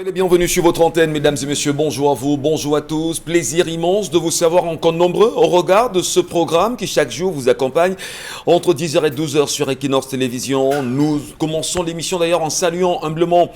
Soyez les bienvenus sur votre antenne, mesdames et messieurs. Bonjour à vous, bonjour à tous. Plaisir immense de vous savoir encore nombreux au regard de ce programme qui chaque jour vous accompagne entre 10h et 12h sur Equinox Télévision. Nous commençons l'émission d'ailleurs en saluant humblement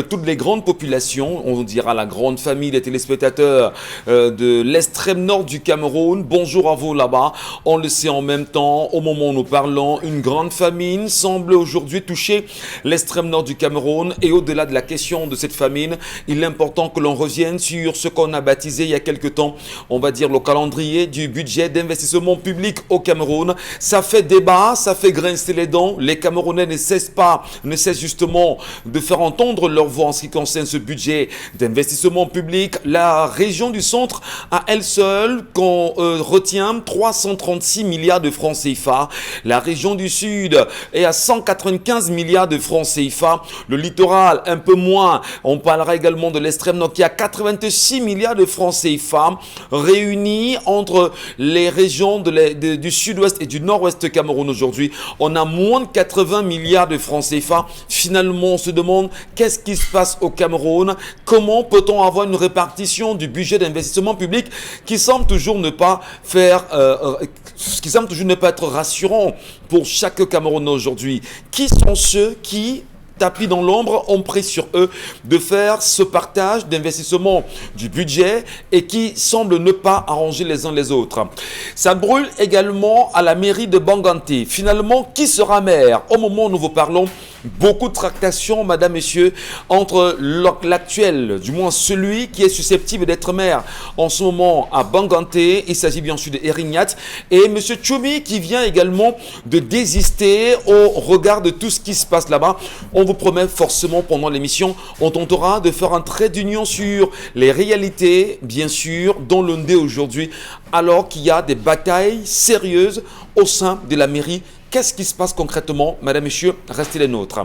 toutes les grandes populations, on dira la grande famille des téléspectateurs de l'extrême nord du Cameroun. Bonjour à vous là-bas. On le sait en même temps, au moment où nous parlons, une grande famine semble aujourd'hui toucher l'extrême nord du Cameroun. Et au-delà de la question de cette famine, il est important que l'on revienne sur ce qu'on a baptisé il y a quelque temps, on va dire le calendrier du budget d'investissement public au Cameroun. Ça fait débat, ça fait grincer les dents. Les Camerounais ne cessent justement de faire entendre leur voix en ce qui concerne ce budget d'investissement public. La région du centre, à elle seule, qu'on retient 336 milliards de francs CFA. La région du sud est à 195 milliards de francs CFA. Le littoral, un peu moins. On parlera également de l'extrême nord qui a 86 milliards de francs CFA réunis entre les régions du sud-ouest et du nord-ouest Cameroun aujourd'hui. On a moins de 80 milliards de francs CFA. Finalement, on se demande qu'est-ce qui se passe au Cameroun? Comment peut-on avoir une répartition du budget d'investissement public qui semble toujours ne pas être rassurant pour chaque Camerounais aujourd'hui? Qui sont ceux qui, tapis dans l'ombre, ont pris sur eux de faire ce partage d'investissement du budget et qui semblent ne pas arranger les uns les autres? Ça brûle également à la mairie de Banganté. Finalement, qui sera maire? Au moment où nous vous parlons, beaucoup de tractations, madame, messieurs, entre l'actuel, du moins celui qui est susceptible d'être maire en ce moment à Banganté. Il s'agit bien sûr de Erignat et monsieur Tchoumi qui vient également de désister au regard de tout ce qui se passe là-bas. On vous promet forcément pendant l'émission, on tentera de faire un trait d'union sur les réalités, bien sûr, dans le Ndé aujourd'hui, alors qu'il y a des batailles sérieuses au sein de la mairie. Qu'est-ce qui se passe concrètement, madame, messieurs? Restez les nôtres.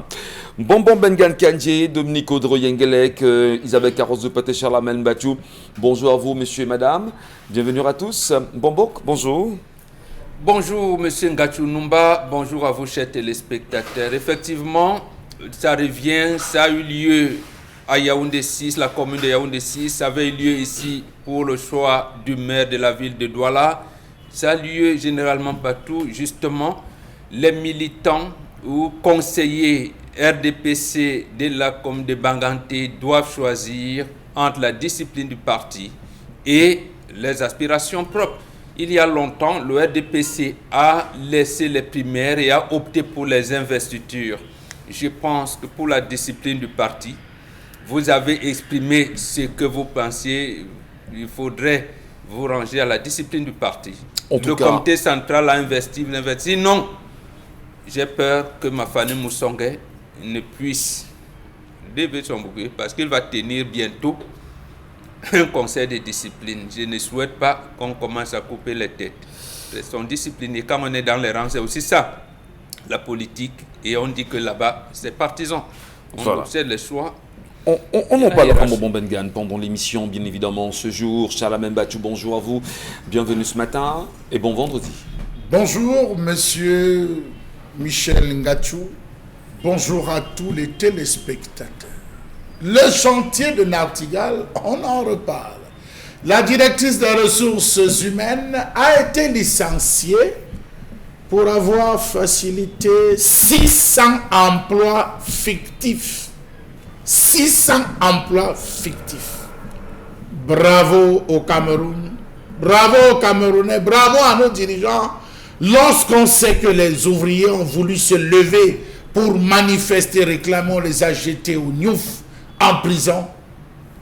Bonbon Bengan Kandje, Dominique Audrey Yengelek, Isabelle Carros de Pate Charlamagne Bachou. Bonjour à vous, messieurs et madame. Bienvenue à tous. Bombok, bonjour. Bonjour, monsieur Ngachou Numba. Bonjour à vous, chers téléspectateurs. Effectivement, ça revient, ça a eu lieu à Yaoundé 6, la commune de Yaoundé 6. Ça avait eu lieu ici pour le choix du maire de la ville de Douala. Ça a lieu généralement partout, justement. Les militants ou conseillers RDPC de la commune de Banganté doivent choisir entre la discipline du parti et les aspirations propres. Il y a longtemps, le RDPC a laissé les primaires et a opté pour les investitures. Je pense que pour la discipline du parti, vous avez exprimé ce que vous pensiez. Il faudrait vous ranger à la discipline du parti. Le comité central a investi, non. J'ai peur que Mafane Moussongue ne puisse lever son bouquet parce qu'il va tenir bientôt un conseil de discipline. Je ne souhaite pas qu'on commence à couper les têtes. Ils sont disciplinés. Quand on est dans les rangs, c'est aussi ça, la politique. Et on dit que là-bas, c'est partisan. On observe les choix. On en parlera Bonbon Bengan pendant l'émission, bien évidemment, ce jour. Charlamagne Bachou, bonjour à vous. Bienvenue ce matin et bon vendredi. Bonjour, monsieur Michel Ngachou. Bonjour à tous les téléspectateurs. Le chantier de Nartigal, on en reparle. La directrice des ressources humaines a été licenciée pour avoir facilité 600 emplois fictifs. 600 emplois fictifs. Bravo au Cameroun, bravo aux Camerounais, bravo à nos dirigeants. Lorsqu'on sait que les ouvriers ont voulu se lever pour manifester, réclamant les a jetés au Niouf en prison.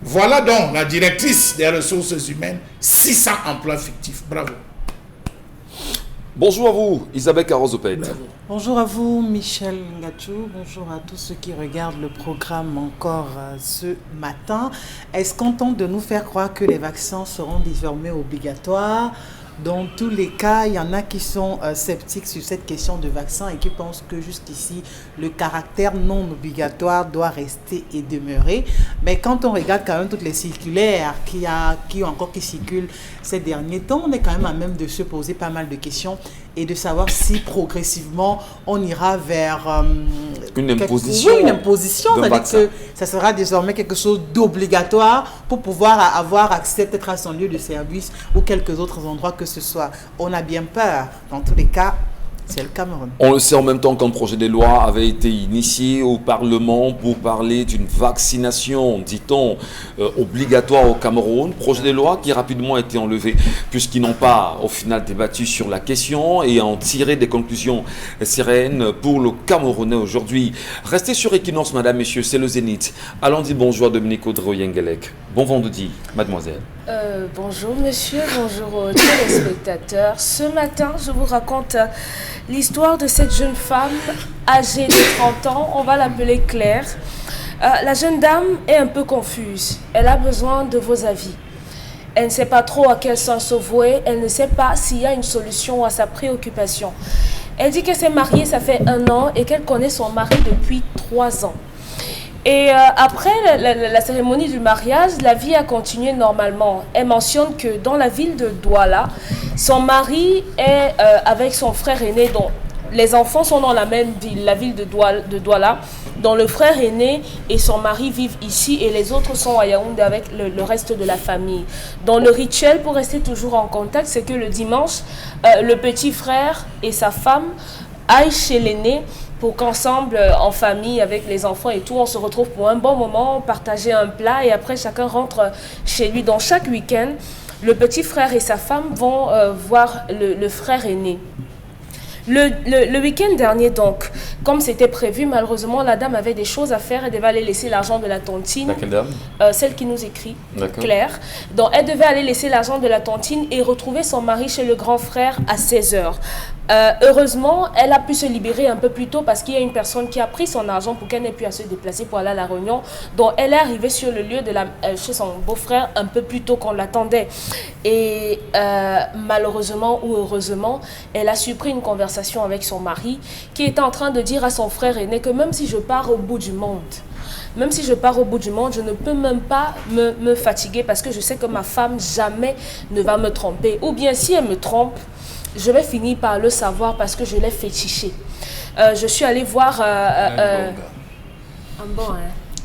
Voilà donc la directrice des ressources humaines, 600 emplois fictifs. Bravo. Bonjour à vous, Isabelle Carros-Opet. Bonjour à vous, Michel Ngachou. Bonjour à tous ceux qui regardent le programme encore ce matin. Est-ce qu'on tente de nous faire croire que les vaccins seront désormais obligatoires? Dans tous les cas, il y en a qui sont sceptiques sur cette question de vaccin et qui pensent que jusqu'ici, le caractère non obligatoire doit rester et demeurer. Mais quand on regarde quand même toutes les circulaires qui circulent ces derniers temps, on est quand même à même de se poser pas mal de questions et de savoir si progressivement on ira vers peut-être qu'une imposition. Oui, une imposition, c'est-à-dire que ça sera désormais quelque chose d'obligatoire pour pouvoir avoir accès peut-être à son lieu de service ou quelques autres endroits que ce soit. On a bien peur. Dans tous les cas, c'est le Cameroun. On le sait en même temps qu'un projet de loi avait été initié au Parlement pour parler d'une vaccination, dit-on, obligatoire au Cameroun. Projet de loi qui rapidement a été enlevé puisqu'ils n'ont pas au final débattu sur la question et en tiré des conclusions sereines pour le Camerounais aujourd'hui. Restez sur Equinox, madame, messieurs, c'est le Zénith. Allons dire bonjour à Dominique Audrey-Yengelek. Bon vendredi, mademoiselle. Bonjour monsieur, bonjour aux téléspectateurs. Ce matin, je vous raconte l'histoire de cette jeune femme âgée de 30 ans, on va l'appeler Claire. La jeune dame est un peu confuse, elle a besoin de vos avis. Elle ne sait pas trop à quel sens se vouer, elle ne sait pas s'il y a une solution à sa préoccupation. Elle dit qu'elle s'est mariée, ça fait 1 an et qu'elle connaît son mari depuis 3 ans. Et après la cérémonie du mariage, la vie a continué normalement. Elle mentionne que dans la ville de Douala, son mari est avec son frère aîné, dont les enfants sont dans la même ville, la ville de Douala, dont le frère aîné et son mari vivent ici et les autres sont à Yaoundé avec le reste de la famille. Dans le rituel, pour rester toujours en contact, c'est que le dimanche, le petit frère et sa femme aillent chez l'aîné pour qu'ensemble, en famille, avec les enfants et tout, on se retrouve pour un bon moment, partager un plat et après chacun rentre chez lui. Dans chaque week-end, le petit frère et sa femme vont voir le frère aîné. Le week-end dernier, donc, comme c'était prévu, malheureusement, la dame avait des choses à faire. Elle devait aller laisser l'argent de la tontine. Laquelle dame? Celle qui nous écrit, Claire. Donc, elle devait aller laisser l'argent de la tontine et retrouver son mari chez le grand frère à 16h. Heureusement, elle a pu se libérer un peu plus tôt parce qu'il y a une personne qui a pris son argent pour qu'elle n'ait plus à se déplacer pour aller à la réunion. Donc, elle est arrivée sur le lieu chez son beau-frère un peu plus tôt qu'on l'attendait. Et malheureusement ou heureusement, elle a su prendre une conversation avec son mari qui était en train de dire à son frère aîné que même si je pars au bout du monde, je ne peux même pas me fatiguer parce que je sais que ma femme jamais ne va me tromper. Ou bien si elle me trompe, je vais finir par le savoir parce que je l'ai fétiché. Je suis allée voir...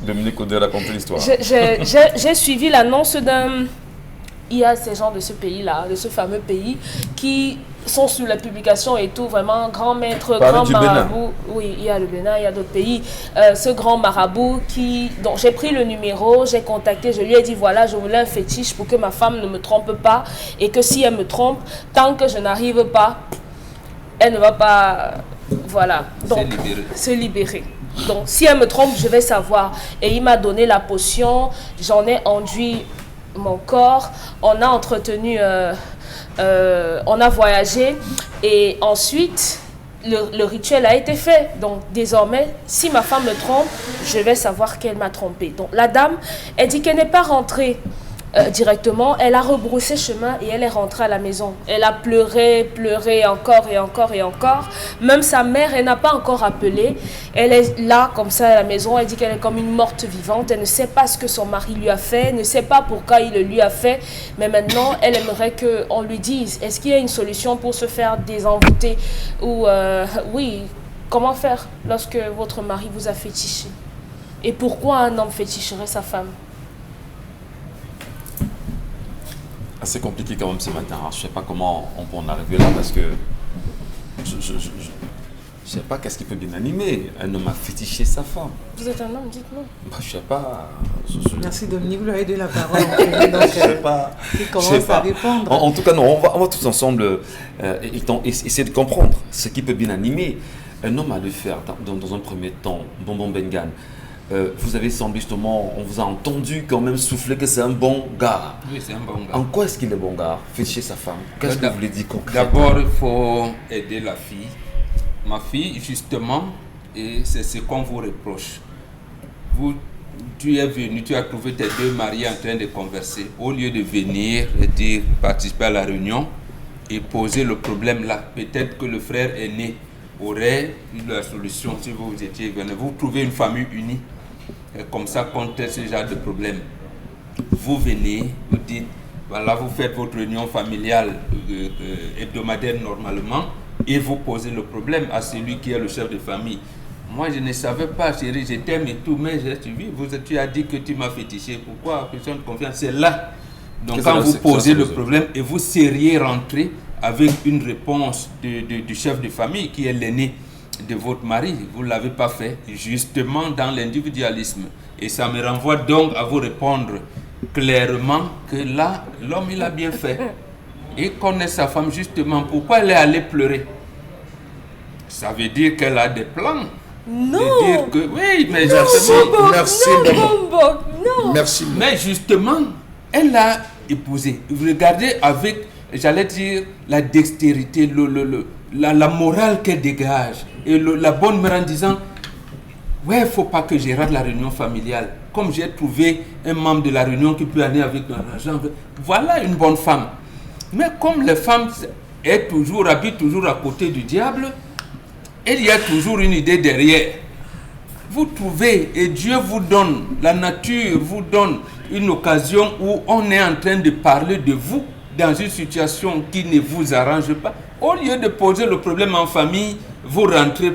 Dominique Audrey raconte l'histoire. J'ai suivi l'annonce d'un... Il y a ces gens de ce pays-là, de ce fameux pays, qui sont sur la publication et tout, vraiment grand maître, grand marabout. Oui, il y a le Bénin, il y a d'autres pays. Ce grand marabout dont j'ai pris le numéro, j'ai contacté, je lui ai dit voilà, je voulais un fétiche pour que ma femme ne me trompe pas et que si elle me trompe, tant que je n'arrive pas, elle ne va pas, voilà, donc se libérer. Donc si elle me trompe, je vais savoir. Et il m'a donné la potion, j'en ai enduit mon corps, on a entretenu, on a voyagé et ensuite le rituel a été fait. Donc désormais, si ma femme me trompe, je vais savoir qu'elle m'a trompé. Donc la dame, elle dit qu'elle n'est pas rentrée directement, elle a rebroussé chemin et elle est rentrée à la maison. Elle a pleuré encore et encore et encore. Même sa mère, elle n'a pas encore appelé. Elle est là, comme ça, à la maison. Elle dit qu'elle est comme une morte vivante. Elle ne sait pas ce que son mari lui a fait, elle ne sait pas pourquoi il le lui a fait. Mais maintenant, elle aimerait qu'on lui dise, est-ce qu'il y a une solution pour se faire désenvoûter? Ou, oui, comment faire lorsque votre mari vous a fétiché? Et pourquoi un homme féticherait sa femme? C'est compliqué quand même ce matin. Je ne sais pas comment on peut en arriver là parce que je ne sais pas qu'est-ce qui peut bien animer. Un homme a fétiché sa femme. Vous êtes un homme, dites-moi. Bah, je ne sais pas. Merci Dominique, vous lui avez donné la parole. Donc, je ne sais pas. Il commence à répondre. En tout cas, non, on va tous ensemble essayer de comprendre ce qui peut bien animer. Un homme a dû faire dans un premier temps, Bonbon Bengan. Vous avez semblé justement, on vous a entendu quand même souffler que c'est un bon gars. Oui, c'est un bon gars. En quoi est-ce qu'il est bon gars? Féticher sa femme. Qu'est-ce que vous voulez dire concrètement? D'abord, il faut aider la fille. Ma fille, justement, et c'est ce qu'on vous reproche. Tu es venu, tu as trouvé tes deux mariés en train de converser. Au lieu de venir et dire, participer à la réunion et poser le problème là, peut-être que le frère aîné aurait eu la solution si vous étiez venu. Vous trouvez une famille unie. Comme ça, contre ce genre de problème. Vous venez, vous dites, voilà, vous faites votre réunion familiale hebdomadaire normalement et vous posez le problème à celui qui est le chef de famille. Moi, je ne savais pas, chérie, je t'aime et tout, mais j'ai suivi. Tu as dit que tu m'as fétiché. Pourquoi? Question de confiance, c'est là. Donc, quand vous posez le problème et vous seriez rentré avec une réponse du chef de famille qui est l'aîné de votre mari, vous ne l'avez pas fait, justement dans l'individualisme. Et ça me renvoie donc à vous répondre clairement que là, l'homme, il a bien fait. Il connaît sa femme justement. Pourquoi elle est allée pleurer? Ça veut dire qu'elle a des plans. Non. De dire que, oui, mais Merci. Mais justement, elle a épousé. Vous regardez avec, j'allais dire, la dextérité, la morale qu'elle dégage et la bonne mère en disant, ouais, il ne faut pas que je rate la réunion familiale. Comme j'ai trouvé un membre de la réunion qui peut aller avec l'argent. Voilà une bonne femme. Mais comme les femmes habitent toujours à côté du diable, il y a toujours une idée derrière. Vous trouvez, et Dieu vous donne, la nature vous donne une occasion où on est en train de parler de vous dans une situation qui ne vous arrange pas. Au lieu de poser le problème en famille, vous rentrez,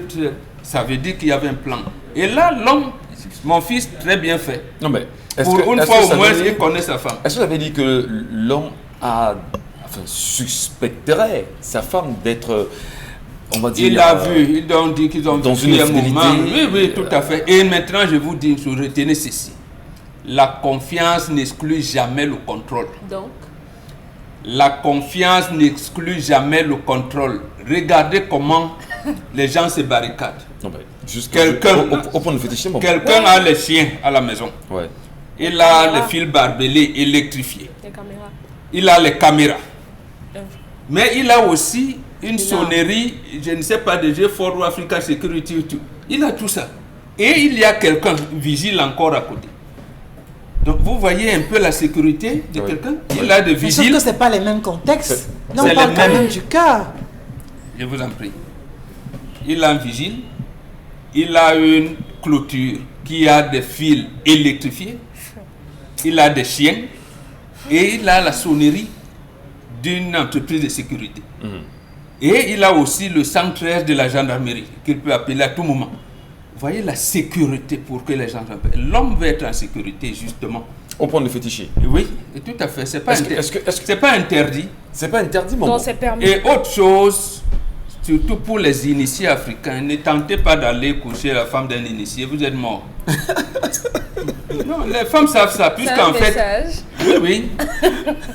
ça veut dire qu'il y avait un plan. Et là, l'homme, mon fils, très bien fait. Non, mais pour une fois au moins, il connaît sa femme. Est-ce que vous avez dit que l'homme suspecterait sa femme d'être, on va dire... Il a vu, ils ont dit qu'ils ont dans vu une un moment. fidélité. Oui, tout à fait. Et maintenant, je vous dis, retenez ceci. La confiance n'exclut jamais le contrôle. Donc, la confiance n'exclut jamais le contrôle. Regardez comment les gens se barricadent. Non, mais juste Quelqu'un au point de fétichisme. quelqu'un a les chiens à la maison. Ouais. Il a les fils barbelés, électrifiés. les caméras. Il a les caméras. Mais il a aussi une sonnerie, je ne sais pas, de For Africa Security. Il a tout ça. Et il y a quelqu'un vigile encore à côté. Donc vous voyez un peu la sécurité de quelqu'un. Il a des Mais sauf vigiles. que ce n'est pas les mêmes contextes. Non, C'est on parle les quand mêmes. même du cœur. Je vous en prie. Il a un vigile. Il a une clôture qui a des fils électrifiés. Il a des chiens. Et il a la sonnerie d'une entreprise de sécurité. Et il a aussi le 113 de la gendarmerie qu'il peut appeler à tout moment. Vous voyez la sécurité pour que les gens s'appellent. L'homme veut être en sécurité, justement. Au point de féticher. Oui, et tout à fait. C'est pas, Est-ce que c'est pas interdit. c'est pas interdit, mon Donc, bon. c'est permis. Et autre chose, surtout pour les initiés africains, ne tentez pas d'aller coucher la femme d'un initié, vous êtes mort. Non, les femmes savent ça, C'est un puisqu'en fait, message. oui,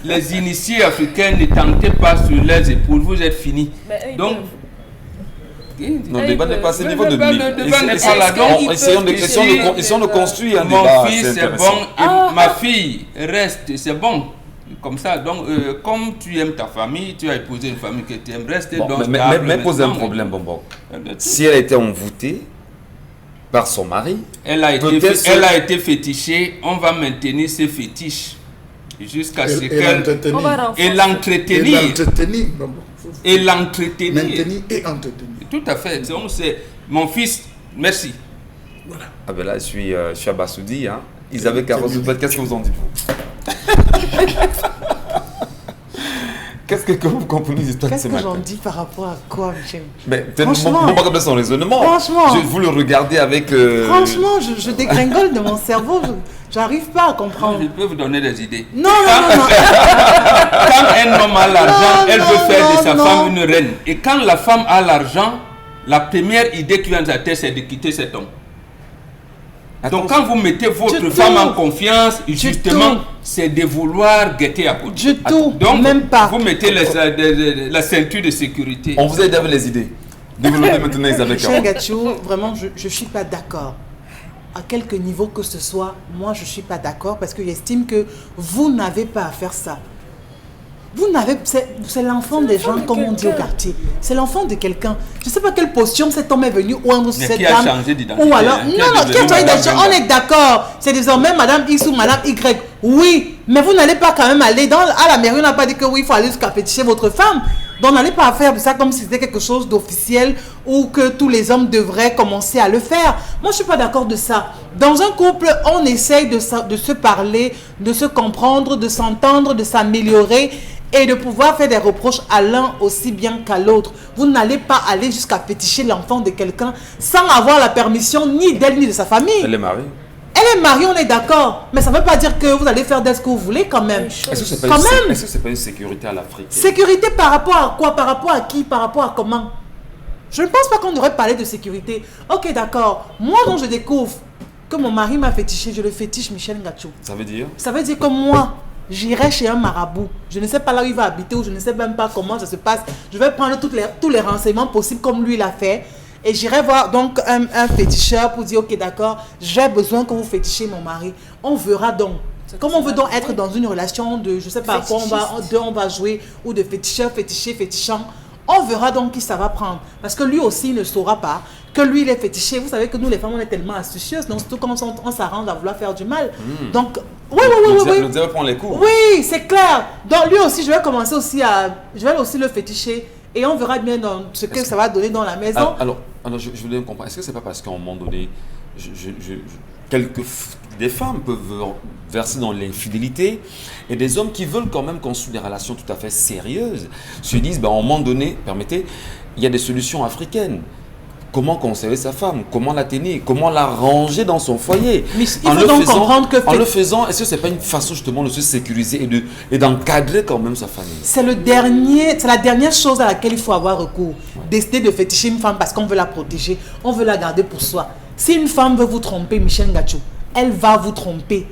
les initiés africains ne tentez pas sur leurs épaules, vous êtes finis. Mais eux, ils Donc, peuvent. Non, le débat n'est pas à ce niveau de Le débat n'est pas là. Essayons de construire un mon débat. fils, c'est intéressant. bon, et ma fille, reste, c'est bon. Comme ça, donc, comme tu aimes ta famille, tu as épousé une famille que tu aimes, reste Bon, donc mais stable, pose un maintenant. problème, Bonbon. Si elle était envoûtée par son mari, Elle a été fétichée, on va maintenir ses fétiches jusqu'à ce qu'elle... On va renforcer. Et l'entretenir. Et Et l'entretenir. maintenir et entretenir. Tout à fait. Donc, c'est mon fils, merci. ah ben là, je suis abasourdi. Hein. Isabelle Carrosse, qu'est-ce que vous en dites, vous? Qu'est-ce que vous comprenez l'histoire de Qu'est-ce ce que matin? j'en dis par rapport à quoi, Michel? Mais Franchement. mon pas comme son raisonnement. Franchement. Vous le regardez avec. Franchement, je dégringole de mon cerveau. J'arrive pas à comprendre. Je peux vous donner des idées. Non, non, non, non. Quand un homme a l'argent, Non, elle non, veut faire de sa non, femme non. une reine. Et quand la femme a l'argent, la première idée qui vient de sa tête, c'est de quitter cet homme. Donc quand vous mettez votre Du femme tout. en confiance, justement, tout. c'est de vouloir guetter à côté. Du tout, Donc, même pas. vous mettez la ceinture de sécurité. On vous a aidé avec les idées. Développez maintenant Isabelle Michel Carrosse. Gachou, vraiment, je ne suis pas d'accord. À quelque niveau que ce soit, moi, je ne suis pas d'accord parce que j'estime que vous n'avez pas à faire ça. Vous n'avez... C'est l'enfant des gens, comme on dit au quartier. C'est l'enfant de quelqu'un. Je ne sais pas quelle posture cet homme est venu ou cette qui a dame. changé d'identité, Ou alors... hein, qui Non, a non, devenu qui a changé Madame d'identité. On est d'accord. C'est désormais Madame X ou Madame Y. Oui, mais vous n'allez pas quand même aller à la mairie. On n'a pas dit que oui, il faut aller jusqu'à féticher votre femme. Donc n'allez pas faire de ça comme si c'était quelque chose d'officiel ou que tous les hommes devraient commencer à le faire. Moi, je suis pas d'accord de ça. Dans un couple, on essaye de se parler, de se comprendre, de s'entendre, de s'améliorer et de pouvoir faire des reproches à l'un aussi bien qu'à l'autre. Vous n'allez pas aller jusqu'à féticher l'enfant de quelqu'un sans avoir la permission ni d'elle ni de sa famille. Elle est mariée. Elle est mariée, on est d'accord. Mais ça ne veut pas dire que vous allez faire d'elle ce que vous voulez quand même. Est-ce que c'est pas une sécurité à l'Afrique? Sécurité par rapport à quoi? Par rapport à qui? Par rapport à comment? Je ne pense pas qu'on devrait parler de sécurité. Ok, d'accord. Moi, quand je découvre que mon mari m'a fétiché, je le fétiche Michel Ngachou. Ça veut dire? Ça veut dire que moi, j'irai chez un marabout. Je ne sais pas là où il va habiter ou je ne sais même pas comment ça se passe. Je vais prendre tous les renseignements possibles comme lui l'a fait. Et j'irai voir donc un féticheur pour dire, ok, d'accord, j'ai besoin que vous fétichez mon mari. On verra donc. Comment on veut donc être dans une relation de, je ne sais pas à quoi on va jouer, ou de féticheur, fétiché, fétichant. On verra donc qui ça va prendre. Parce que lui aussi ne saura pas que lui, il est fétiché. Vous savez que nous, les femmes, on est tellement astucieuses. Donc, surtout quand on s'arrange à vouloir faire du mal. Donc, oui. Le diable prend les coups. Oui, c'est clair. Donc, lui aussi, je vais aussi le féticher. Et on verra bien dans ce que ça va donner dans la maison. Alors je voulais comprendre. Est-ce que c'est pas parce qu'à un moment donné, des femmes peuvent verser dans l'infidélité et des hommes qui veulent quand même construire des relations tout à fait sérieuses se disent, à un moment donné, permettez, il y a des solutions africaines. Comment conserver sa femme? Comment la tenir? Comment la ranger dans son foyer? Mais il faut donc comprendre que... En le faisant, est-ce que ce n'est pas une façon justement de se sécuriser et d'encadrer quand même sa famille? C'est la dernière chose à laquelle il faut avoir recours. Ouais. Décider de féticher une femme parce qu'on veut la protéger, on veut la garder pour soi. Si une femme veut vous tromper, Michel Ngachou, elle va vous tromper,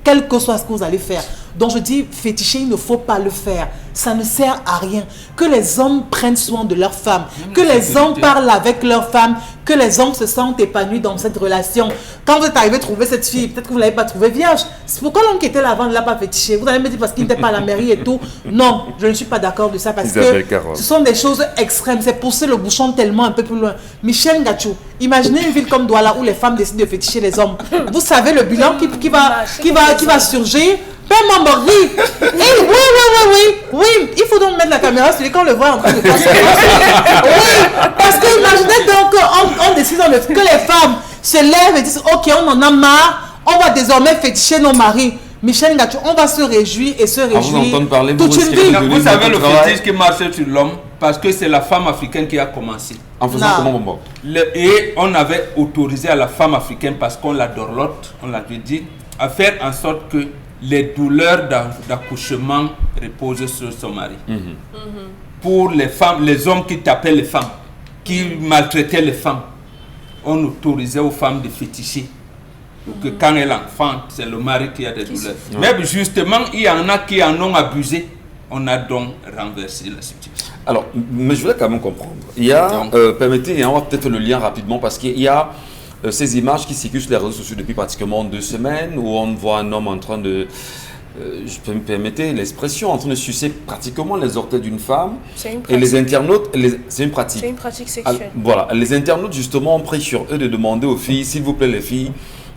quel que soit ce que vous allez faire. Donc je dis, féticher, il ne faut pas le faire. Ça ne sert à rien. Que les hommes prennent soin de leurs femmes, que les hommes parlent avec leurs femmes, que les hommes se sentent épanouis dans cette relation. Quand vous êtes arrivé à trouver cette fille, peut-être que vous ne l'avez pas trouvée vierge. C'est pourquoi l'homme qui était là avant ne l'a pas fétiché. Vous allez me dire parce qu'il n'était pas à la mairie et tout. Non, je ne suis pas d'accord de ça parce que ce sont des choses extrêmes. C'est pousser le bouchon tellement un peu plus loin. Michel Ngachou, imaginez une ville comme Douala où les femmes décident de féticher les hommes. Vous savez le bilan qui va surgir. Père Mamori. Oui, il faut donc mettre la caméra sur lui quand on le voit en train de passer. Oui, parce que imaginez donc qu'on décide que les femmes se lèvent et disent, ok, on en a marre, on va désormais féticher nos maris. Michel Ngachou, on va se réjouir et se réjouir toute une vie. Vous savez le fétiche qui marche sur l'homme parce que c'est la femme africaine qui a commencé. En faisant comment Et on avait autorisé à la femme africaine parce qu'on la dorlote, on l'a dit, à faire en sorte que les douleurs d'accouchement reposent sur son mari. Pour les femmes, les hommes qui tapaient les femmes, qui maltraitaient les femmes, on autorisait aux femmes de féticher. Que quand elle enfante, c'est le mari qui a des douleurs. Mais justement, il y en a qui en ont abusé. On a donc renversé la situation. Alors, mais je voulais quand même comprendre. Il y a, permettez, on va peut-être faire le lien rapidement parce qu'il y a ces images qui circulent sur les réseaux sociaux depuis pratiquement 2 semaines où on voit un homme en train de, je peux me permettre l'expression, en train de sucer pratiquement les orteils d'une femme. C'est une pratique. Et les internautes, c'est une pratique. C'est une pratique sexuelle. Voilà, les internautes justement ont pris sur eux de demander aux filles, s'il vous plaît les filles,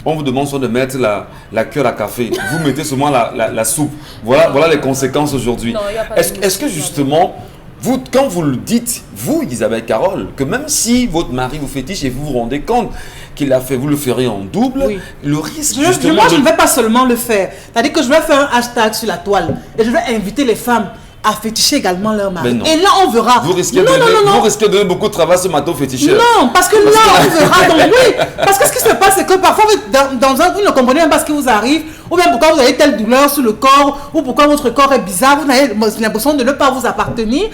on vous demande soit de mettre la cuillère à café, vous mettez seulement la soupe. Voilà les conséquences aujourd'hui. Est-ce que justement, vous, quand vous le dites, vous Isabelle Carole, que même si votre mari vous fétiche et vous vous rendez compte qu'il a fait, vous le ferez en double, oui. Le risque Moi je ne vais pas seulement le faire, c'est-à-dire que je vais faire un hashtag sur la toile et je vais inviter les femmes à féticher également leur mari. Et là, on verra. Vous risquez de donner beaucoup de travail à ce matin féticheur. Non, parce que là, on verra. Donc oui, parce que ce qui se passe, c'est que parfois, vous ne comprenez même pas ce qui vous arrive, ou bien pourquoi vous avez telle douleur sur le corps, ou pourquoi votre corps est bizarre, vous avez l'impression de ne pas vous appartenir,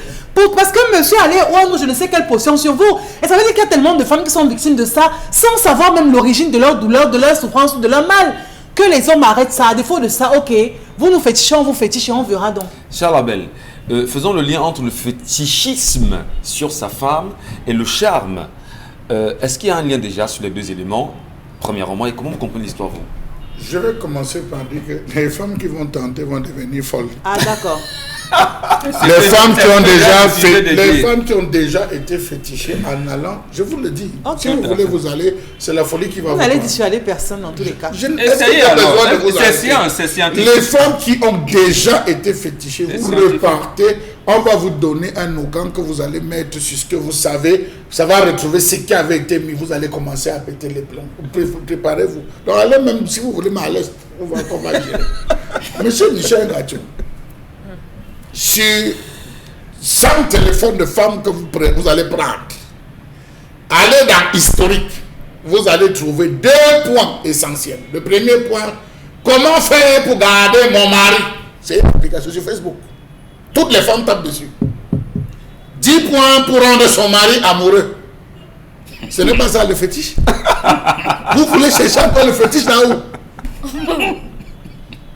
parce que monsieur allait oindre je ne sais quelle potion sur vous. Et ça veut dire qu'il y a tellement de femmes qui sont victimes de ça, sans savoir même l'origine de leur douleur, de leur souffrance, de leur mal. Que les hommes arrêtent ça. À défaut de ça, ok, vous nous fétichez, on vous fétiche et on verra donc. Charles Abel, faisons le lien entre le fétichisme sur sa femme et le charme. Est-ce qu'il y a un lien déjà sur les 2 éléments, premièrement, et comment vous comprenez l'histoire, vous? Je vais commencer par dire que les femmes qui vont tenter vont devenir folles. Ah, d'accord. Les femmes qui ont déjà été fétichées en allant, je vous le dis, si vous voulez vous aller, c'est la folie qui va vous n'allez dissuader personne dans tous les cas. Essayez alors, c'est scientifique. Les femmes qui ont déjà été fétichées, vous repartez, on va vous donner un ougan que vous allez mettre sur ce que vous savez, ça va retrouver ce qui avait été mis, vous allez commencer à péter les plans. Préparez-vous. Donc allez même si vous voulez à l'est, on va gérer. Monsieur Michel Ngachou, sur 100 téléphones de femmes que vous allez prendre, allez dans historique, vous allez trouver 2 points essentiels. Le premier point, comment faire pour garder mon mari? C'est une application sur Facebook. Toutes les femmes tapent dessus. 10 points pour rendre son mari amoureux. Ce n'est pas ça le fétiche. Vous voulez chercher encore le fétiche là où?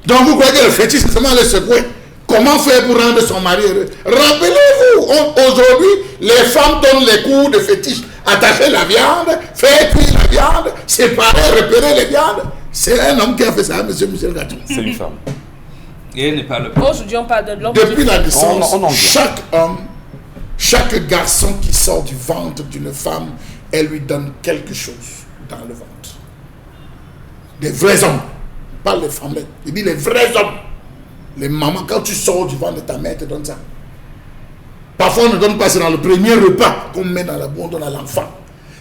Donc vous croyez que le fétiche c'est seulement le secouer? Comment faire pour rendre son mari heureux? Rappelez-vous, aujourd'hui, les femmes donnent les cours de fétiche. Attacher la viande, faire cuire la viande, séparer, repérer les viandes. C'est un homme qui a fait ça, monsieur Michel Ngachou. C'est une femme. Et n'est pas le Aujourd'hui, on parle de l'homme. Depuis la naissance, chaque homme, chaque garçon qui sort du ventre d'une femme, elle lui donne quelque chose dans le ventre. Des vrais hommes. Pas les femmes. Il dit les vrais hommes. Les mamans, quand tu sors du ventre de ta mère, te donne ça. Parfois, on ne donne pas, c'est dans le premier repas qu'on met dans la bouche, on donne à l'enfant.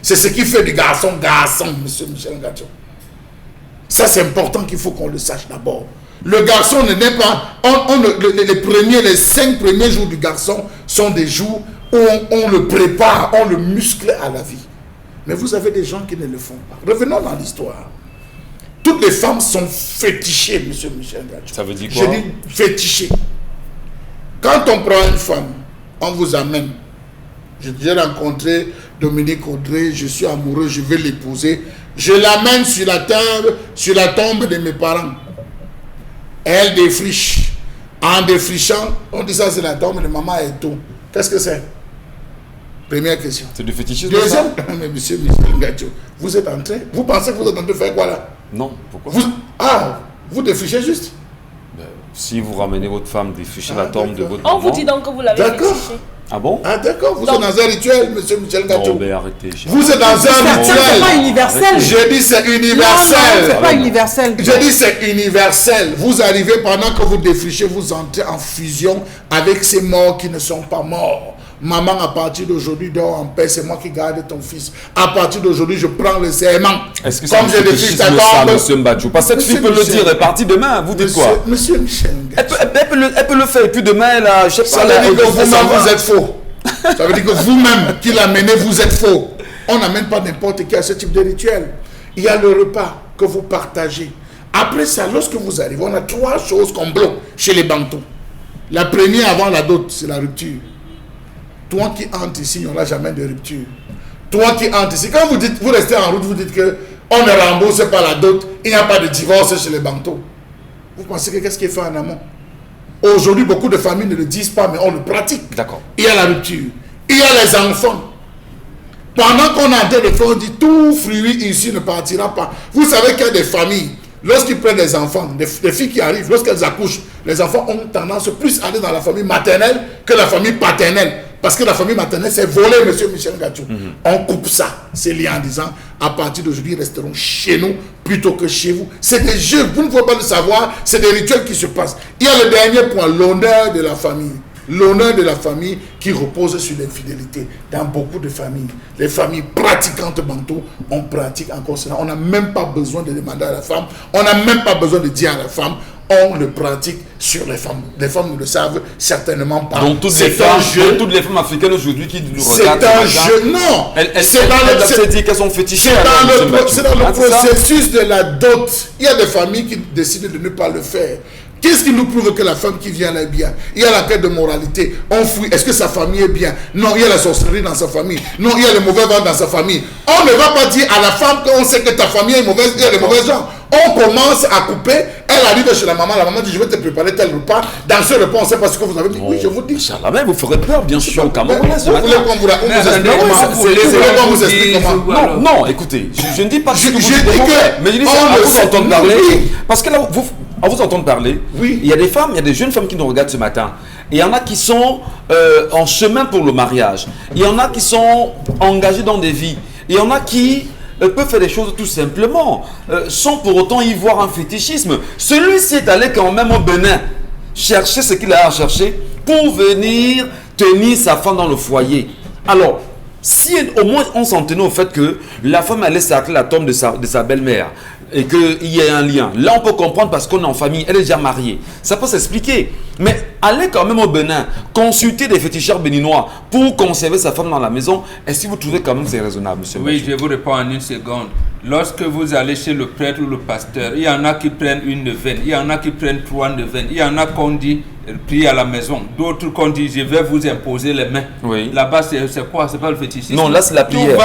C'est ce qui fait du garçon, monsieur Michel Ngachou. Ça, c'est important qu'il faut qu'on le sache d'abord. Le garçon ne naît pas. Les 5 premiers jours du garçon sont des jours où on le prépare, on le muscle à la vie. Mais vous avez des gens qui ne le font pas. Revenons dans l'histoire. Toutes les femmes sont fétichées, monsieur Michel Ngachou. Ça veut dire quoi? Je dis fétichées. Quand on prend une femme, on vous amène. J'ai rencontré Dominique Audrey, je suis amoureux, je vais l'épouser. Je l'amène sur la tombe de mes parents. Elle défriche. En défrichant, on dit ça c'est la tombe de maman et tout. Qu'est-ce que c'est? Première question. C'est du fétichisme. Deuxième, mais monsieur Michel Ngachou, vous êtes en train, vous pensez que vous êtes en train de faire quoi là? Non, pourquoi? Vous défrichez juste? Si vous ramenez votre femme défricher la tombe de votre maman... On vous dit donc que vous l'avez fétiché. Ah bon? Ah d'accord, vous êtes dans un rituel, monsieur Michel Ngachou. Non mais arrêtez. Vous êtes dans un rituel. C'est pas universel. Je dis c'est universel. Non, c'est pas universel. Je dis c'est universel. Vous arrivez pendant que vous défrichez, vous entrez en fusion avec ces morts qui ne sont pas morts. Maman, à partir d'aujourd'hui, dors en paix, c'est moi qui garde ton fils. À partir d'aujourd'hui, je prends le serment. Est-ce que c'est comme je défriche ta tombe, monsieur Mbadjou? Parce que cette fille peut le dire, elle est partie demain, vous dites quoi? Monsieur Michel Ngachou. Elle peut le faire, et puis demain, là, je sais pas... Ça veut dire que vous-même, vous êtes faux. Ça veut dire que vous-même, qui l'amenez, vous êtes faux. On n'amène pas n'importe qui à ce type de rituel. Il y a le repas que vous partagez. Après ça, lorsque vous arrivez, on a 3 choses qu'on bloque chez les Bantous. La première avant la dot, c'est la rupture. Toi qui entres ici, il n'y aura jamais de rupture. Toi qui entres ici, quand vous dites, vous restez en route, vous dites que on ne rembourse pas la dot, il n'y a pas de divorce chez les Bantous. Vous pensez que qu'est-ce qui est fait en amont? Aujourd'hui, beaucoup de familles ne le disent pas, mais on le pratique. D'accord. Il y a la rupture. Il y a les enfants. Pendant qu'on a des enfants, on dit tout fruit ici ne partira pas. Vous savez qu'il y a des familles, lorsqu'ils prennent des enfants, des filles qui arrivent, lorsqu'elles accouchent, les enfants ont tendance plus à aller dans la famille maternelle que la famille paternelle. Parce que la famille maternelle, c'est volé, monsieur Michel Ngachou. On coupe ça, ces liens en disant, à partir d'aujourd'hui, ils resteront chez nous plutôt que chez vous. C'est des jeux, vous ne pouvez pas le savoir, c'est des rituels qui se passent. Il y a le dernier point, l'honneur de la famille. L'honneur de la famille qui repose sur l'infidélité. Dans beaucoup de familles, les familles pratiquantes bantous, on pratique encore cela. On n'a même pas besoin de demander à la femme, on n'a même pas besoin de dire à la femme, on le pratique sur les femmes. Les femmes ne le savent certainement pas. Donc toutes les femmes africaines aujourd'hui qui nous regardent, c'est un jeu, non. Elles dit qu'elles sont fétichées. C'est dans le processus de la dot. Il y a des familles qui décident de ne pas le faire. Qu'est-ce qui nous prouve que la femme qui vient là est bien? Il y a la quête de moralité. On fouille. Est-ce que sa famille est bien? Non, il y a la sorcellerie dans sa famille. Non, il y a le mauvais vent dans sa famille. On ne va pas dire à la femme qu'on sait que ta famille est mauvaise, il y a les mauvais gens. On commence à couper. Elle arrive chez la maman dit je vais te préparer tel repas. Dans ce repas, on ne sait pas ce que vous avez dit. Oui, je vous dis. Inch'Allah, vous ferez peur, bien sûr, au Cameroun. Vous voulez qu'on vous explique comment? Non, écoutez, je ne dis pas que je dis que mais je dis ça à vous entendre parler. Parce que là, à vous entendre parler, Oui. il y a des femmes, il y a des jeunes femmes qui nous regardent ce matin. Et il y en a qui sont en chemin pour le mariage. Il y en a qui sont engagés dans des vies. Il y en a qui peuvent faire des choses tout simplement, sans pour autant y voir un fétichisme. Celui-ci est allé quand même au Bénin chercher ce qu'il a à chercher pour venir tenir sa femme dans le foyer. Alors, si au moins on s'en tenait au fait que la femme allait sacrer la tombe de sa belle-mère et qu'il y ait un lien, là on peut comprendre parce qu'on est en famille, elle est déjà mariée, ça peut s'expliquer. Mais aller quand même au Bénin, consulter des féticheurs béninois pour conserver sa femme dans la maison, est-ce que vous trouvez quand même que c'est raisonnable, monsieur? Oui, je vous réponds en une seconde. Lorsque vous allez chez le prêtre ou le pasteur, il y en a qui prennent une neuvaine, il y en a qui prennent 3 neuvaines, il y en a qu'on dit priez à la maison, d'autres qu'on dit je vais vous imposer les mains. Oui. Là-bas c'est quoi? C'est pas le fétichisme? Non, là c'est la prière.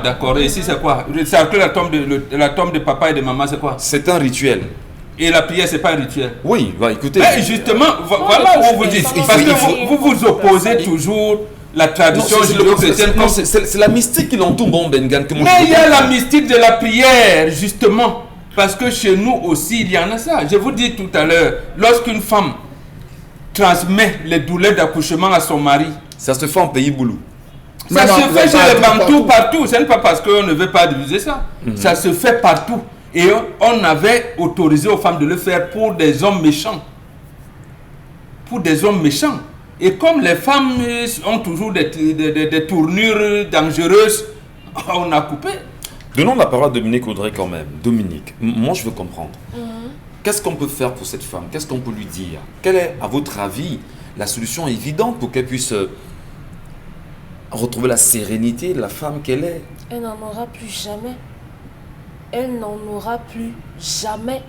D'accord. Et ici c'est quoi? Sacrer la tombe de papa et de maman, c'est quoi? C'est un rituel. Et la prière, c'est pas un rituel. Oui, bah écoutez. Mais justement, voilà où vous dites. Parce que vous opposez toujours la tradition judéo-chrétienne. C'est la mystique qui l'entoure, bon Bengan. Mais il y a la mystique de la prière, justement. Parce que chez nous aussi, il y en a ça. Je vous dis tout à l'heure, lorsqu'une femme transmet les douleurs d'accouchement à son mari, ça se fait en pays boulou. Ça se fait chez les Bantous partout. Ce n'est pas parce qu'on ne veut pas diviser ça. Ça se fait partout. Et on avait autorisé aux femmes de le faire pour des hommes méchants. Pour des hommes méchants. Et comme les femmes ont toujours des tournures dangereuses, on a coupé. Donnons la parole à Dominique Audrey quand même. Dominique, moi je veux comprendre. Qu'est-ce qu'on peut faire pour cette femme? Qu'est-ce qu'on peut lui dire? Quelle est, à votre avis, la solution évidente pour qu'elle puisse retrouver la sérénité de la femme qu'elle est? Elle n'en aura plus jamais. Elle n'en aura plus jamais.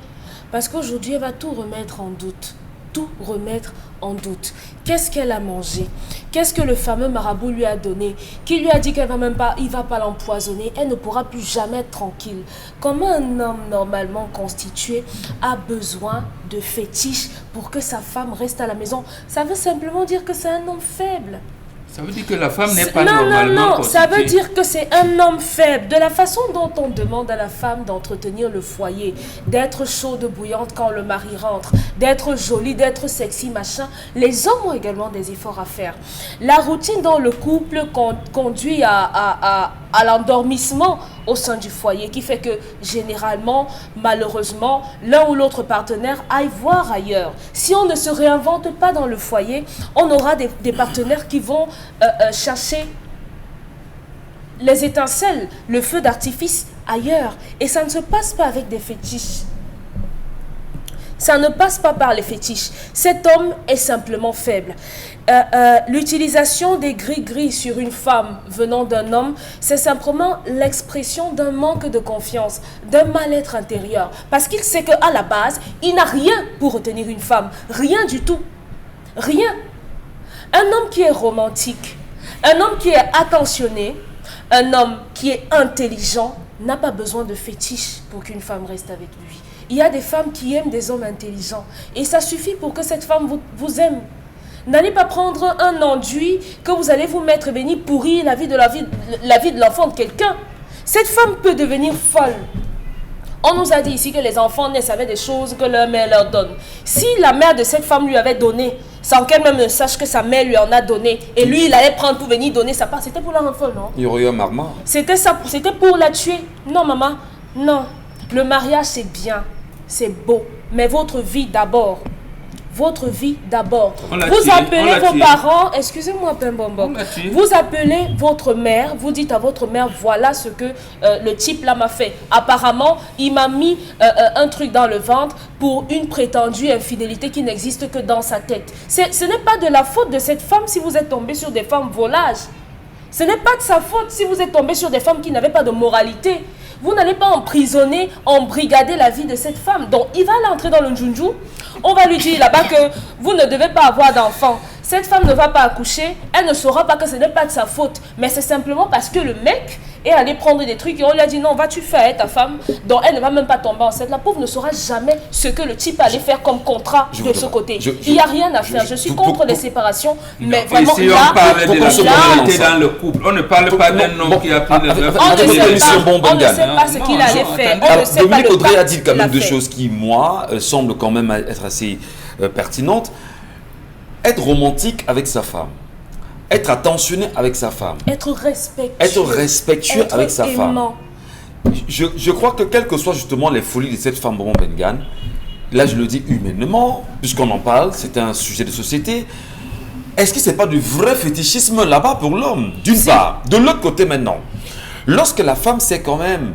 Parce qu'aujourd'hui, elle va tout remettre en doute. Tout remettre en doute. Qu'est-ce qu'elle a mangé? Qu'est-ce que le fameux marabout lui a donné? Qui lui a dit qu'elle va même pas, il va pas l'empoisonner? Elle ne pourra plus jamais être tranquille. Comment un homme normalement constitué a besoin de fétiches pour que sa femme reste à la maison? Ça veut simplement dire que c'est un homme faible. Ça veut dire que la femme n'est pas normalement constituée. Ça veut dire que c'est un homme faible. De la façon dont on demande à la femme d'entretenir le foyer, d'être chaude, bouillante quand le mari rentre, d'être jolie, d'être sexy, machin, les hommes ont également des efforts à faire. La routine dans le couple conduit à l'endormissement au sein du foyer, qui fait que généralement, malheureusement, l'un ou l'autre partenaire aille voir ailleurs. Si on ne se réinvente pas dans le foyer, on aura des partenaires qui vont chercher les étincelles, le feu d'artifice ailleurs. Et ça ne se passe pas avec des fétiches. Ça ne passe pas par les fétiches. Cet homme est simplement faible. L'utilisation des gris-gris sur une femme venant d'un homme, c'est simplement l'expression d'un manque de confiance, d'un mal-être intérieur. Parce qu'il sait qu'à la base, il n'a rien pour retenir une femme. Rien du tout. Rien. Un homme qui est romantique, un homme qui est attentionné, un homme qui est intelligent, n'a pas besoin de fétiche pour qu'une femme reste avec lui. Il y a des femmes qui aiment des hommes intelligents. Et ça suffit pour que cette femme vous aime. N'allez pas prendre un enduit que vous allez vous mettre et venir pourrir la vie de l'enfant de quelqu'un. Cette femme peut devenir folle. On nous a dit ici que les enfants naissent avec des choses que leur mère leur donne. Si la mère de cette femme lui avait donné, sans qu'elle même ne sache que sa mère lui en a donné, et lui, il allait prendre pour venir donner sa part, c'était pour la rendre folle, non? Il y aurait eu un marmot. C'était ça, c'était pour la tuer. Non, maman, non. Le mariage, c'est bien, c'est beau, mais votre vie d'abord. Votre vie d'abord. Vous appelez vos parents, excusez-moi, Pembombok. Vous appelez votre mère, vous dites à votre mère, voilà ce que le type là m'a fait. Apparemment, il m'a mis un truc dans le ventre pour une prétendue infidélité qui n'existe que dans sa tête. Ce n'est pas de la faute de cette femme si vous êtes tombé sur des femmes volages. Ce n'est pas de sa faute si vous êtes tombé sur des femmes qui n'avaient pas de moralité. Vous n'allez pas emprisonner, embrigader la vie de cette femme. Donc, il va l'entrer dans le njunju. On va lui dire là-bas que vous ne devez pas avoir d'enfant. cette femme ne va pas accoucher, elle ne saura pas que ce n'est pas de sa faute, mais c'est simplement parce que le mec est allé prendre des trucs et on lui a dit non, vas-tu faire avec ta femme, donc elle ne va même pas tomber enceinte. La pauvre ne saura jamais ce que le type allait faire comme contrat de ce côté. Il n'y a rien à faire. Je suis contre les séparations, mais vraiment ici on parle de la solidarité dans le couple. On ne parle pas d'un homme qui a pris le rêve. On ne sait pas ce qu'il allait faire. On ne sait pas Dominique le Audrey a dit pacte quand même qu'il deux a fait. choses qui, moi, semblent quand même être assez pertinentes. Être romantique avec sa femme. Être attentionné avec sa femme. Être respectueux. Être respectueux Être avec sa femme. aimant. Je crois que quelles que soient justement les folies de cette femme Bobo Mbengan, là je le dis humainement, puisqu'on en parle, c'est un sujet de société. Est-ce que c'est pas du vrai fétichisme là-bas pour l'homme, d'une part? De l'autre côté maintenant, lorsque la femme sait quand même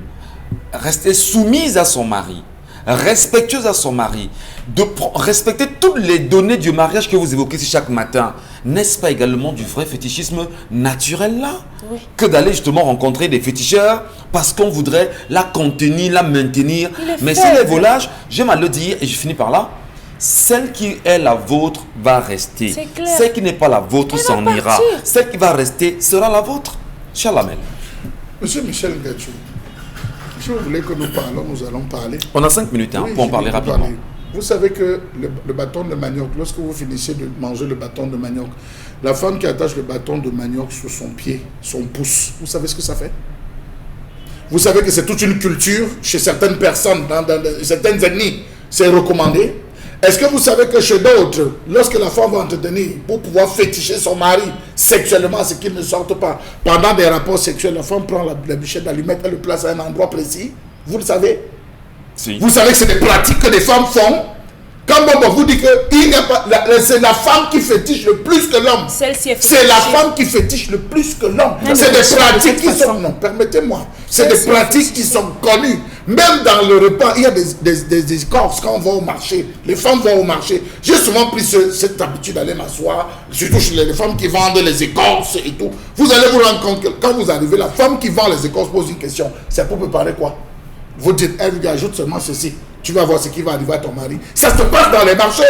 rester soumise à son mari, respectueuse à son mari, de respecter toutes les données du mariage que vous évoquez ici chaque matin, n'est-ce pas également du vrai fétichisme naturel là? Oui. Que d'aller justement rencontrer des féticheurs parce qu'on voudrait la contenir, la maintenir. Mais si les volages, j'aime à le dire et je finis par là, celle qui est la vôtre va rester. C'est clair. Celle qui n'est pas la vôtre Elle s'en va ira. partir. Celle qui va rester sera la vôtre. Chalamel. Monsieur Michel Ngachou, si vous voulez que nous parlons, nous allons parler. On a 5 minutes Oui, pour en je parler vais vous rapidement. parler. Vous savez que le bâton de manioc, lorsque vous finissez de manger le bâton de manioc, la femme qui attache le bâton de manioc sur son pied, son pouce, vous savez ce que ça fait? Vous savez que c'est toute une culture chez certaines personnes, dans certaines ethnies, c'est recommandé. Est-ce que vous savez que chez d'autres, lorsque la femme va entretenir pour pouvoir féticher son mari sexuellement, ce qu'il ne sorte pas, pendant des rapports sexuels, la femme prend la bûchette d'allumette, elle le place à un endroit précis? Vous le savez? Si. Vous savez que c'est des pratiques que les femmes font. Quand Bobo vous dit que c'est la femme qui fétiche le plus que l'homme. Celle-ci est C'est la fétichée. femme qui fétiche le plus que l'homme. Elle C'est ne des fait pas de pratiques cette qui sont... façon. Non, permettez-moi. C'est Celle-ci des est pratiques qui fétichée. sont connues. Même dans le repas, il y a des écorces quand on va au marché. Les femmes vont au marché. J'ai souvent pris cette habitude d'aller m'asseoir, surtout chez les femmes qui vendent les écorces et tout. Vous allez vous rendre compte que quand vous arrivez, la femme qui vend les écorces pose une question. C'est pour préparer quoi? Vous dites, elle lui ajoute seulement ceci. Tu vas voir ce qui va arriver à ton mari. Ça se passe dans les marchés.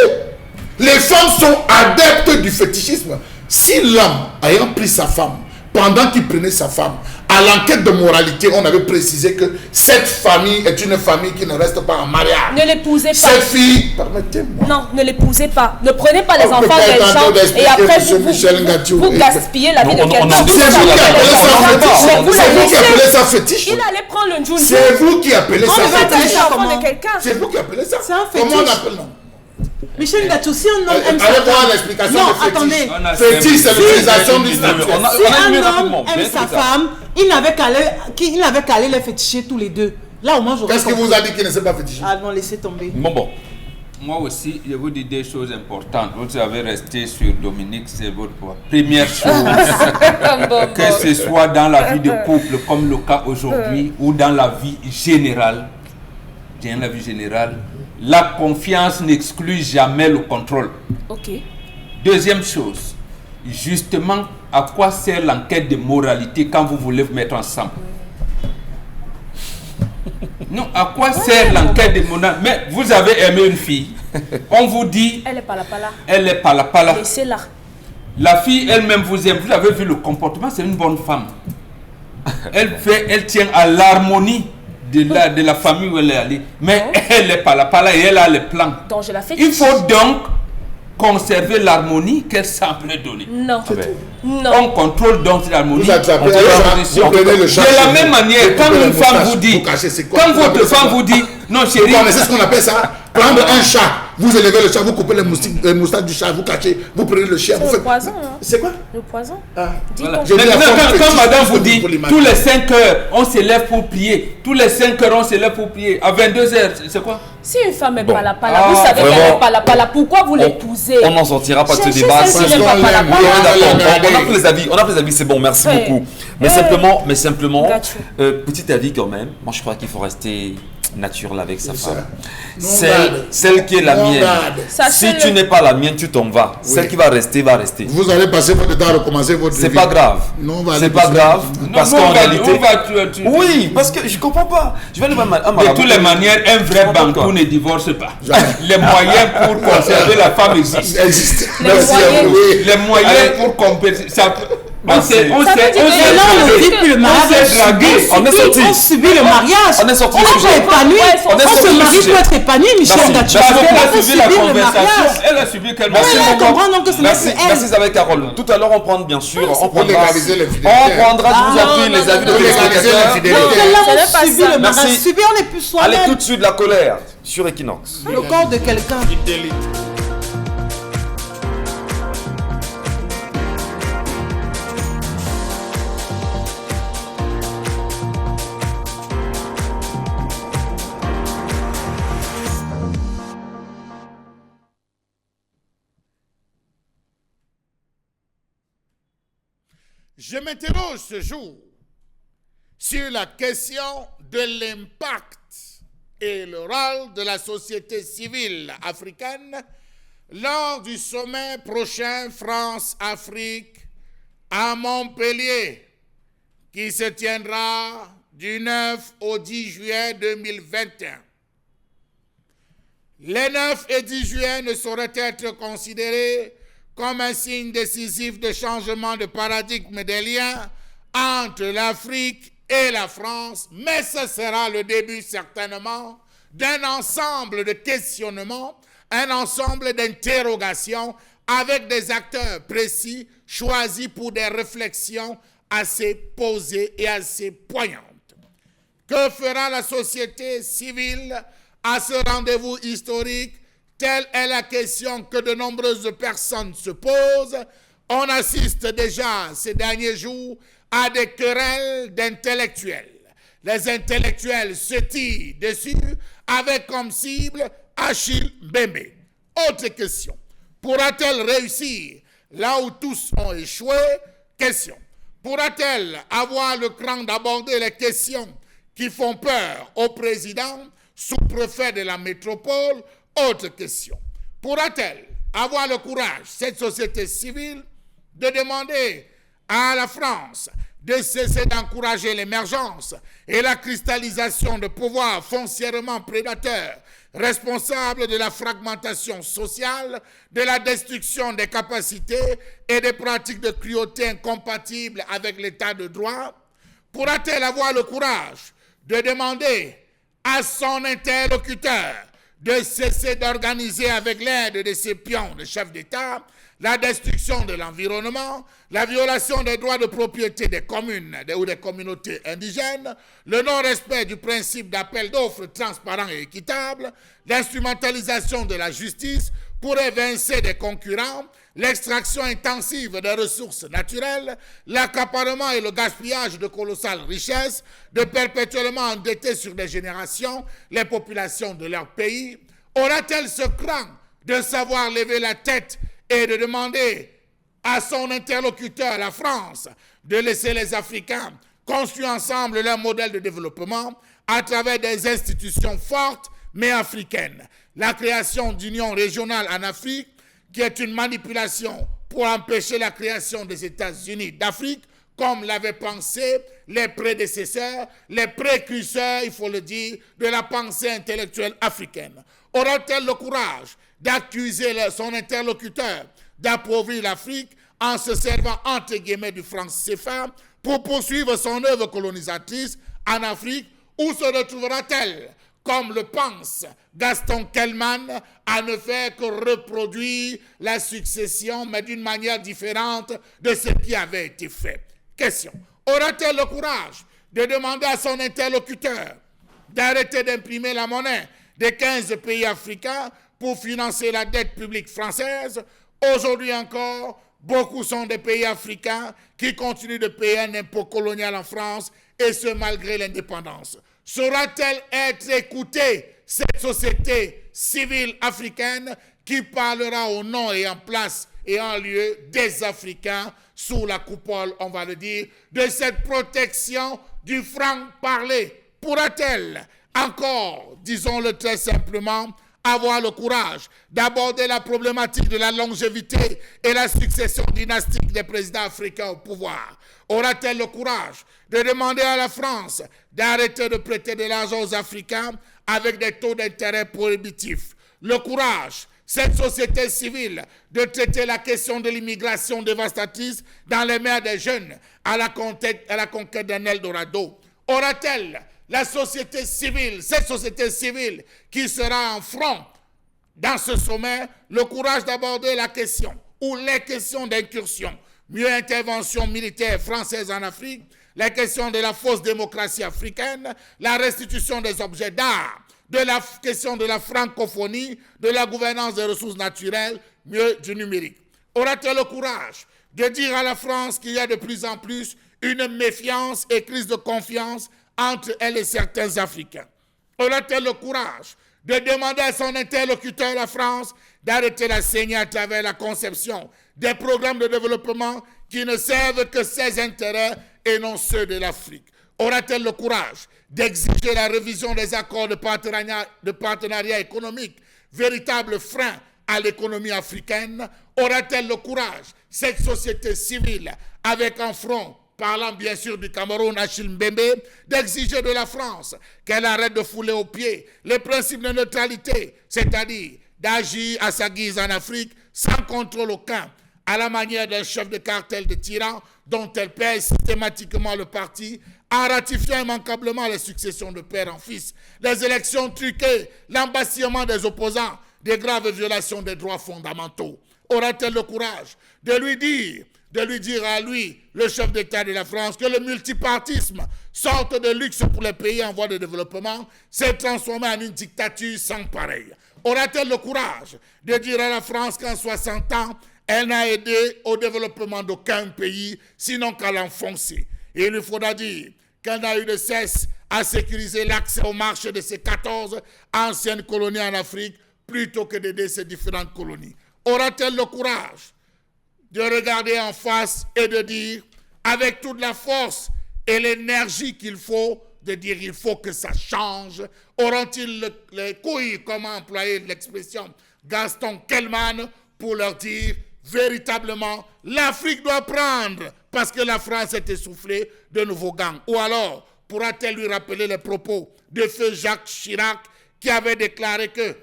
Les femmes sont adeptes du fétichisme. Si l'homme, ayant pris sa femme, pendant qu'il prenait sa femme, à l'enquête de moralité, on avait précisé que cette famille est une famille qui ne reste pas en mariage. Ne l'épousez pas. Cette fille, permettez-moi. Non, ne l'épousez pas. Ne prenez pas les On peut enfants pas des tenter gens d'expliquer et après monsieur Michel Ngachou. vous gaspillez la vie de Non, quelqu'un. on en Vous discute C'est vous qui appelez appelez les ça enfants. fétiche. Mais vous C'est vous qui la appelez laissez. ça fétiche. Il allait prendre le joujou. C'est vous qui appelez ça On ne va pas fétiche. les enfants Comment? de quelqu'un. C'est vous qui appelez ça. C'est un Comment on fétiche. appelle non? Michel Ngachou, si un homme aime sa Allez voir femme... l'explication Non, de fétiche. attendez. On a Fétiche, c'est cinq- l'utilisation du Si statut. on a Si une un minute homme rapidement, aime bien sa plus tard. femme, il n'avait qu'à aller les féticher tous les deux. Là, au moins, j'aurais Qu'est-ce qui compris. vous a dit qu'il ne sait pas féticher? Ah non, laissez tomber. Bon. Moi aussi, je vous dis des choses importantes. Vous avez resté sur Dominique, c'est votre choix. Première chose, que ce soit dans la vie de couple, comme le cas aujourd'hui, ou dans la vie générale, dans la vie générale, la confiance n'exclut jamais le contrôle. Ok. Deuxième chose, justement, à quoi sert l'enquête de moralité quand vous voulez vous mettre ensemble? Non, à quoi sert l'enquête de moralité? Mais vous avez aimé une fille, on vous dit, Elle est pas là. elle est pas là. Laissez-la. La fille elle-même vous aime, vous avez vu le comportement, c'est une bonne femme. Elle tient à l'harmonie de la famille où elle est allée, mais elle n'est pas là et elle a les plans. Donc je la fais. Il faut donc conserver l'harmonie qu'elle semble donner. Non. Ah ben. Non. On contrôle donc l'harmonie. Vous attrapez On le fait la chat, position. vous prenez le chat De chez la vous. même manière, Vous quand coupez une la femme moustache, vous dit, vous cachez, c'est quoi? quand Vous votre appelez ça femme quoi? vous dit, non Vous chérie, connaissez ce qu'on appelle ça? Prendre un chat, vous élevez le chat, vous coupez les moustaches du chat, vous cachez, vous prenez le chien, C'est vous le faites... poison. Hein. C'est quoi? Le poison. Ah. Dis voilà. donc. J'ai dit la Maintenant, femme quand fétiche, madame c'est vous ce que dit, vous l'imaginer. tous les 5 heures, on se lève pour prier. Tous les 5 heures, on se lève pour prier. À 22 heures, c'est quoi? Si une femme est Bon. pas là, Ah, vous savez qu'elle vraiment. est pas là, pourquoi vous l'épousez? On n'en sortira pas de ce Cherchez débat. celle qui Si- n'aime pas la Oui, Oui, on est parole. d'accord. On a pris les avis, c'est bon, merci Ouais. beaucoup. Mais Ouais. simplement, Gâteau. petit avis quand même. Moi, je crois qu'il faut rester naturel avec sa C'est femme. ça. Celle qui est la mienne. Si tu n'es pas la mienne, tu t'en vas. Oui. Celle qui va rester, va rester. Vous allez passer votre temps à recommencer votre vie. C'est pas grave. Non, on va aller C'est pas passer- grave. Parce qu'en réalité. Tu Oui, parce que je comprends pas. Je vais aller voir De toutes les manières, un vrai bantou ne divorce pas. Les moyens pour conserver la femme existent. Existe. Les Merci à moyens. vous. Oui. Les moyens pour compenser. On s'est Ça veut dire que- Et là, on ne vit plus le mariage. On est sorti. On subit le mariage. On est sorti On du n'est sujet. pas épanoui. Ouais, on est On sorti se du marie sujet. pour être épanoui, Michel Merci. Gachou. Parce Parce qu'elle On a peut suivi la subir le conversation. mariage. Elle a suivi quel Merci Ouais, mon on gars. comprend donc que ce n'est Merci, que elle. merci avec Carole. Tout à l'heure on prendra bien sûr, on pour prendra, légaliser les fidélités. on prendra, je vous en Ah, prie, non, les non, avis de non, légaliser téléspectateurs. les fidélités. Donc là, Ce n'est on pas subit ça. le mariage. Merci. Subir, on n'est plus Allez tout soi-même. de suite la colère sur Equinox. Le corps de quelqu'un. Fidélité. Je m'interroge ce jour sur la question de l'impact et le rôle de la société civile africaine lors du sommet prochain France-Afrique à Montpellier, qui se tiendra du 9 au 10 juillet 2021. Les 9 et 10 juillet ne sauraient être considérés comme un signe décisif de changement de paradigme des liens entre l'Afrique et la France, mais ce sera le début certainement d'un ensemble de questionnements, un ensemble d'interrogations avec des acteurs précis choisis pour des réflexions assez posées et assez poignantes. Que fera la société civile à ce rendez-vous historique? Telle est la question que de nombreuses personnes se posent. On assiste déjà ces derniers jours à des querelles d'intellectuels. Les intellectuels se tirent dessus avec comme cible Achille Mbembe. Autre question. Pourra-t-elle réussir là où tous ont échoué? Question. Pourra-t-elle avoir le cran d'aborder les questions qui font peur au président, sous-préfet de la métropole? Autre question. Pourra-t-elle avoir le courage, cette société civile, de demander à la France de cesser d'encourager l'émergence et la cristallisation de pouvoirs foncièrement prédateurs, responsables de la fragmentation sociale, de la destruction des capacités et des pratiques de cruauté incompatibles avec l'état de droit? Pourra-t-elle avoir le courage de demander à son interlocuteur de cesser d'organiser avec l'aide de ses pions de chefs d'État la destruction de l'environnement, la violation des droits de propriété des communes ou des communautés indigènes, le non-respect du principe d'appel d'offres transparent et équitable, l'instrumentalisation de la justice pour évincer des concurrents, l'extraction intensive des ressources naturelles, l'accaparement et le gaspillage de colossales richesses, de perpétuellement endetter sur des générations les populations de leur pays? Aura-t-elle ce cran de savoir lever la tête et de demander à son interlocuteur, la France, de laisser les Africains construire ensemble leur modèle de développement à travers des institutions fortes mais africaines? La création d'unions régionales en Afrique, qui est une manipulation pour empêcher la création des États-Unis d'Afrique, comme l'avaient pensé les prédécesseurs, les précurseurs, il faut le dire, de la pensée intellectuelle africaine. Aura-t-elle le courage d'accuser son interlocuteur d'appauvrir l'Afrique en se servant entre guillemets du franc CFA pour poursuivre son œuvre colonisatrice en Afrique, ou se retrouvera-t-elle, comme le pense Gaston Kellman, à ne faire que reproduire la succession, mais d'une manière différente de ce qui avait été fait? Question. Aura-t-elle le courage de demander à son interlocuteur d'arrêter d'imprimer la monnaie des 15 pays africains pour financer la dette publique française? Aujourd'hui encore, beaucoup sont des pays africains qui continuent de payer un impôt colonial en France, et ce malgré l'indépendance. Saura-t-elle être écoutée, cette société civile africaine qui parlera au nom et en place et en lieu des Africains sous la coupole, on va le dire, de cette protection du franc-parler? Pourra-t-elle Encore, disons-le très simplement, avoir le courage d'aborder la problématique de la longévité et la succession dynastique des présidents africains au pouvoir? Aura-t-elle le courage de demander à la France d'arrêter de prêter de l'argent aux Africains avec des taux d'intérêt prohibitifs? Le courage, cette société civile, de traiter la question de l'immigration dévastatrice dans les mers des jeunes à la conquête d'un Eldorado? Aura-t-elle la société civile, cette société civile qui sera en front dans ce sommet, le courage d'aborder la question ou les questions d'incursion, mieux intervention militaire française en Afrique, la question de la fausse démocratie africaine, la restitution des objets d'art, de la question de la francophonie, de la gouvernance des ressources naturelles, mieux du numérique? Aura-t-elle le courage de dire à la France qu'il y a de plus en plus une méfiance et crise de confiance entre elle et certains Africains? Aura-t-elle le courage de demander à son interlocuteur, la France, d'arrêter la saignée à travers la conception des programmes de développement qui ne servent que ses intérêts et non ceux de l'Afrique? Aura-t-elle le courage d'exiger la révision des accords de partenariat économique, véritable frein à l'économie africaine? Aura-t-elle le courage, cette société civile, avec un front, parlant bien sûr du Cameroun, Achille Mbembe, d'exiger de la France qu'elle arrête de fouler aux pieds les principes de neutralité, c'est-à-dire d'agir à sa guise en Afrique sans contrôle aucun, à la manière d'un chef de cartel de tyrans dont elle paie systématiquement le parti, en ratifiant immanquablement les successions de père en fils, les élections truquées, l'embastillement des opposants, des graves violations des droits fondamentaux? Aura-t-elle le courage de lui dire à lui, le chef d'État de la France, que le multipartisme, sorte de luxe pour les pays en voie de développement, s'est transformé en une dictature sans pareille? Aura-t-elle le courage de dire à la France qu'en 60 ans, elle n'a aidé au développement d'aucun pays, sinon qu'à l'enfoncer? Et il lui faudra dire qu'elle n'a eu de cesse à sécuriser l'accès au marché de ses 14 anciennes colonies en Afrique, plutôt que d'aider ces différentes colonies? Aura-t-elle le courage de regarder en face et de dire, avec toute la force et l'énergie qu'il faut, de dire il faut que ça change? Auront-ils les couilles, comment employer l'expression Gaston Kellman, pour leur dire véritablement l'Afrique doit prendre parce que la France est essoufflée de nouveaux gangs? Ou alors pourra-t-elle lui rappeler les propos de feu Jacques Chirac qui avait déclaré que,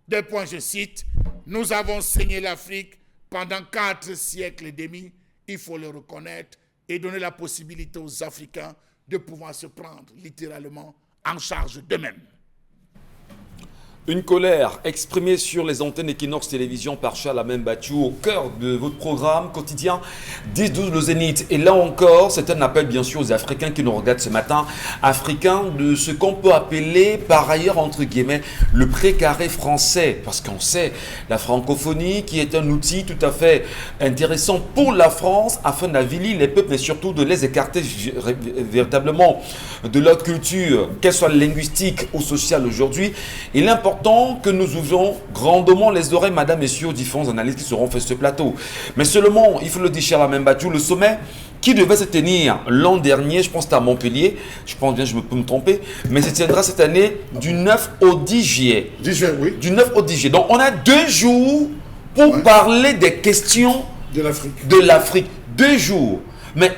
deux points, je cite, « Nous avons saigné l'Afrique pendant 4 siècles et demi, il faut le reconnaître et donner la possibilité aux Africains de pouvoir se prendre littéralement en charge d'eux-mêmes. » Une colère exprimée sur les antennes Equinox Télévision par Charles Amembatou au cœur de votre programme quotidien 10-12 le Zénith. Et là encore, c'est un appel bien sûr aux Africains qui nous regardent ce matin, Africains de ce qu'on peut appeler par ailleurs entre guillemets le précaré français. Parce qu'on sait la francophonie qui est un outil tout à fait intéressant pour la France afin d'avilir les peuples et surtout de les écarter véritablement de leur culture, qu'elle soit linguistique ou sociale aujourd'hui. Il est important que nous ouvrons grandement les oreilles, madame, messieurs, aux différents analystes qui seront faits sur ce plateau. Mais seulement, il faut le dire, cher Amembatou, le sommet qui devait se tenir l'an dernier, je pense que c'était à Montpellier, je pense bien, je peux me tromper, mais se tiendra cette année du 9 au 10 juillet. 10 juillet, oui. Du 9 au 10 juillet. Donc, on a 2 jours pour parler des questions de l'Afrique. 2 jours. Mais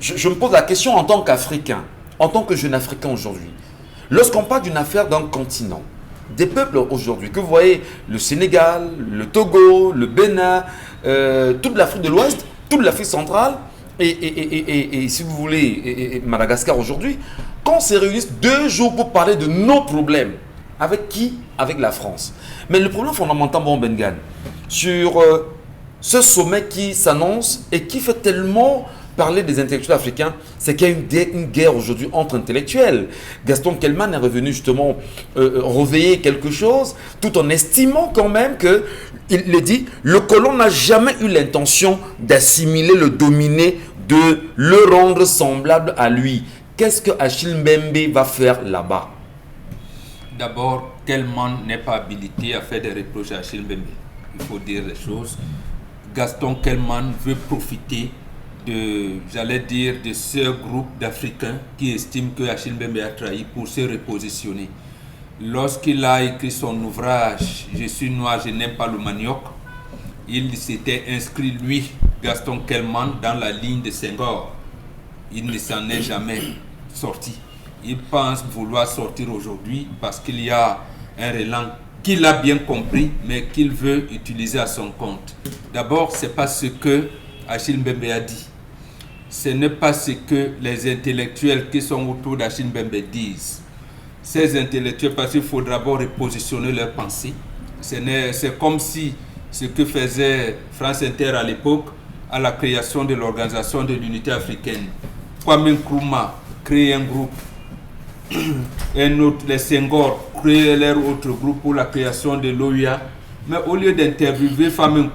je me pose la question en tant qu'Africain, en tant que jeune Africain aujourd'hui. Lorsqu'on parle d'une affaire d'un continent, des peuples aujourd'hui, que vous voyez, le Sénégal, le Togo, le Bénin, toute l'Afrique de l'Ouest, toute l'Afrique centrale, et si vous voulez, Madagascar aujourd'hui, qu'on se réunisse 2 jours pour parler de nos problèmes. Avec qui? Avec la France. Mais le problème fondamental, bon Bengan, sur ce sommet qui s'annonce et qui fait tellement parler des intellectuels africains, c'est qu'il y a une guerre aujourd'hui entre intellectuels. Gaston Kellman est revenu justement réveiller quelque chose, tout en estimant quand même que, il le dit, le colon n'a jamais eu l'intention d'assimiler, le dominer, de le rendre semblable à lui. Qu'est-ce que Achille Mbembe va faire là-bas? D'abord, Kellman n'est pas habilité à faire des reproches à Achille Mbembe. Il faut dire les choses. Gaston Kellman veut profiter de ce groupe d'Africains qui estiment que Achille Mbembe a trahi pour se repositionner. Lorsqu'il a écrit son ouvrage « Je suis noir, je n'aime pas le manioc », il s'était inscrit, lui, Gaston Kelman, dans la ligne de Senghor. Il ne s'en est jamais sorti. Il pense vouloir sortir aujourd'hui parce qu'il y a un relan qu'il a bien compris, mais qu'il veut utiliser à son compte. D'abord, ce n'est pas ce que Achille Mbembe a dit. Ce n'est pas ce que les intellectuels qui sont autour d'Achille Mbembe disent. Ces intellectuels, parce qu'il faut d'abord repositionner leurs pensées. C'est comme si ce que faisait France Inter à l'époque, à la création de l'Organisation de l'Unité africaine. Kwame Nkrumah crée un groupe, un autre, les Senghor, créent leur autre groupe pour la création de l'OUA. Mais au lieu d'interviewer Kwame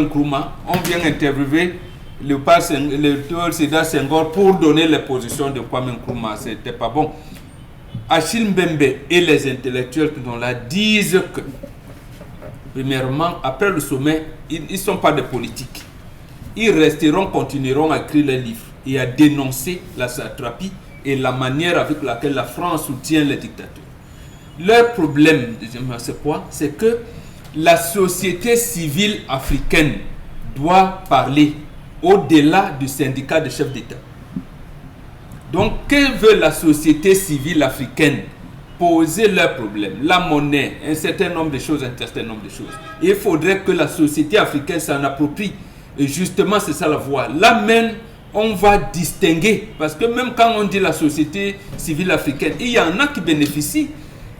Nkrumah, on vient interviewer le Sédar Senghor pour donner les positions de Kwame Nkrumah. C'était pas bon. Achille Mbembe et les intellectuels qui sont là disent que, premièrement, après le sommet, ils ne sont pas des politiques. Ils continueront à écrire les livres et à dénoncer la satrapie et la manière avec laquelle la France soutient les dictateurs. Leur problème, c'est quoi? C'est que la société civile africaine doit parler au-delà du syndicat de chefs d'État. Donc, que veut la société civile africaine? Poser leurs problèmes, la monnaie, un certain nombre de choses, Il faudrait que la société africaine s'en approprie. Et justement, c'est ça la voie. Là même, on va distinguer, parce que même quand on dit la société civile africaine, il y en a qui bénéficient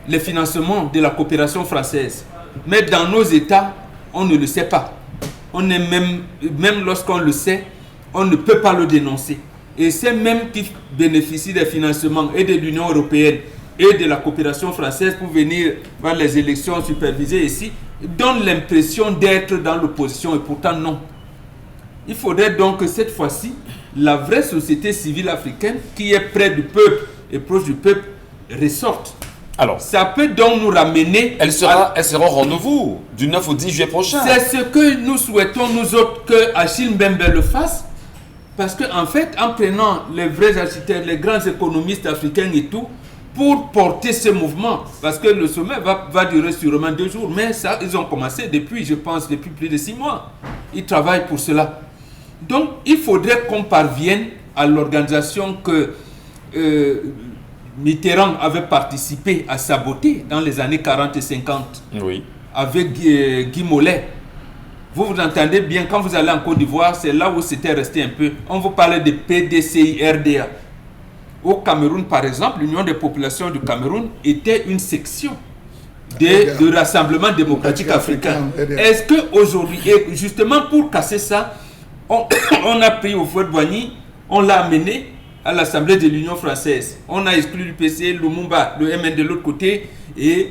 les financements de la coopération française. Mais dans nos États, on ne le sait pas. On est même lorsqu'on le sait, on ne peut pas le dénoncer. Et c'est même qui bénéficient des financements et de l'Union européenne et de la coopération française pour venir voir les élections supervisées ici, donnent l'impression d'être dans l'opposition et pourtant non. Il faudrait donc que cette fois-ci, la vraie société civile africaine qui est près du peuple et proche du peuple ressorte. Alors, ça peut donc nous ramener... Elle sera au rendez-vous du 9 au 10 juillet prochain. C'est ce que nous souhaitons, nous autres, que Achille Mbembe le fasse. Parce qu'en fait, en prenant les vrais architectes, les grands économistes africains et tout, pour porter ce mouvement, parce que le sommet va durer sûrement 2 jours, mais ça, ils ont commencé depuis, je pense, depuis plus de 6 mois. Ils travaillent pour cela. Donc, il faudrait qu'on parvienne à l'organisation que Mitterrand avait participé à saboter dans les années 40 et 50, oui, avec Guy Mollet. Vous entendez bien, quand vous allez en Côte d'Ivoire, c'est là où c'était resté un peu. On vous parlait de PDCI-RDA. Au Cameroun, par exemple, l'Union des populations du Cameroun était une section du Rassemblement démocratique africain. Est-ce qu'aujourd'hui, et justement pour casser ça, on a pris au Fouet-Boigny, on l'a amené à l'Assemblée de l'Union française. On a exclu l'UPC, Lumumba, le MN de l'autre côté, et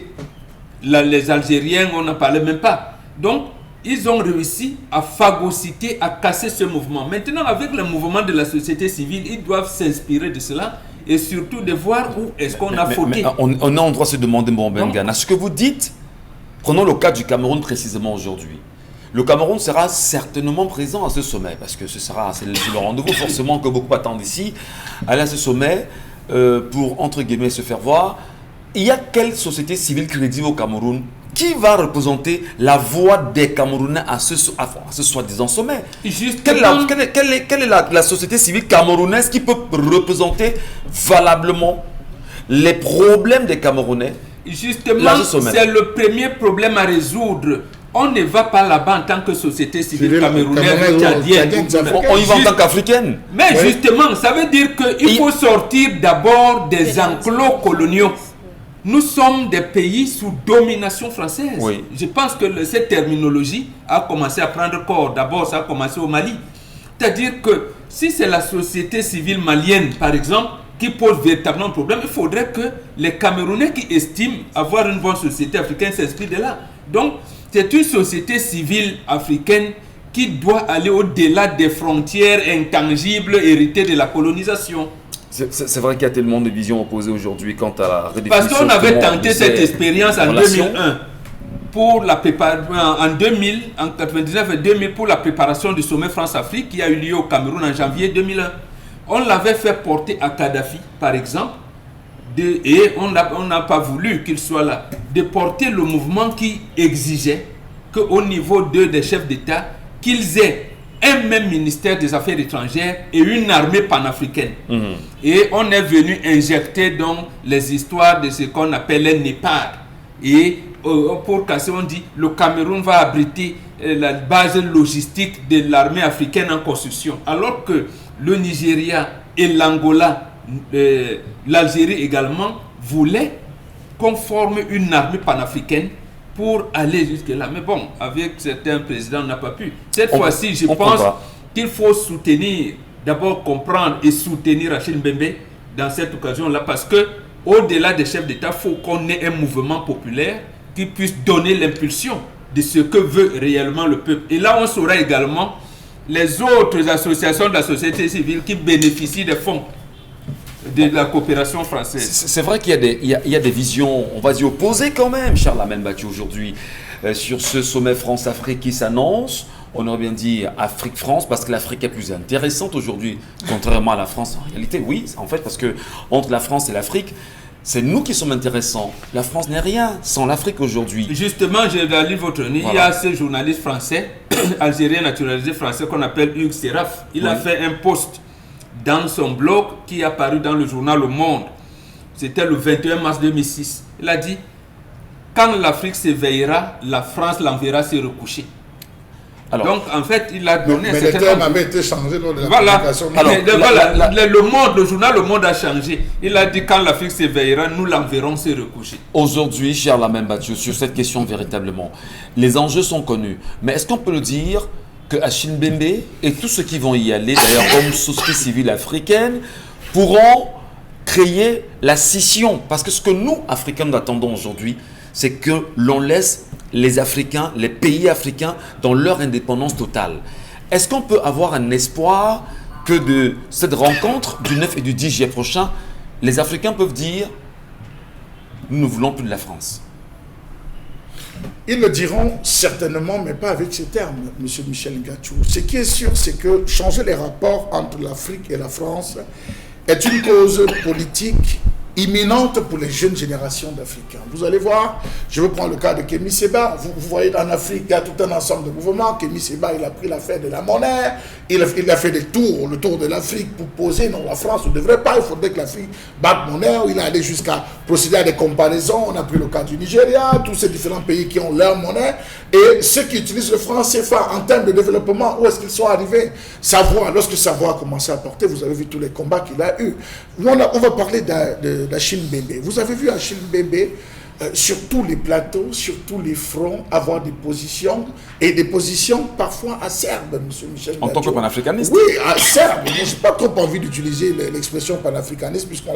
les Algériens, on n'en parlait même pas. Donc, ils ont réussi à phagocyter, à casser ce mouvement. Maintenant, avec le mouvement de la société civile, ils doivent s'inspirer de cela et surtout de voir où est-ce qu'on a fauté. On a en droit de se demander, Mbengana, ce que vous dites, prenons le cas du Cameroun précisément aujourd'hui. Le Cameroun sera certainement présent à ce sommet, parce que c'est le rendez-vous forcément que beaucoup attendent ici, aller à ce sommet pour, entre guillemets, se faire voir. Il y a quelle société civile crédible au Cameroun qui va représenter la voix des Camerounais à ce soi-disant sommet? Quelle est la société civile camerounaise qui peut représenter valablement les problèmes des Camerounais? Justement, c'est le premier problème à résoudre. On ne va pas là-bas en tant que société civile camerounaise, tchadienne. On y va en tant qu'africaine. Mais justement, ça veut dire qu'il faut sortir d'abord des enclos coloniaux. Nous sommes des pays sous domination française. Oui. Je pense que cette terminologie a commencé à prendre corps. D'abord, ça a commencé au Mali. C'est-à-dire que si c'est la société civile malienne, par exemple, qui pose véritablement un problème, il faudrait que les Camerounais qui estiment avoir une bonne société africaine s'inspirent de là. Donc, c'est une société civile africaine qui doit aller au-delà des frontières intangibles héritées de la colonisation. C'est vrai qu'il y a tellement de visions opposées aujourd'hui quant à la redéfinition. Parce qu'on avait tenté cette expérience en 2001. pour la préparation en 2000, en 99 et 2000 pour la préparation du sommet France-Afrique qui a eu lieu au Cameroun en janvier 2001. On l'avait fait porter à Kadhafi, par exemple, et on n'a pas voulu qu'il soit là, de porter le mouvement qui exigeait qu'au niveau des chefs d'État, qu'ils aient un même ministère des Affaires étrangères et une armée panafricaine. Et on est venu injecter donc les histoires de ce qu'on appelle les NEPAD. Et pour casser, on dit le Cameroun va abriter la base logistique de l'armée africaine en construction. Alors que le Nigeria et l'Angola, l'Algérie également, voulaient qu'on forme une armée panafricaine pour aller jusque-là. Mais bon, avec certains présidents, on n'a pas pu. Cette fois-ci, je pense qu'il faut soutenir, d'abord comprendre et soutenir Achille Mbembe dans cette occasion-là, parce que au-delà des chefs d'État, il faut qu'on ait un mouvement populaire qui puisse donner l'impulsion de ce que veut réellement le peuple. Et là, on saura également les autres associations de la société civile qui bénéficient des fonds de la coopération française. C'est vrai qu'il y a des visions, on va dire, opposées quand même, Charles Amel Battue, aujourd'hui, sur ce sommet France-Afrique qui s'annonce. On aurait bien dit Afrique-France, parce que l'Afrique est plus intéressante aujourd'hui, contrairement à la France. En réalité, oui, en fait, parce que entre la France et l'Afrique, c'est nous qui sommes intéressants. La France n'est rien sans l'Afrique aujourd'hui. Justement, j'ai lu votre livre. Voilà. Il y a ce journaliste français, algérien naturalisé français, qu'on appelle Hugues Seraf. Il a fait un post dans son blog qui est apparu dans le journal Le Monde. C'était le 21 mars 2006. Il a dit, quand l'Afrique s'éveillera, la France l'enverra se recoucher. Alors, donc, en fait, il a donné... Mais le terme avait été changé lors de la publication. Le Monde, le journal Le Monde a changé. Il a dit, quand l'Afrique s'éveillera, nous l'enverrons se recoucher. Aujourd'hui, Charles Amel Battue, sur cette question véritablement, les enjeux sont connus. Mais est-ce qu'on peut le dire que Achille Mbembe et tous ceux qui vont y aller, d'ailleurs comme société civile africaine, pourront créer la scission? Parce que ce que nous, Africains, nous attendons aujourd'hui, c'est que l'on laisse les Africains, les pays africains, dans leur indépendance totale. Est-ce qu'on peut avoir un espoir que de cette rencontre du 9 et du 10 juillet prochain, les Africains peuvent dire « nous ne voulons plus de la France ». Ils le diront certainement, mais pas avec ces termes, M. Michel Ngachou. Ce qui est sûr, c'est que changer les rapports entre l'Afrique et la France est une cause politique imminente pour les jeunes générations d'Africains. Vous allez voir, je vais prendre le cas de Kémy Séba. Vous voyez, en Afrique, il y a tout un ensemble de mouvements. Kémy Séba, il a pris l'affaire de la monnaie, il a fait le tour de l'Afrique pour poser, non, la France ne devrait pas, il faudrait que l'Afrique batte monnaie. Il est allé jusqu'à procéder à des comparaisons. On a pris le cas du Nigeria, tous ces différents pays qui ont leur monnaie. Et ceux qui utilisent le franc CFA en termes de développement, où est-ce qu'ils sont arrivés? Lorsque Savoie a commencé à porter, vous avez vu tous les combats qu'il a eu. On va parler d'Achille Mbembe. Vous avez vu Achille Mbembe sur tous les plateaux, sur tous les fronts, avoir des positions, et des positions parfois acerbes, M. Michel Ngachou. En tant que panafricaniste? Oui, acerbes. Je n'ai pas trop envie d'utiliser l'expression panafricaniste, puisqu'on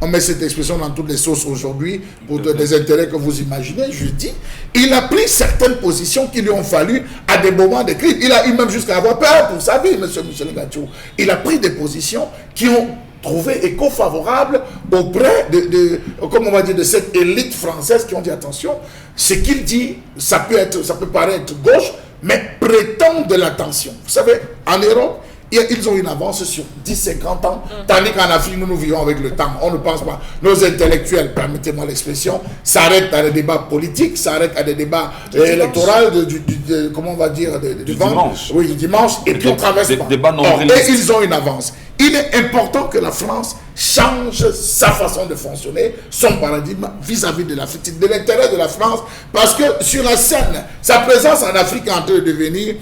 met cette expression dans toutes les sauces aujourd'hui, pour des intérêts que vous imaginez. Je dis, il a pris certaines positions qui lui ont fallu à des moments de crise. Il a eu même jusqu'à avoir peur pour sa vie, M. Michel Ngachou. Il a pris des positions qui ont trouvé écho favorable auprès de cette élite française qui ont dit attention, ce qu'il dit, ça peut paraître gauche, mais prétend de l'attention. Vous savez, en Europe, ils ont une avance sur 10-50 ans, tandis qu'en Afrique, nous vivons avec le temps. On ne pense pas. Nos intellectuels, permettez-moi l'expression, s'arrêtent à des débats politiques, s'arrêtent à des débats électoraux, comment on va dire, du dimanche. Oui, du dimanche, et puis on traverse pas. Et ils ont une avance. Il est important que la France change sa façon de fonctionner, son paradigme vis-à-vis de l'Afrique, de l'intérêt de la France, parce que sur la scène, sa présence en Afrique est en train de devenir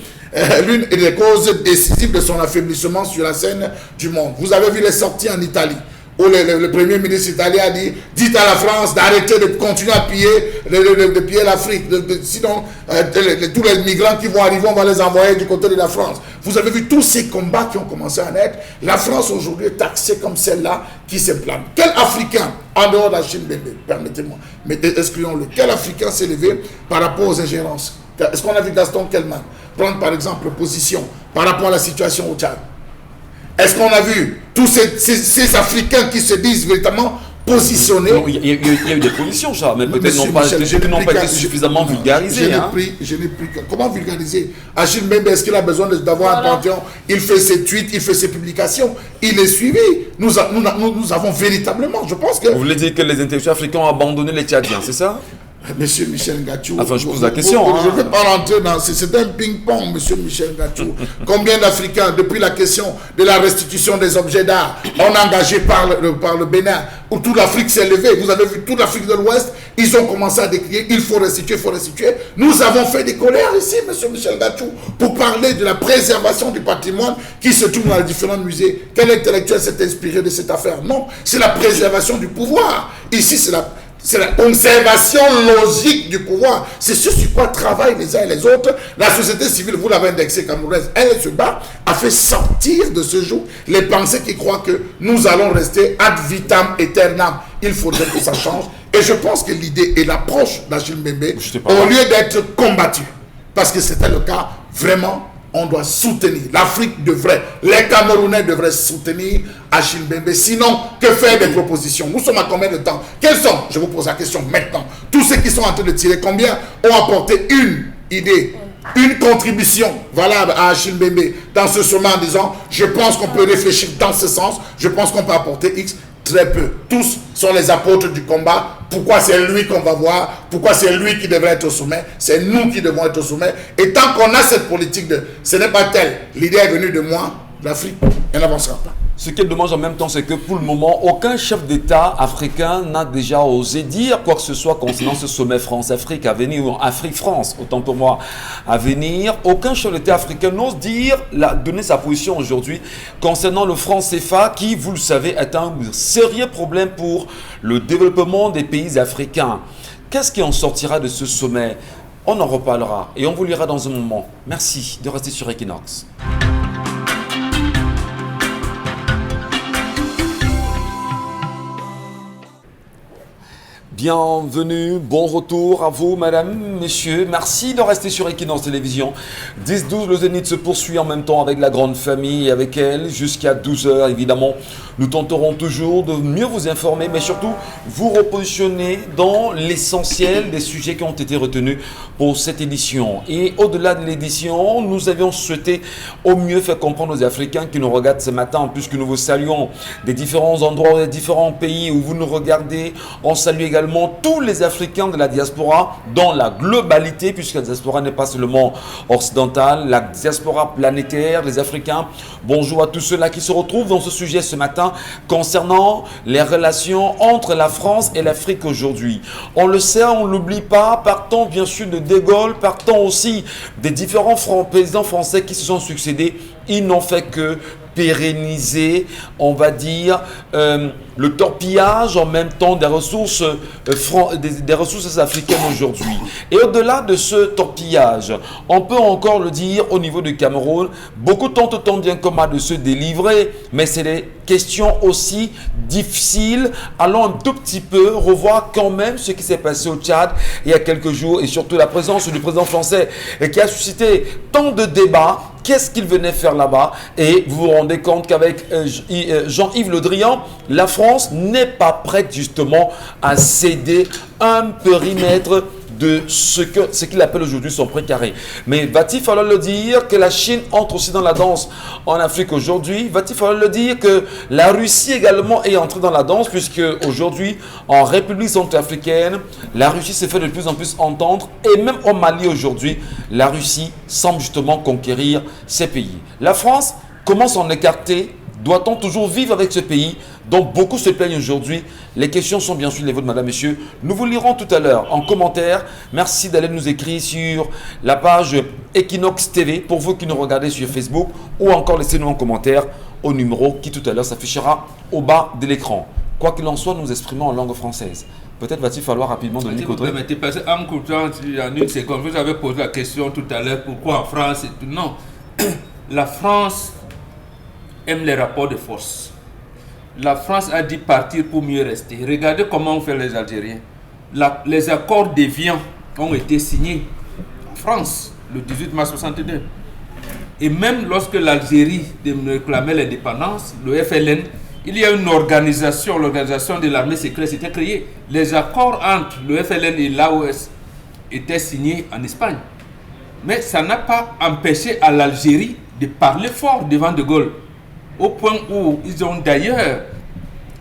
l'une des causes décisives de son affaiblissement sur la scène du monde. Vous avez vu les sorties en Italie, où le Premier ministre italien a dit « Dites à la France d'arrêter de continuer à piller l'Afrique. Sinon, tous les migrants qui vont arriver, on va les envoyer du côté de la France. » Vous avez vu tous ces combats qui ont commencé à naître. La France aujourd'hui est taxée comme celle-là qui s'implante. Quel Africain, en dehors d'Achille Mbembe, permettez-moi, mais excluons-le, quel Africain s'est levé par rapport aux ingérences? Est-ce qu'on a vu Gaston Kelman prendre par exemple position par rapport à la situation au Tchad? Est-ce qu'on a vu tous ces Africains qui se disent véritablement positionner. Il y a eu des positions, Charles, mais peut-être n'ont pas été suffisamment vulgarisées. Je n'ai pris. Comment vulgariser? Achille Mbembe, est-ce qu'il a besoin d'avoir un panthéon? Il fait ses tweets, il fait ses publications, il est suivi. Nous avons véritablement, je pense que... Vous voulez dire que les intellectuels africains ont abandonné les Tchadiens, c'est ça? Monsieur Michel Ngachou, enfin, je pose la question. Je ne vais pas rentrer dans... C'est un ping-pong, monsieur Michel Ngachou. Combien d'Africains, depuis la question de la restitution des objets d'art, on engagé par le Bénin, où toute l'Afrique s'est levée. Vous avez vu toute l'Afrique de l'Ouest, ils ont commencé à décrier, il faut restituer, il faut restituer. Nous avons fait des colères ici, monsieur Michel Ngachou, pour parler de la préservation du patrimoine qui se trouve dans les différents musées. Quel intellectuel s'est inspiré de cette affaire? Non, c'est la préservation du pouvoir. Ici, c'est la conservation logique du pouvoir. C'est ce sur quoi travaillent les uns et les autres. La société civile, vous l'avez indexée camerounaise, elle se bat, a fait sortir de ce jour les pensées qui croient que nous allons rester ad vitam aeternam. Il faudrait que ça change. Et je pense que l'idée et l'approche d'Achille Mbembe, au lieu d'être combattu, parce que c'était le cas, vraiment, on doit soutenir. L'Afrique devrait, les Camerounais devraient soutenir Achille Mbembe. Sinon, que faire des propositions? Nous sommes à combien de temps? Quels sont, je vous pose la question maintenant, tous ceux qui sont en train de tirer, combien ont apporté une idée, une contribution valable à Achille Mbembe dans ce sommet en disant, je pense qu'on peut réfléchir dans ce sens, je pense qu'on peut apporter X? Très peu. Tous sont les apôtres du combat. Pourquoi c'est lui qu'on va voir? Pourquoi c'est lui qui devrait être au sommet? C'est nous qui devons être au sommet. Et tant qu'on a cette politique de ce n'est pas tel, l'idée est venue de moi, l'Afrique, elle n'avancera pas. Ce qui est dommage en même temps, c'est que pour le moment, aucun chef d'État africain n'a déjà osé dire quoi que ce soit concernant ce sommet France-Afrique à venir, ou Afrique-France, autant pour moi, à venir. Aucun chef d'État africain n'ose donner sa position aujourd'hui concernant le franc CFA qui, vous le savez, est un sérieux problème pour le développement des pays africains. Qu'est-ce qui en sortira de ce sommet? On en reparlera et on vous lira dans un moment. Merci de rester sur Equinox. Bienvenue, bon retour à vous, madame, messieurs. Merci de rester sur Equinox Télévision. 10-12, le Zénith se poursuit en même temps avec la grande famille et avec elle jusqu'à 12h. Évidemment, nous tenterons toujours de mieux vous informer, mais surtout vous repositionner dans l'essentiel des sujets qui ont été retenus pour cette édition. Et au-delà de l'édition, nous avions souhaité au mieux faire comprendre aux Africains qui nous regardent ce matin, puisque nous vous saluons des différents endroits, des différents pays où vous nous regardez. On salue également tous les Africains de la diaspora dans la globalité, puisque la diaspora n'est pas seulement occidentale, la diaspora planétaire, les Africains. Bonjour à tous ceux-là qui se retrouvent dans ce sujet ce matin concernant les relations entre la France et l'Afrique aujourd'hui. On le sait, on ne l'oublie pas, partant bien sûr de De Gaulle, partant aussi des différents présidents français qui se sont succédés, ils n'ont fait que pérenniser, on va dire, le torpillage en même temps des ressources, des ressources africaines aujourd'hui. Et au-delà de ce torpillage, on peut encore le dire au niveau du Cameroun, beaucoup tentent tant bien que mal de se délivrer, mais c'est des questions aussi difficiles. Allons un tout petit peu revoir quand même ce qui s'est passé au Tchad il y a quelques jours et surtout la présence du président français qui a suscité tant de débats. Qu'est-ce qu'il venait faire là-bas? Et vous vous rendez compte qu'avec Jean-Yves Le Drian, la France n'est pas prête justement à céder un périmètre de ce qu'il appelle aujourd'hui son précaré. Mais va-t-il falloir le dire que la Chine entre aussi dans la danse en Afrique aujourd'hui? Va-t-il falloir le dire que la Russie également est entrée dans la danse, puisque aujourd'hui en République centrafricaine, la Russie se fait de plus en plus entendre, et même au Mali aujourd'hui, la Russie semble justement conquérir ces pays. La France, comment s'en écarter? Doit-on toujours vivre avec ce pays dont beaucoup se plaignent aujourd'hui? Les questions sont bien sûr les vôtres, madame, messieurs. Nous vous lirons tout à l'heure en commentaire. Merci d'aller nous écrire sur la page Equinox TV pour vous qui nous regardez sur Facebook, ou encore laissez-nous en commentaire au numéro qui tout à l'heure s'affichera au bas de l'écran. Quoi qu'il en soit, nous exprimons en langue française. Peut-être va-t-il falloir rapidement donner une une seconde, vous avez posé la question tout à l'heure, pourquoi en France et tout. Non, la France aime les rapports de force. La France a dit partir pour mieux rester. Regardez comment ont fait les Algériens. Les accords d'Évian ont été signés en France le 18 mars 1962. Et même lorsque l'Algérie réclamait l'indépendance, le FLN il y a une organisation, l'organisation de l'armée secrète s'était créée. Les accords entre le FLN et l'AOS étaient signés en Espagne. Mais ça n'a pas empêché à l'Algérie de parler fort devant De Gaulle. Au point où ils ont d'ailleurs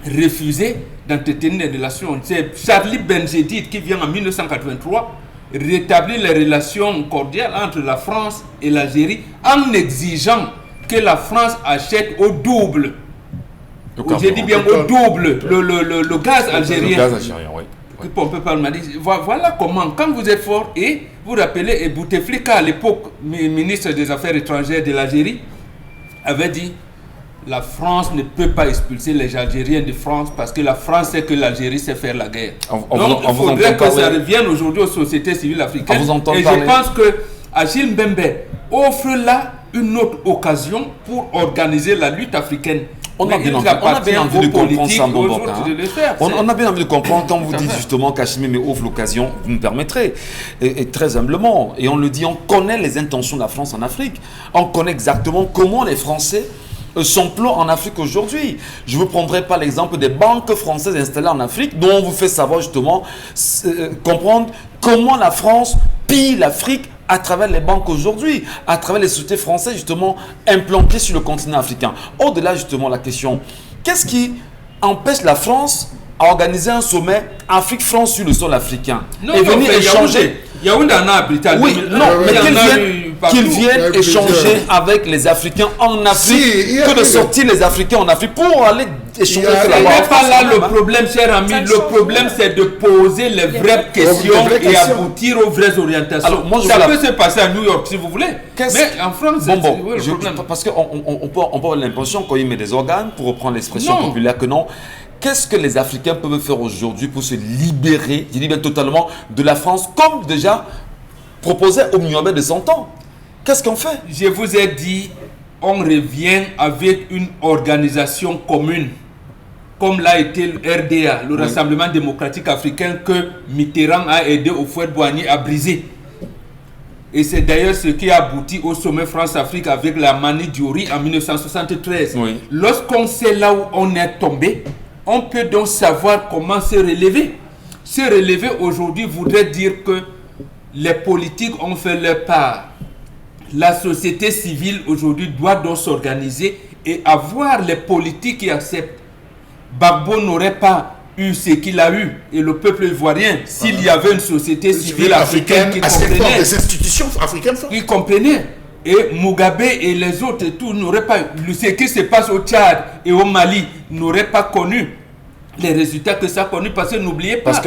refusé d'entretenir des relations. C'est Charlie Benjedid qui vient en 1983 rétablir les relations cordiales entre la France et l'Algérie en exigeant que la France achète au double. J'ai dit bien au double le gaz algérien. Le gaz algérien, oui. On peut pas le dire. Voilà comment, quand vous êtes fort, et vous rappelez, et Bouteflika à l'époque, ministre des Affaires étrangères de l'Algérie, avait dit la France ne peut pas expulser les Algériens de France parce que la France sait que l'Algérie sait faire la guerre. Donc il faudrait que ça revienne aujourd'hui aux sociétés civiles africaines. Et je pense que Achille Mbembe offre là une autre occasion pour organiser la lutte africaine. On a bien envie de comprendre ça, on a bien envie de comprendre quand vous dites justement qu'Achille Mbembe offre l'occasion, vous me permettrez, et très humblement, et on le dit, on connaît les intentions de la France en Afrique, on connaît exactement comment les Français s'emploient en Afrique aujourd'hui. Je ne vous prendrai pas l'exemple des banques françaises installées en Afrique, dont on vous fait savoir justement, comprendre comment la France pille l'Afrique à travers les banques aujourd'hui, à travers les sociétés françaises justement implantées sur le continent africain. Au-delà justement de la question, qu'est-ce qui empêche la France à organiser un sommet Afrique-France sur le sol africain et venir échanger? Yaoundé en a abrité. Oui, non, mais qu'ils viennent échanger avec les Africains en Afrique, que de sortir les Africains en Afrique pour aller échanger là-bas. Ce n'est pas là le problème, cher ami. Le problème, c'est de poser les vraies questions et aboutir aux vraies orientations. Alors, moi, ça peut se passer à New York si vous voulez. Mais en France, c'est le problème. Parce qu'on peut avoir l'impression qu'on y met des organes, pour reprendre l'expression populaire, que non. Qu'est-ce que les Africains peuvent faire aujourd'hui pour se libérer, je dis bien totalement, de la France, comme déjà proposé au Mugabe de 100 ans? Qu'est-ce qu'on fait? Je vous ai dit, on revient avec une organisation commune, comme l'a été le RDA, le Rassemblement démocratique africain, que Mitterrand a aidé au Houphouët-Boigny à briser. Et c'est d'ailleurs ce qui a abouti au sommet France-Afrique avec la Mani Diori en 1973. Oui. Lorsqu'on sait là où on est tombé, on peut donc savoir comment se relever. Se relever aujourd'hui voudrait dire que les politiques ont fait leur part. La société civile aujourd'hui doit donc s'organiser et avoir les politiques qui acceptent. Gbagbo n'aurait pas eu ce qu'il a eu et le peuple ivoirien s'il y avait une société civile africaine qui comprenait. Des institutions africaines qui comprenait. Et Mugabe et les autres et tout n'auraient pas, ce qui se passe au Tchad et au Mali n'auraient pas connu les résultats que ça a connu, parce que n'oubliez pas,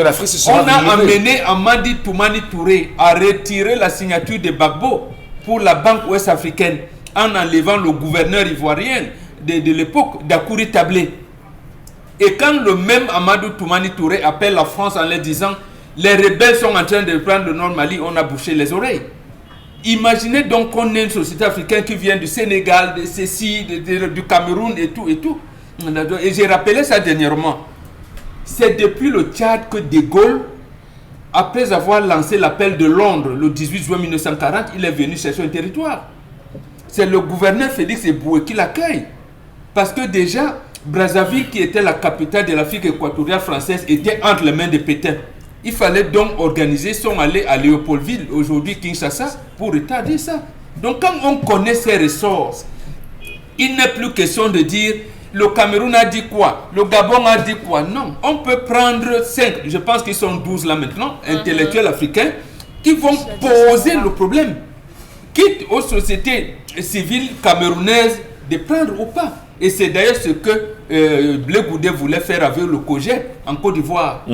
on a amené Amadi Toumani Touré à retirer la signature de Gbagbo pour la Banque Ouest africaine en enlevant le gouverneur ivoirien de l'époque, Dakouri Tablé. Et quand le même Amadou Toumani Touré appelle la France en leur disant les rebelles sont en train de prendre le Nord Mali, on a bouché les oreilles. Imaginez donc qu'on ait une société africaine qui vient du Sénégal, de ceci, du Cameroun et tout et tout. Et j'ai rappelé ça dernièrement. C'est depuis le Tchad que De Gaulle, après avoir lancé l'appel de Londres le 18 juin 1940, il est venu chercher un territoire. C'est le gouverneur Félix Eboué qui l'accueille. Parce que déjà, Brazzaville, qui était la capitale de l'Afrique équatoriale française, était entre les mains de Pétain. Il fallait donc organiser son aller à Léopoldville, aujourd'hui Kinshasa, pour retarder ça. Donc quand on connaît ces ressources, il n'est plus question de dire le Cameroun a dit quoi, le Gabon a dit quoi. Non, on peut prendre 5, je pense qu'ils sont 12 là maintenant, intellectuels africains, qui vont poser le problème. Quitte aux sociétés civiles camerounaises de prendre ou pas. Et c'est d'ailleurs ce que Blé Goudé voulait faire avec le COGEP en Côte d'Ivoire.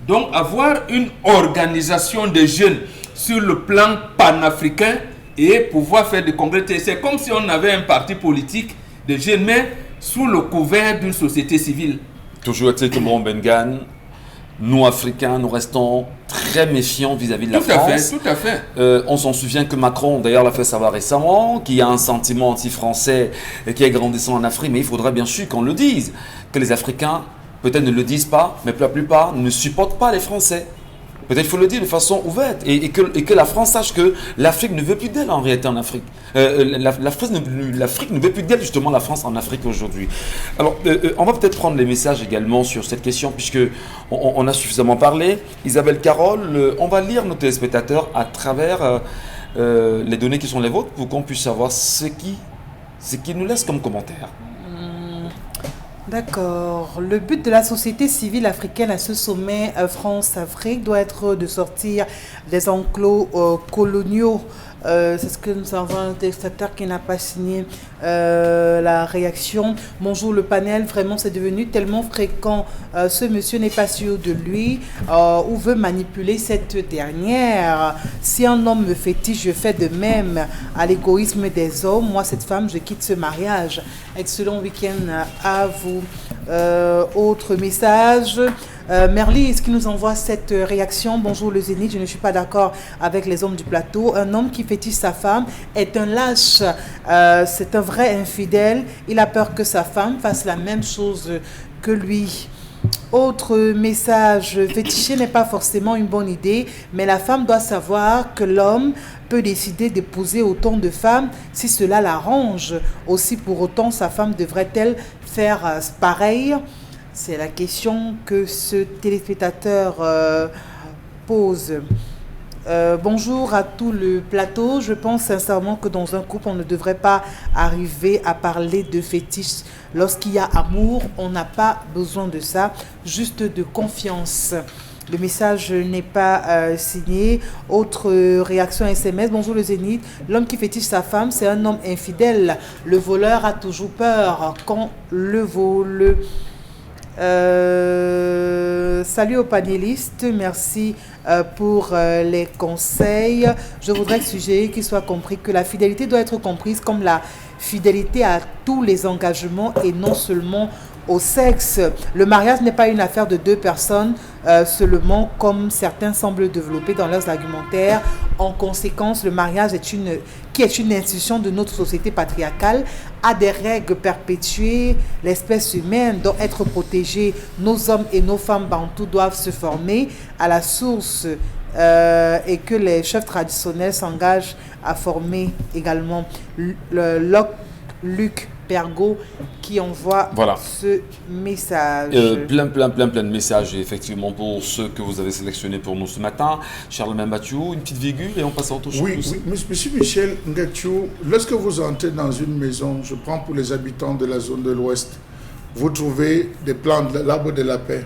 Donc avoir une organisation de jeunes sur le plan panafricain et pouvoir faire des congrès. C'est comme si on avait un parti politique de jeunes, mais sous le couvert d'une société civile. Toujours est-il que bon Bengan, nous Africains, nous restons très méfiants vis-à-vis de la France. Tout à fait. On s'en souvient que Macron, d'ailleurs, l'a fait savoir récemment, qu'il y a un sentiment anti-français qui est grandissant en Afrique, mais il faudrait bien sûr qu'on le dise, que les Africains, peut-être ne le disent pas, mais pour la plupart, ne supportent pas les Français. Peut-être il faut le dire de façon ouverte et que la France sache que l'Afrique ne veut plus d'elle en réalité en Afrique. L'Afrique ne veut plus d'elle justement la France en Afrique aujourd'hui. Alors on va peut-être prendre les messages également sur cette question puisque on a suffisamment parlé. Isabelle Carole, on va lire nos téléspectateurs à travers les données qui sont les vôtres pour qu'on puisse savoir ce qui nous laisse comme commentaire. D'accord. Le but de la société civile africaine à ce sommet France-Afrique doit être de sortir des enclos coloniaux. C'est ce que nous avons un téléspectateur qui n'a pas signé la réaction. Bonjour le panel, vraiment c'est devenu tellement fréquent. Ce monsieur n'est pas sûr de lui ou veut manipuler cette dernière. Si un homme me fétiche, je fais de même à l'égoïsme des hommes. Moi, cette femme, je quitte ce mariage. Excellent week-end à vous. Autre message. Merlis qui nous envoie cette réaction. Bonjour le Zénith, je ne suis pas d'accord avec les hommes du plateau. Un homme qui fétiche sa femme est un lâche, c'est un vrai infidèle. Il a peur que sa femme fasse la même chose que lui. Autre message, féticher n'est pas forcément une bonne idée, mais la femme doit savoir que l'homme peut décider d'épouser autant de femmes si cela l'arrange. Aussi pour autant, sa femme devrait-elle faire pareil ? C'est la question que ce téléspectateur pose. Bonjour à tout le plateau. Je pense sincèrement que dans un couple, on ne devrait pas arriver à parler de fétiche. Lorsqu'il y a amour, on n'a pas besoin de ça, juste de confiance. Le message n'est pas signé. Autre réaction SMS. Bonjour le Zénith. L'homme qui fétiche sa femme, c'est un homme infidèle. Le voleur a toujours peur quand le vole. Salut aux panélistes, merci pour les conseils. Je voudrais suggérer qu'il soit compris que la fidélité doit être comprise comme la fidélité à tous les engagements et non seulement au sexe. Le mariage n'est pas une affaire de deux personnes seulement comme certains semblent développer dans leurs argumentaires. En conséquence, le mariage qui est une institution de notre société patriarcale, a des règles perpétuées. L'espèce humaine doit être protégée. Nos hommes et nos femmes bantous doivent se former à la source et que les chefs traditionnels s'engagent à former également. Luc Pergo qui envoie ce message. Plein de messages effectivement pour ceux que vous avez sélectionnés pour nous ce matin. Charlemagne Mathieu, une petite virgule et on passe à autre chose. Oui, monsieur Michel Ngachou, lorsque vous entrez dans une maison, je prends pour les habitants de la zone de l'Ouest, vous trouvez des plantes, l'arbre de la paix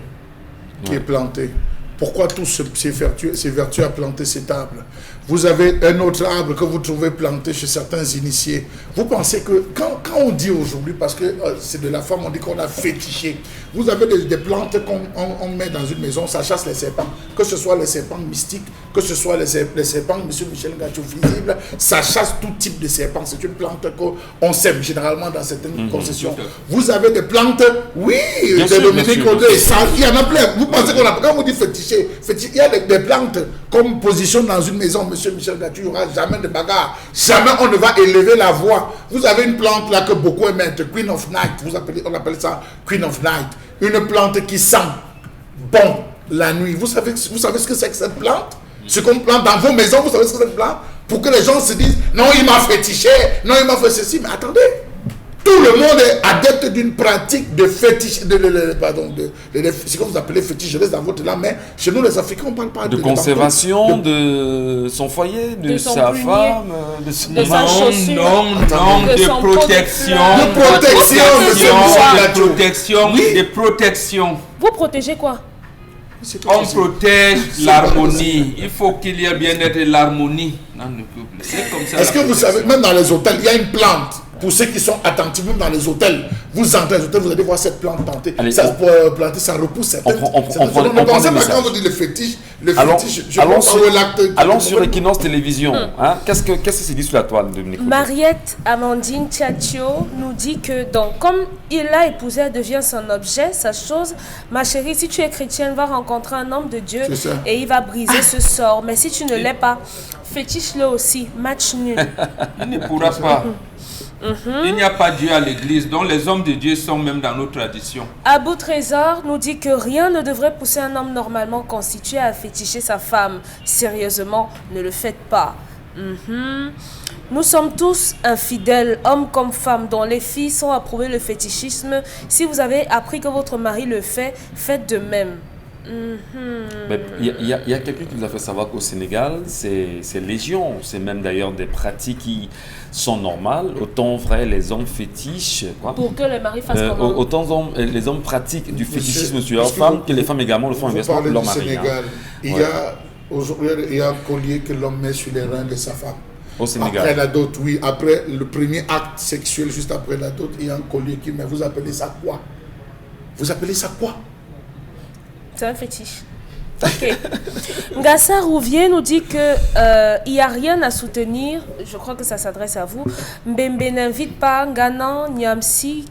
qui est planté. Pourquoi tous ces vertus à planter cet arbre? Vous avez un autre arbre que vous trouvez planté chez certains initiés. Vous pensez que, quand on dit aujourd'hui, parce que c'est de la femme, on dit qu'on a fétiché. Vous avez des plantes qu'on met dans une maison, ça chasse les serpents. Que ce soit les serpents mystiques, que ce soit les serpents, monsieur Michel Ngachou, visibles, ça chasse tout type de serpents. C'est une plante qu'on sème généralement dans certaines concessions. Vous avez des plantes, oui, des Dominique Audrey, il y en a plein. Vous pensez qu'on a, quand on dit fétiché, il y a des plantes comme position dans une maison, monsieur Michel Ngachou, il n'y aura jamais de bagarre. Jamais on ne va élever la voix. Vous avez une plante là que beaucoup aiment, Queen of Night, on appelle ça Queen of Night. Une plante qui sent bon la nuit. Vous savez ce que c'est que cette plante? Ce qu'on plante dans vos maisons, vous savez ce que c'est cette plante? Pour que les gens se disent, non, il m'a fétiché, non, il m'a fait ceci. Mais attendez, tout le monde est adepte d'une pratique de fétiche, ce que vous appelez fétiche, je laisse dans votre là, mais chez nous les Africains, on ne parle pas de conservation de son foyer, de sa femme, de sa chaussure, de protection. De protection. Vous protégez quoi? On protège l'harmonie. Il faut qu'il y ait bien-être et l'harmonie dans le couple. C'est comme ça. Est-ce que vous savez, même dans les hôtels, il y a une plante. Pour ceux qui sont attentifs, même dans les hôtels, vous entrez dans les hôtels, vous allez voir cette plante plantée. Ça repousse certaines. Ne pensez pas quand vous dites le fétiche, allons sur Equinox Télévision. Qu'est-ce que c'est dit sur la toile, Dominique? Mariette Amandine Tchatcho nous dit que donc, comme il l'a épousée, elle devient son objet, sa chose. Ma chérie, si tu es chrétienne, va rencontrer un homme de Dieu et il va briser ce sort. Mais si tu ne l'es pas, fétiche-le aussi. Match nul. Il ne pourra pas. Il n'y a pas Dieu à l'église, donc les hommes de Dieu sont même dans nos traditions. Abou Trésor nous dit que rien ne devrait pousser un homme normalement constitué à féticher sa femme. Sérieusement, ne le faites pas. Nous sommes tous infidèles, hommes comme femmes, dont les filles sont approuvées le fétichisme. Si vous avez appris que votre mari le fait, faites de même. Il y a quelqu'un qui nous a fait savoir qu'au Sénégal, c'est légion. C'est même d'ailleurs des pratiques qui sont normales. Autant vrai, les hommes fétichent. Quoi. Pour que les maris fassent comment? Autant les hommes pratiquent du fétichisme sur leurs femmes que les femmes également le font inversement pour leur mari. Sénégal, aujourd'hui, il y a un collier que l'homme met sur les reins de sa femme. Au Sénégal. Après la dot, oui. Après le premier acte sexuel, juste après la dot, il y a un collier qui met. Vous appelez ça quoi? Vous appelez ça quoi? C'est un fétiche. Ok. Ngassa Rouvier nous dit que il n'y a rien à soutenir. Je crois que ça s'adresse à vous. Mbembe n'invite pas Nganan, Nyamsi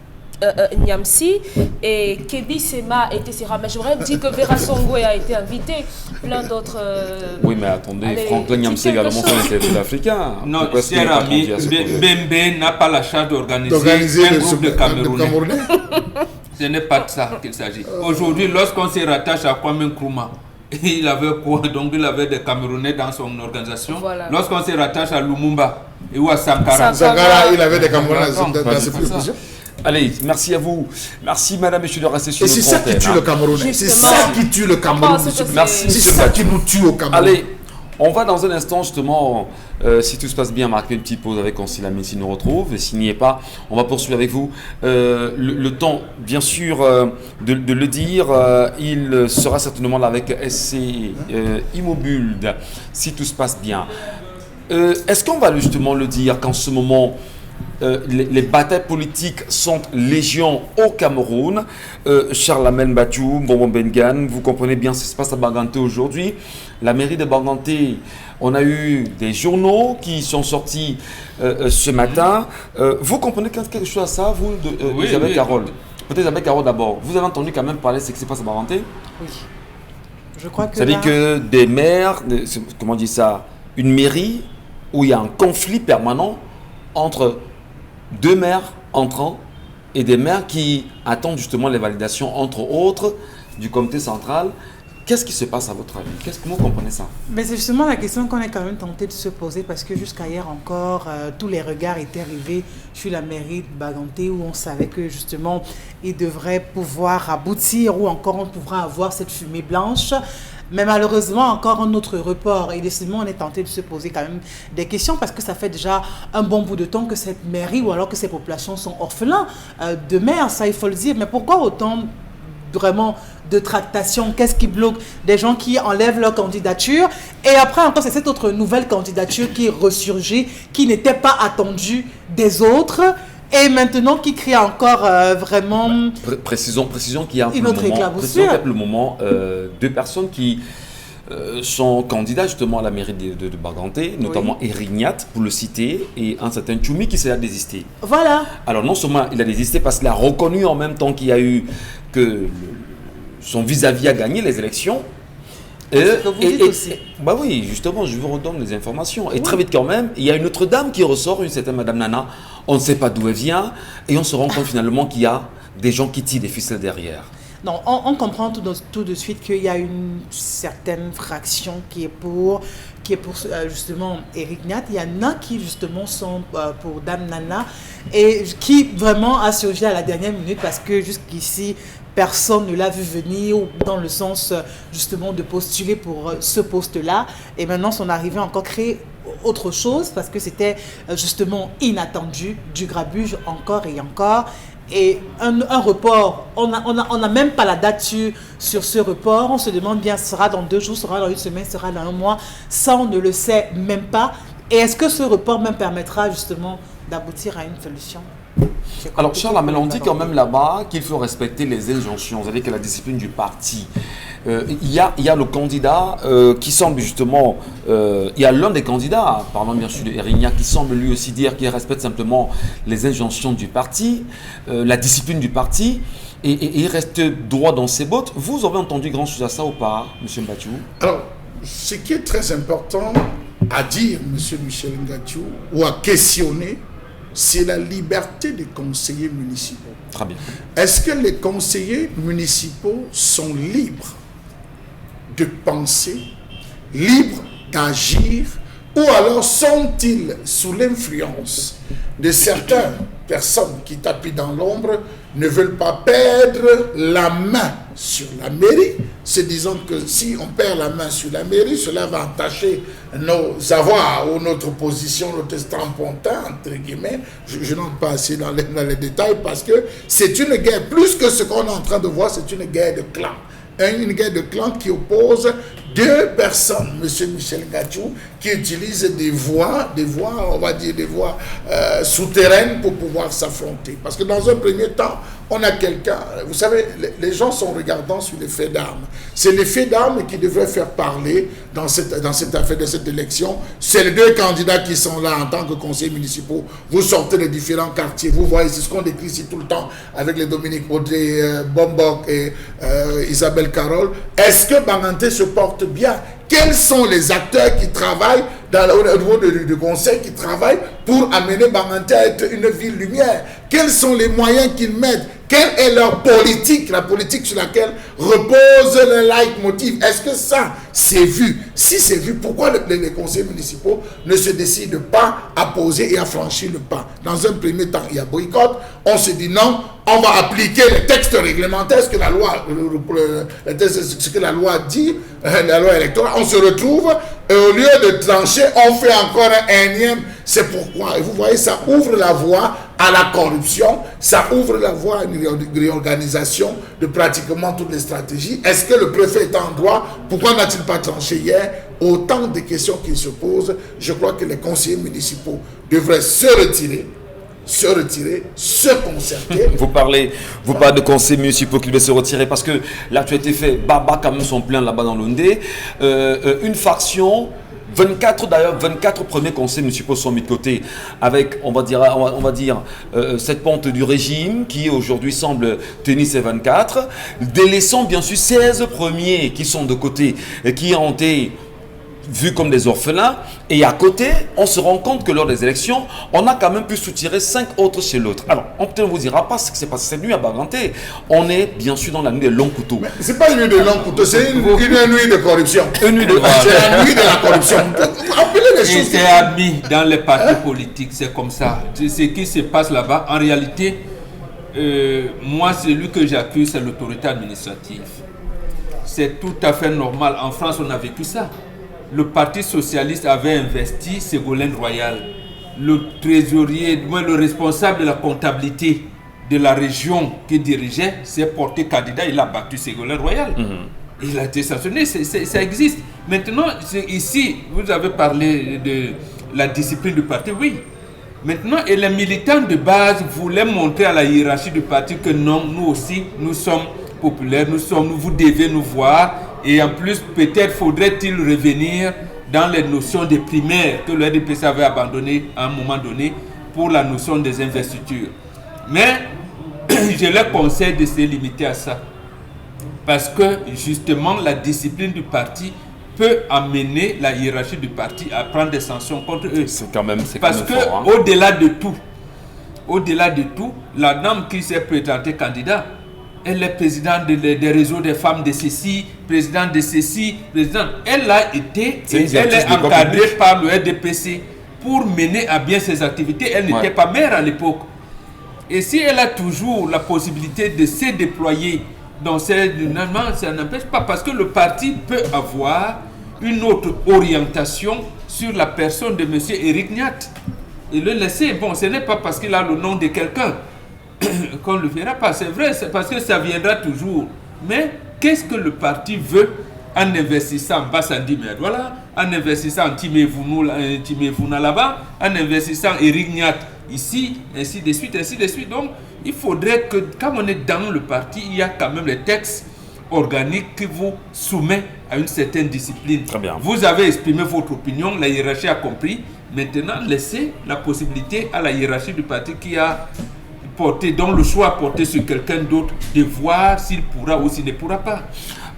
et Kebi Sema et Tessera. Mais j'aurais dit que Vera Songwe a été invité. Plein d'autres. Oui, mais attendez, Franklin Nyamsi également sont des Africains. Non, cher ami, Mbembe n'a pas la charge d'organiser un groupe de Camerounais. Ce n'est pas de ça qu'il s'agit. Aujourd'hui, lorsqu'on se rattache à Kwame Nkrumah, il avait quoi? Donc il avait des Camerounais dans son organisation. Voilà. Lorsqu'on se rattache à Lumumba ou à Sankara, il avait des Camerounais dans ses positions. Allez, merci à vous. Merci madame, monsieur de rester sur notre antenne. Et c'est ça qui tue le Camerounais. C'est ça qui tue le Camerounais. Merci. C'est ça qui nous tue au Cameroun. Allez, on va dans un instant justement, si tout se passe bien, marquer une petite pause avec Consil Lamine s'il nous retrouve. Et s'il n'y est pas, on va poursuivre avec vous. Le temps, bien sûr, de le dire, il sera certainement là avec SC Immobuld, si tout se passe bien. Est-ce qu'on va justement le dire qu'en ce moment, les batailles politiques sont légion au Cameroun? Charles Amel Bachou, Bonbon Bengan, vous comprenez bien ce qui se passe à Banganté aujourd'hui. La mairie de Banganté, on a eu des journaux qui sont sortis ce matin. Vous comprenez quelque chose à ça, vous, oui, Isabelle Carole? Peut-être Isabelle Carole d'abord. Vous avez entendu quand même parler de ce qui se passe à Banganté? Oui. Je crois que. Ça veut dire que des maires, comment on dit ça, une mairie où il y a un conflit permanent entre deux maires entrants et des maires qui attendent justement les validations, entre autres, du comité central. Qu'est-ce qui se passe à votre avis? Comment vous comprenez ça? Mais c'est justement la question qu'on est quand même tenté de se poser parce que jusqu'à hier encore, tous les regards étaient rivés sur la mairie de Banganté où on savait que justement, il devrait pouvoir aboutir ou encore on pourra avoir cette fumée blanche. Mais malheureusement, encore un autre report. Et décidément, on est tenté de se poser quand même des questions parce que ça fait déjà un bon bout de temps que cette mairie ou alors que ces populations sont orphelins de maires, ça il faut le dire. Mais pourquoi autant vraiment de tractation? Qu'est-ce qui bloque? Des gens qui enlèvent leur candidature et après encore c'est cette autre nouvelle candidature qui ressurgit, qui n'était pas attendue des autres. Et maintenant, qui crée encore vraiment... Précisons qu'il y a pour le moment deux personnes qui sont candidats justement à la mairie de Banganté, notamment Erignat, pour le citer, et un certain Tchoumi qui s'est désisté. Voilà. Alors non seulement il a désisté parce qu'il a reconnu en même temps qu'il y a eu que son vis-à-vis a gagné les élections. Bah oui, justement, je vous redonne les informations. Et très vite quand même, il y a une autre dame qui ressort, une certaine Madame Nana. On ne sait pas d'où elle vient et on se rend compte finalement qu'il y a des gens qui tirent des ficelles derrière. Non, on comprend tout de suite qu'il y a une certaine fraction qui est pour justement Eric Niat. Il y en a qui justement sont pour Dame Nana et qui vraiment a surgi à la dernière minute parce que jusqu'ici, personne ne l'a vu venir dans le sens justement de postuler pour ce poste-là. Et maintenant, son arrivée a encore créé autre chose parce que c'était justement inattendu, du grabuge encore et encore. Et un report, on n'a même pas la date sur ce report. On se demande bien, sera dans 2 jours, sera dans 1 semaine, sera dans 1 mois. Ça, on ne le sait même pas. Et est-ce que ce report même permettra justement d'aboutir à une solution? Alors Charles Amel, on dit quand même là-bas qu'il faut respecter les injonctions, c'est-à-dire que la discipline du parti. Il y a le candidat qui semble justement, il y a l'un des candidats, parlant bien sûr de Erigna, qui semble lui aussi dire qu'il respecte simplement les injonctions du parti, la discipline du parti, et il reste droit dans ses bottes. Vous avez entendu grand chose à ça ou pas, M. Bachou? Alors, ce qui est très important à dire, M. Michel Ngachou, ou à questionner, c'est la liberté des conseillers municipaux. Très bien. Est-ce que les conseillers municipaux sont libres de penser, libres d'agir, ou alors sont-ils sous l'influence de certaines personnes qui tapent dans l'ombre, ne veulent pas perdre la main sur la mairie, se disant que si on perd la main sur la mairie, cela va entacher nos avoirs ou notre position, notre strapontin, entre guillemets. Je n'entre pas assez dans les détails parce que c'est une guerre, plus que ce qu'on est en train de voir, c'est une guerre de clans. Une guerre de clans qui oppose deux personnes, M. Michel Ngachou, qui utilisent des voies, on va dire des voies souterraines pour pouvoir s'affronter. Parce que dans un premier temps, on a quelqu'un, vous savez, les gens sont regardants sur les faits d'armes. C'est les faits d'armes qui devraient faire parler dans cette affaire de cette élection. C'est les deux candidats qui sont là en tant que conseillers municipaux. Vous sortez des différents quartiers, vous voyez, c'est ce qu'on décrit ici tout le temps avec les Dominique Audrey, Bombok et Isabelle Carole. Est-ce que Banganté se porte bien? Quels sont les acteurs qui travaillent au niveau du conseil, qui travaillent pour amener Banganté à être une ville lumière? Quels sont les moyens qu'ils mettent? Quelle est leur politique, la politique sur laquelle repose le leitmotiv? Est-ce que ça, c'est vu? Si c'est vu, pourquoi les conseils municipaux ne se décident pas à poser et à franchir le pas? Dans un premier temps, il y a boycott. On se dit non, on va appliquer les textes réglementaires, ce que la loi, ce que la loi dit, la loi électorale. On se retrouve et au lieu de trancher, on fait encore un énième. C'est pourquoi, et vous voyez, ça ouvre la voie à la corruption, ça ouvre la voie à une réorganisation de pratiquement toutes les stratégies. Est-ce que le préfet est en droit? Pourquoi n'a-t-il pas tranché hier? Autant de questions qui se posent. Je crois que les conseillers municipaux devraient se retirer, se concerter. Vous parlez de conseils municipaux qui devaient se retirer parce que l'actualité fait baba quand même son plein là-bas dans l'Ondé. Une faction, 24 premiers conseils municipaux sont mis de côté avec, on va dire cette pente du régime qui aujourd'hui semble tenir ces 24, délaissant bien sûr 16 premiers qui sont de côté et qui ont été vus comme des orphelins, et à côté, on se rend compte que lors des élections, on a quand même pu soutirer 5 autres chez l'autre. Alors, on peut vous dira pas ce qui s'est passé cette nuit à Banganté. On est bien sûr dans la nuit des longs couteaux. Mais c'est pas une nuit de longs couteaux, c'est une nuit de corruption. Une nuit de C'est la nuit de la corruption. Et c'est admis dans les partis politiques, c'est comme ça. Ce qui se passe là-bas, en réalité, moi, celui que j'accuse, c'est l'autorité administrative. C'est tout à fait normal. En France, on a vécu ça. Le Parti socialiste avait investi Ségolène Royal. Le trésorier, le responsable de la comptabilité de la région qui dirigeait, s'est porté candidat, il a battu Ségolène Royal. Il a été sanctionné, ça existe. Maintenant, ici, vous avez parlé de la discipline du parti, oui. Maintenant, et les militants de base voulaient montrer à la hiérarchie du parti que non, nous aussi, nous sommes populaires, vous devez nous voir. Et en plus, peut-être faudrait-il revenir dans les notions des primaires que le RDPC avait abandonnées à un moment donné pour la notion des investitures. Mais je leur conseille de se limiter à ça. Parce que justement, la discipline du parti peut amener la hiérarchie du parti à prendre des sanctions contre eux. C'est quand même parce que fort, hein. Au-delà de tout, la dame qui s'est présentée candidat, elle est présidente des réseaux des femmes de ceci, présidente de ceci, présidente. Elle a été, elle est encadrée par le RDPC pour mener à bien ses activités. Elle n'était pas maire à l'époque. Et si elle a toujours la possibilité de se déployer dans ça n'empêche pas, parce que le parti peut avoir une autre orientation sur la personne de M. Éric Niat. Et le laisser, bon, ce n'est pas parce qu'il a le nom de quelqu'un qu'on ne le verra pas, c'est vrai, c'est parce que ça viendra toujours. Mais qu'est-ce que le parti veut en investissant en Bassandi Medouala, en investissant en Timévouna là-bas, en investissant Éric Niat ici, ainsi de suite, ainsi de suite. Donc, il faudrait que, quand on est dans le parti, il y a quand même les textes organiques qui vous soumettent à une certaine discipline. Très bien. Vous avez exprimé votre opinion, la hiérarchie a compris. Maintenant, laissez la possibilité à la hiérarchie du parti qui a porté, dont le choix a porté sur quelqu'un d'autre, de voir s'il pourra ou s'il ne pourra pas.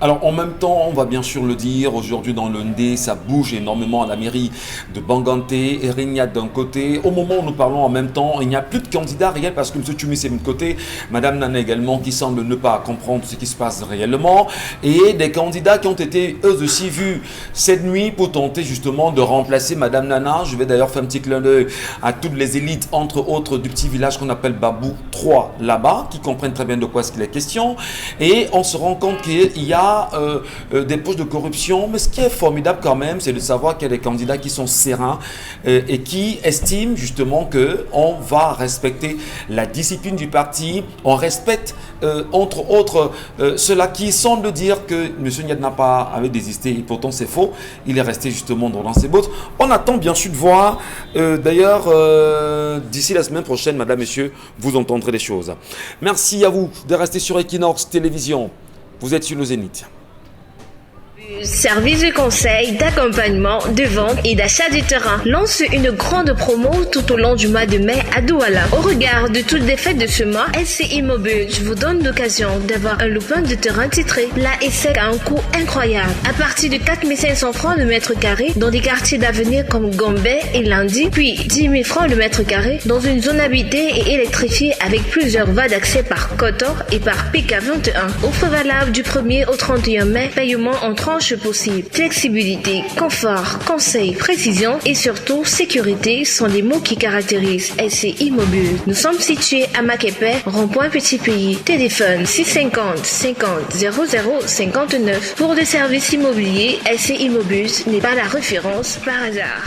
Alors en même temps, on va bien sûr le dire, aujourd'hui dans le Ndé, ça bouge énormément à la mairie de Banganté, Erignac d'un côté. Au moment où nous parlons en même temps, il n'y a plus de candidats réels parce que M. Tchoumi c'est de côté, Mme Nana également qui semble ne pas comprendre ce qui se passe réellement, et des candidats qui ont été eux aussi vus cette nuit pour tenter justement de remplacer Mme Nana. Je vais d'ailleurs faire un petit clin d'œil à toutes les élites, entre autres du petit village qu'on appelle Babou 3 là-bas, qui comprennent très bien de quoi est-ce qu'il est question. Et on se rend compte qu'il y a des poches de corruption, mais ce qui est formidable quand même, c'est de savoir qu'il y a des candidats qui sont sereins et qui estiment justement qu'on va respecter la discipline du parti, on respecte entre autres ceux-là qui semblent dire que M. Nyadnapa avait désisté, et pourtant c'est faux, il est resté justement dans ses bottes. On attend bien sûr de voir, d'ailleurs d'ici la semaine prochaine, madame, messieurs, vous entendrez des choses. Merci à vous de rester sur Equinox Télévision. Vous êtes sur le Zénith. Service de conseil, d'accompagnement, de vente et d'achat du terrain lance une grande promo tout au long du mois de mai à Douala. Au regard de toutes les fêtes de ce mois, SCI Mobile vous donne l'occasion d'avoir un loupin de terrain titré. Là et sec à un coût incroyable. À partir de 4 500 francs le mètre carré dans des quartiers d'avenir comme Gombe et Landi, puis 10 000 francs le mètre carré dans une zone habitée et électrifiée avec plusieurs voies d'accès par Kotor et par PK21. Offre valable du 1er au 31 mai, paiement en tranches possible. Flexibilité, confort, conseil, précision et surtout sécurité sont les mots qui caractérisent SCI Mobile. Nous sommes situés à Makepe, rond-point Petit Pays. Téléphone 650 50 00 59. Pour des services immobiliers, SCI Mobile n'est pas la référence par hasard.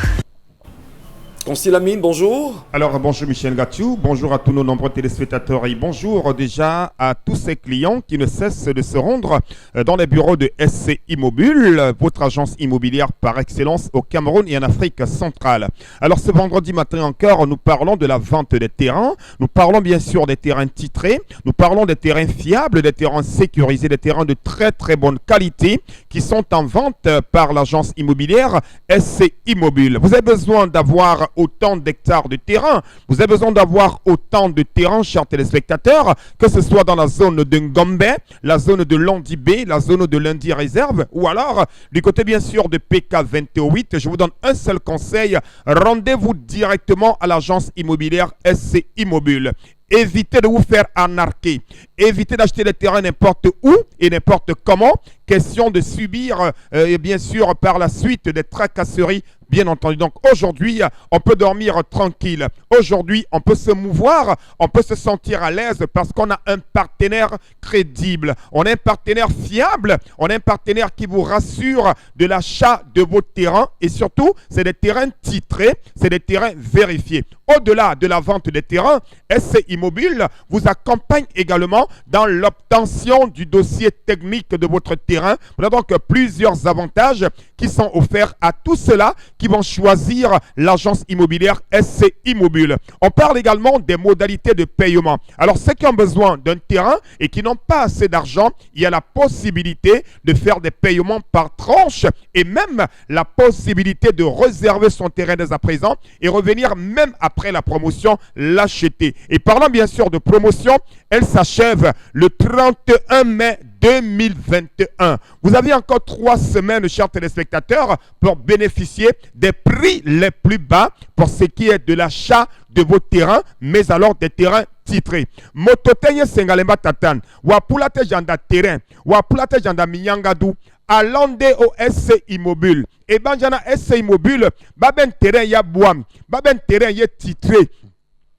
Constille Amine, bonjour. Alors bonjour Michel Gatchou, bonjour à tous nos nombreux téléspectateurs et bonjour déjà à tous ces clients qui ne cessent de se rendre dans les bureaux de SCI Mobile, votre agence immobilière par excellence au Cameroun et en Afrique centrale. Alors ce vendredi matin encore, nous parlons de la vente des terrains, nous parlons bien sûr des terrains titrés, nous parlons des terrains fiables, des terrains sécurisés, des terrains de très très bonne qualité qui sont en vente par l'agence immobilière SCI Mobile. Vous avez besoin d'avoir autant d'hectares de terrain, vous avez besoin d'avoir autant de terrain, chers téléspectateurs, que ce soit dans la zone de Ngombe, la zone de Landibé, la zone de Lundi Réserve, ou alors du côté bien sûr de PK28. Je vous donne un seul conseil, rendez-vous directement à l'agence immobilière SCI Mobile. Évitez de vous faire arnaquer. Évitez d'acheter des terrains n'importe où et n'importe comment. Question de subir, bien sûr, par la suite des tracasseries, bien entendu. Donc aujourd'hui, on peut dormir tranquille. Aujourd'hui, on peut se mouvoir, on peut se sentir à l'aise parce qu'on a un partenaire crédible. On a un partenaire fiable. On a un partenaire qui vous rassure de l'achat de vos terrains. Et surtout, c'est des terrains titrés, c'est des terrains vérifiés. Au-delà de la vente des terrains, SCI Mobile vous accompagne également dans l'obtention du dossier technique de votre terrain. Vous avez donc plusieurs avantages qui sont offerts à tous ceux-là qui vont choisir l'agence immobilière SCI Mobile. On parle également des modalités de paiement. Alors ceux qui ont besoin d'un terrain et qui n'ont pas assez d'argent, il y a la possibilité de faire des paiements par tranche et même la possibilité de réserver son terrain dès à présent et revenir même après la promotion l'acheter. Et parlant bien sûr de promotion, elle s'achève le 31 mai 2021. Vous avez encore 3 semaines, chers téléspectateurs, pour bénéficier des prix les plus bas pour ce qui est de l'achat de vos terrains, mais alors des terrains titrés. Mototenye sengalemba tatan, wapulate janda terrain, wapulate janda minyangadu, alande au SCI Mobile. Et ben jana SCI Mobile, baben terrain ya boam, baben terrain ya titré.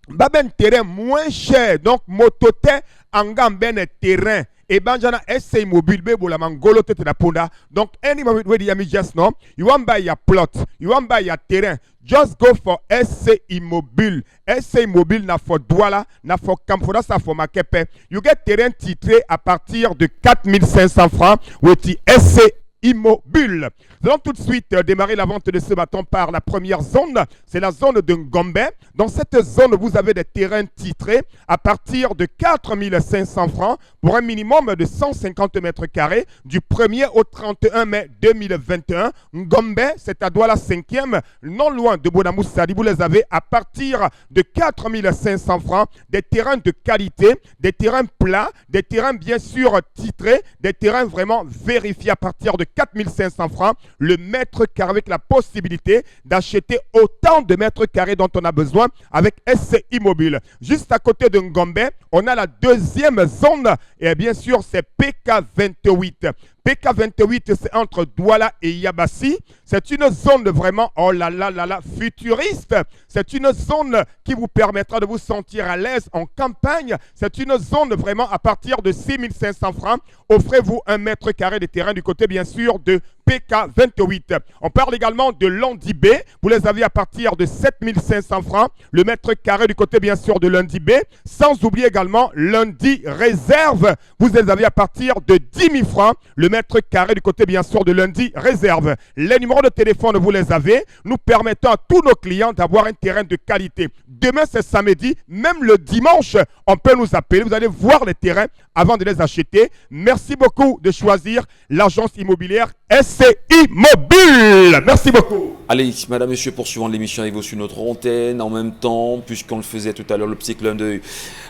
Baben terrain moins cher, donc motote angam ben terrain. Et ben jana SCI Mobile be la mangolo tete na ponda. Donc any moment where you just know, you want buy your plot, you want buy your terrain, just go for SCI Mobile. SCI Mobile na for Douala, na for Kamfoda, sa for Makepe. You get terrain titré à partir de 4 500 francs with the SCI Immobile. Nous allons tout de suite démarrer la vente de ce matin par la première zone. C'est la zone de Ngombe. Dans cette zone, vous avez des terrains titrés à partir de 4 500 francs pour un minimum de 150 mètres carrés du 1er au 31 mai 2021. Ngombe, c'est à Douala 5e, non loin de Bonamoussadi. Vous les avez à partir de 4 500 francs. Des terrains de qualité, des terrains plats, des terrains bien sûr titrés, des terrains vraiment vérifiés à partir de 4 500 francs. Le mètre carré avec la possibilité d'acheter autant de mètres carrés dont on a besoin avec SC Immobile. Juste à côté de Ngombe, on a la deuxième zone et bien sûr c'est PK28. PK28, c'est entre Douala et Yabassi. C'est une zone vraiment, oh là là là là, futuriste. C'est une zone qui vous permettra de vous sentir à l'aise en campagne. C'est une zone vraiment à partir de 6 500 francs. Offrez-vous un mètre carré de terrain du côté, bien sûr, de PK28. On parle également de Lundi B. Vous les avez à partir de 7 500 francs. Le mètre carré du côté, bien sûr, de Lundi B. Sans oublier également Lundi Réserve. Vous les avez à partir de 10 000 francs. Le mètre carré du côté, bien sûr, de Lundi Réserve. Les numéros de téléphone, vous les avez. Nous permettons à tous nos clients d'avoir un terrain de qualité. Demain, c'est samedi. Même le dimanche, on peut nous appeler. Vous allez voir les terrains avant de les acheter. Merci beaucoup de choisir l'agence immobilière SC Immobile. Merci beaucoup. Allez, madame, monsieur, poursuivons l'émission avec vous sur notre antenne. En même temps, puisqu'on le faisait tout à l'heure, le petit clin d'œil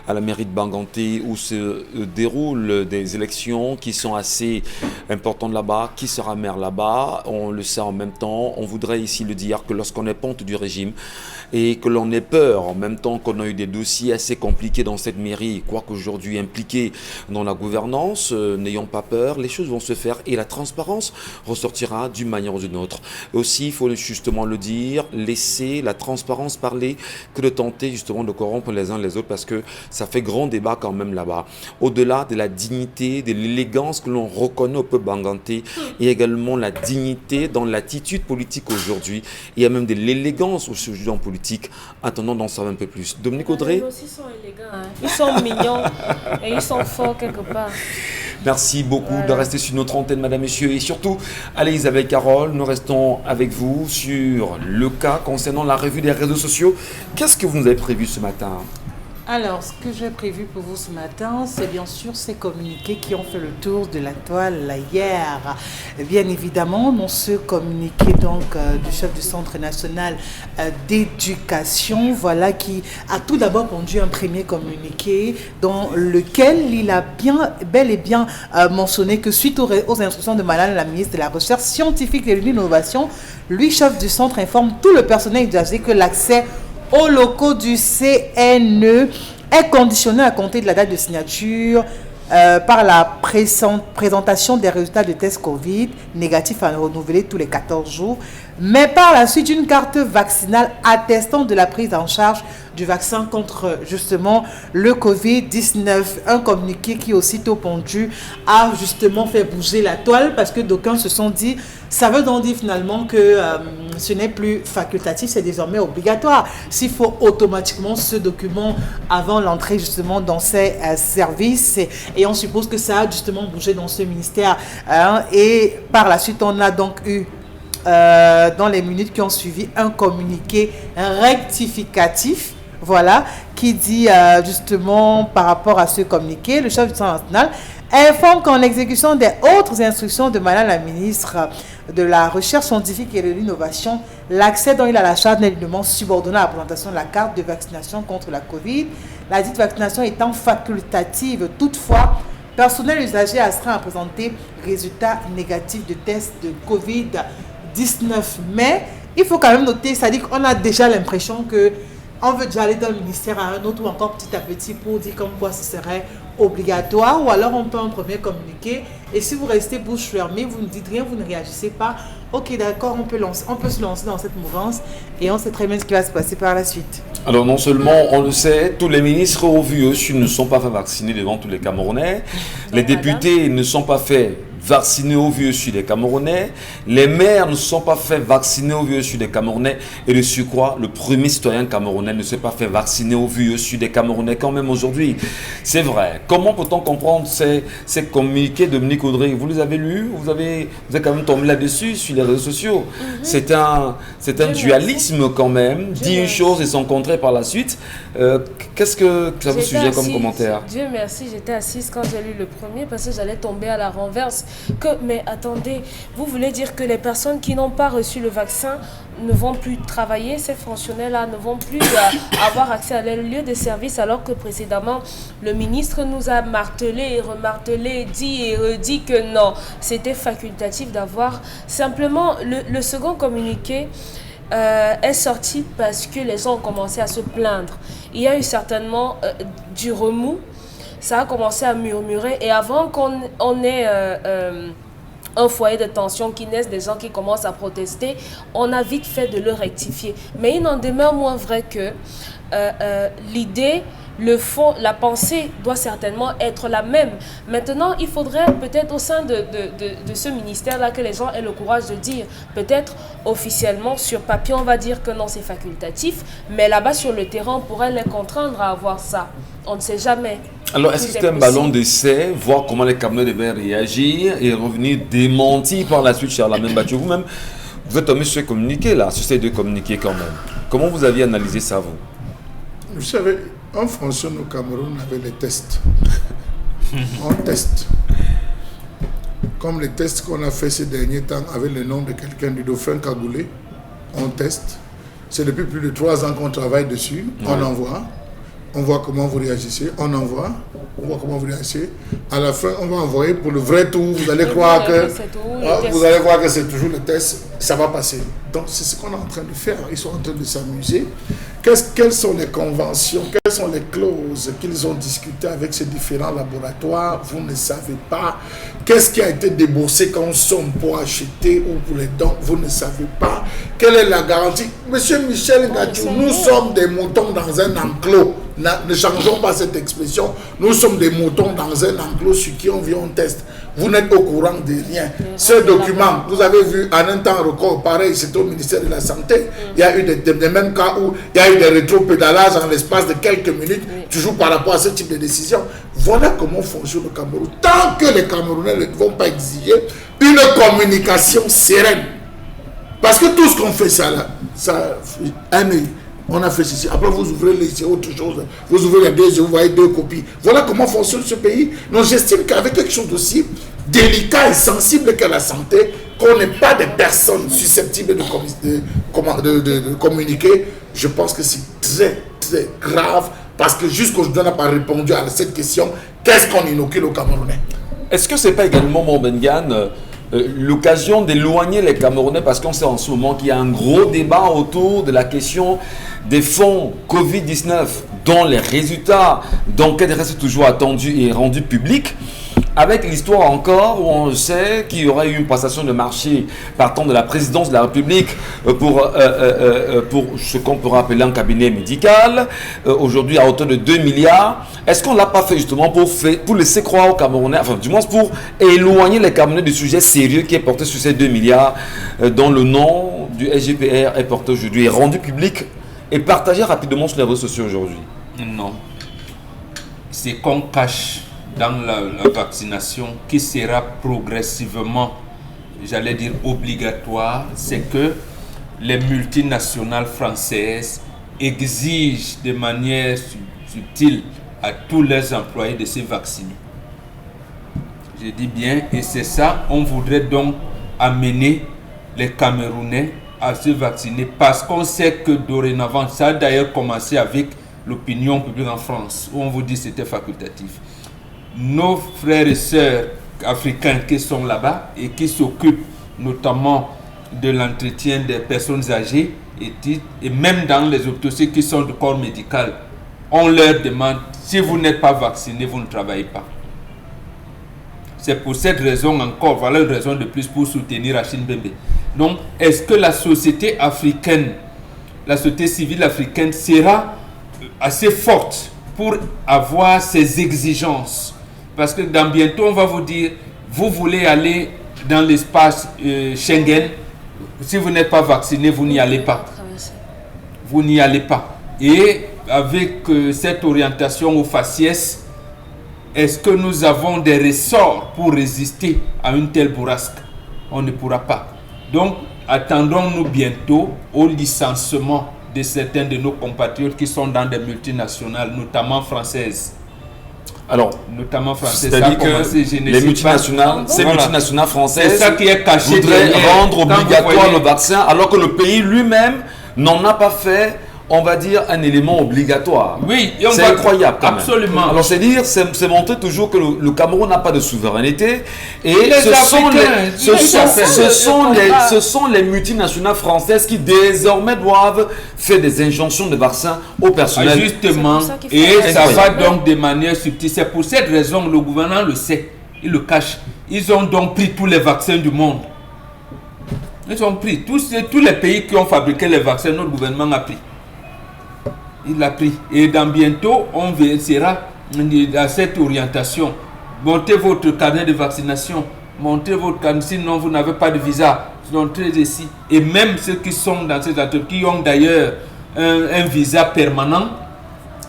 à la mairie de Banganté où se déroulent des élections qui sont assez importantes là-bas. Qui sera maire là-bas? On le sait en même temps. On voudrait ici le dire que lorsqu'on est ponte du régime et que l'on ait peur, en même temps qu'on a eu des dossiers assez compliqués dans cette mairie, quoique aujourd'hui impliqués dans la gouvernance, n'ayons pas peur, les choses vont se faire et la transparence ressortira d'une manière ou d'une autre. Aussi, il faut justement le dire, laisser la transparence parler que de tenter justement de corrompre les uns les autres parce que ça fait grand débat quand même là-bas. Au-delà de la dignité, de l'élégance que l'on reconnaît au peuple bangantais et également la dignité dans l'attitude politique aujourd'hui. Il y a même de l'élégance aujourd'hui en politique. Attendons d'en savoir un peu plus. Dominique Audrey. Ils aussi sont élégants, hein. Ils sont mignons et ils sont forts quelque part. Merci beaucoup de rester sur notre antenne, madame, messieurs. Et surtout, allez Isabelle Carole, nous restons avec vous sur le cas concernant la revue des réseaux sociaux. Qu'est-ce que vous nous avez prévu ce matin ? Alors, ce que j'ai prévu pour vous ce matin, c'est bien sûr ces communiqués qui ont fait le tour de la toile hier. Bien évidemment, dans ce communiqué donc, du chef du Centre national d'éducation, voilà, qui a tout d'abord pondu un premier communiqué dans lequel il a bel et bien mentionné que suite aux instructions de Madame la ministre de la Recherche scientifique et de l'Innovation, lui, chef du centre, informe tout le personnel usagé que l'accès aux locaux du CNE est conditionné à compter de la date de signature par la présentation des résultats de tests Covid négatifs à renouveler tous les 14 jours, mais par la suite une carte vaccinale attestant de la prise en charge du vaccin contre justement le Covid-19. Un communiqué qui aussitôt pondu a justement fait bouger la toile parce que d'aucuns se sont dit, ça veut donc dire finalement que ce n'est plus facultatif, c'est désormais obligatoire. S'il faut automatiquement ce document avant l'entrée justement dans ces services et on suppose que ça a justement bougé dans ce ministère. Et par la suite, on a donc eu dans les minutes qui ont suivi un communiqué rectificatif, voilà, qui dit justement par rapport à ce communiqué, le chef du Centre national informe qu'en exécution des autres instructions de Madame la ministre de la Recherche scientifique et de l'Innovation, l'accès dont il a la charge n'est nullement subordonné à la présentation de la carte de vaccination contre la Covid, la dite vaccination étant facultative. Toutefois, personnel usager astreint à présenter résultats négatifs de tests de Covid-19. Mais il faut quand même noter, c'est-à-dire qu'on a déjà l'impression que on veut déjà aller d'un ministère à un autre ou encore petit à petit pour dire comme quoi ce serait obligatoire, ou alors on peut en premier communiquer et si vous restez bouche fermée, vous ne dites rien, vous ne réagissez pas, ok d'accord, on peut se lancer dans cette mouvance et on sait très bien ce qui va se passer par la suite. Alors non seulement on le sait, tous les ministres au vu ne sont pas fait vacciner devant tous les Camerounais, les députés ne sont pas fait vacciner au vieux sud des Camerounais. Les maires ne se sont pas fait vacciner au vieux sud des Camerounais. Et de surcroît, le premier citoyen camerounais ne s'est pas fait vacciner au vieux sud des Camerounais quand même aujourd'hui. C'est vrai. Comment peut-on comprendre ces communiqués de Dominique Audrey? Vous les avez lus? Vous avez quand même tombé là-dessus sur les réseaux sociaux. C'est un dualisme quand même. Dit une chose et son contraire par la suite. Qu'est-ce que ça vous suggère comme commentaire? Dieu merci, j'étais assise quand j'ai lu le premier parce que j'allais tomber à la renverse. Mais attendez, vous voulez dire que les personnes qui n'ont pas reçu le vaccin ne vont plus travailler, ces fonctionnaires-là ne vont plus avoir accès à leur lieu de service, alors que précédemment, le ministre nous a martelé et remartelé, dit et redit que non, c'était facultatif d'avoir. Simplement, le second communiqué est sorti parce que les gens ont commencé à se plaindre. Il y a eu certainement du remous, ça a commencé à murmurer, et avant qu'on ait un foyer de tension qui naisse, des gens qui commencent à protester, on a vite fait de le rectifier. Mais il n'en demeure moins vrai que l'idée, le fond, la pensée doit certainement être la même. Maintenant, il faudrait peut-être au sein de ce ministère-là que les gens aient le courage de dire, peut-être officiellement, sur papier, on va dire que non, c'est facultatif, mais là-bas sur le terrain, on pourrait les contraindre à avoir ça. On ne sait jamais. Alors, est-ce que c'est un ballon d'essai, voir comment les Camerounais devaient réagir et revenir démentir par la suite, cher Lamine Bachou? Vous-même, vous êtes un monsieur communiqué là, sur ces deux communiqués quand même. Comment vous aviez analysé ça, vous? Vous savez, on fonctionne au Cameroun avec les tests. On teste. Comme les tests qu'on a fait ces derniers temps avec le nom de quelqu'un du dauphin Kagoulé, on teste. C'est depuis plus de 3 ans qu'on travaille dessus. On envoie. On voit comment vous réagissez. On envoie. On voit comment vous réagissez. À la fin, on va envoyer pour le vrai tour. Vous allez croire que c'est toujours le test. Ça va passer. Donc, c'est ce qu'on est en train de faire. Ils sont en train de s'amuser. Quelles sont les conventions, quelles sont les clauses qu'ils ont discutées avec ces différents laboratoires? Vous ne savez pas. Qu'est-ce qui a été déboursé comme somme pour acheter ou pour les dons? Vous ne savez pas. Quelle est la garantie? Monsieur Michel Ngachou, nous sommes des moutons dans un enclos. Ne changeons pas cette expression. Nous sommes des moutons dans un enclos sur qui on vient, on teste. Vous n'êtes au courant de rien. Ce document, vous avez vu en un temps record, pareil, c'était au ministère de la Santé. Il y a eu des mêmes cas où il y a eu des rétropédalages en l'espace de quelques minutes, toujours par rapport à ce type de décision. Voilà comment fonctionne le Cameroun. Tant que les Camerounais ne vont pas exiger une communication sereine. Parce que tout ce qu'on fait, ça on a fait ceci. Après, vous ouvrez les yeux, c'est autre chose. Vous ouvrez les deux yeux, vous voyez 2 copies. Voilà comment fonctionne ce pays. Donc, j'estime qu'avec quelque chose d'aussi délicat et sensible que la santé, qu'on n'ait pas des personnes susceptibles de communiquer, je pense que c'est très, très grave. Parce que jusqu'aujourd'hui, on n'a pas répondu à cette question. Qu'est-ce qu'on inocule aux Camerounais? Est-ce que ce n'est pas également, Morbengan, l'occasion d'éloigner les Camerounais, parce qu'on sait en ce moment qu'il y a un gros débat autour de la question des fonds Covid-19 dont les résultats d'enquête restent toujours attendus et rendus publics, avec l'histoire encore où on sait qu'il y aurait eu une passation de marché partant de la présidence de la République pour ce qu'on peut appeler un cabinet médical, aujourd'hui à hauteur de 2 milliards. Est-ce qu'on ne l'a pas fait justement pour laisser croire aux Camerounais, enfin du moins pour éloigner les Camerounais du sujet sérieux qui est porté sur ces 2 milliards dont le nom du SGPR est porté aujourd'hui, est rendu public et partagé rapidement sur les réseaux sociaux aujourd'hui? Non. C'est qu'on cache dans la vaccination qui sera progressivement, j'allais dire obligatoire, c'est que les multinationales françaises exigent de manière subtile à tous leurs employés de se vacciner. Je dis bien, et c'est ça, on voudrait donc amener les Camerounais à se vacciner parce qu'on sait que dorénavant, ça a d'ailleurs commencé avec l'opinion publique en France, où on vous dit que c'était facultatif. Nos frères et sœurs africains qui sont là-bas et qui s'occupent notamment de l'entretien des personnes âgées et même dans les hôpitaux qui sont du corps médical, on leur demande, si vous n'êtes pas vacciné, vous ne travaillez pas. C'est pour cette raison encore, voilà une raison de plus pour soutenir Rachid Mbembe. Donc, est-ce que la société africaine, la société civile africaine sera assez forte pour avoir ces exigences? Parce que dans bientôt, on va vous dire, vous voulez aller dans l'espace Schengen, si vous n'êtes pas vacciné, vous n'y allez pas. Vous n'y allez pas. Et avec cette orientation au faciès, est-ce que nous avons des ressorts pour résister à une telle bourrasque? On ne pourra pas. Donc, attendons-nous bientôt au licenciement de certains de nos compatriotes qui sont dans des multinationales, notamment françaises. Alors, notamment françaises, c'est-à-dire que les multinationales, ces multinationales françaises, c'est ça qui est caché, voudraient rendre obligatoire le vaccin, alors que le pays lui-même n'en a pas fait, on va dire, un élément obligatoire. Oui, c'est incroyable quand même. Absolument. Alors c'est-à-dire, c'est montrer toujours que le Cameroun n'a pas de souveraineté et ce sont les multinationales françaises qui désormais doivent faire des injonctions de vaccins au personnel. Justement, et ça va donc de manière subtile. C'est pour cette raison que le gouvernement le sait, il le cache. Ils ont donc pris tous les vaccins du monde. Ils ont pris tous les pays qui ont fabriqué les vaccins, notre gouvernement a pris. Il l'a pris. Et dans bientôt, on sera à cette orientation. Montez votre carnet de vaccination. Montez votre carnet. Sinon, vous n'avez pas de visa. Entrez ici. Et même ceux qui sont dans ces entreprises, qui ont d'ailleurs un visa permanent,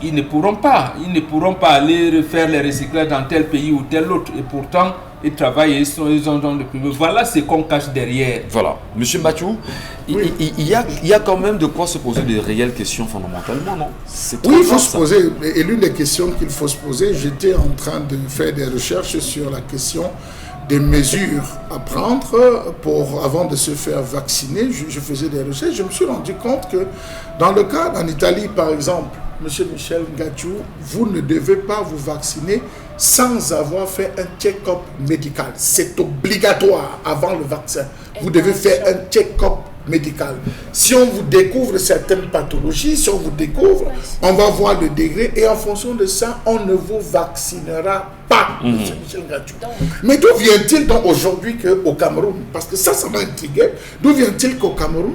ils ne pourront pas aller faire les recyclages dans tel pays ou tel autre. Et pourtant, ils travaillent et ils ont le privé. Voilà ce qu'on cache derrière. Voilà. Monsieur Mathieu, oui. il y a quand même de quoi se poser de réelles questions fondamentalement, non? Oui, il faut se poser. Et l'une des questions qu'il faut se poser, j'étais en train de faire des recherches sur la question des mesures à prendre avant de se faire vacciner. Je faisais des recherches. Je me suis rendu compte que dans le cas en Italie, par exemple, Monsieur Michel Ngachou, vous ne devez pas vous vacciner sans avoir fait un check-up médical. C'est obligatoire avant le vaccin. Vous devez faire un check-up médical. Si on vous découvre certaines pathologies, si on vous découvre, on va voir le degré et en fonction de ça, on ne vous vaccinera pas, Monsieur Michel Ngachou. Mais d'où vient-il donc aujourd'hui qu'au Cameroun, parce que ça m'a intrigué, d'où vient-il qu'au Cameroun,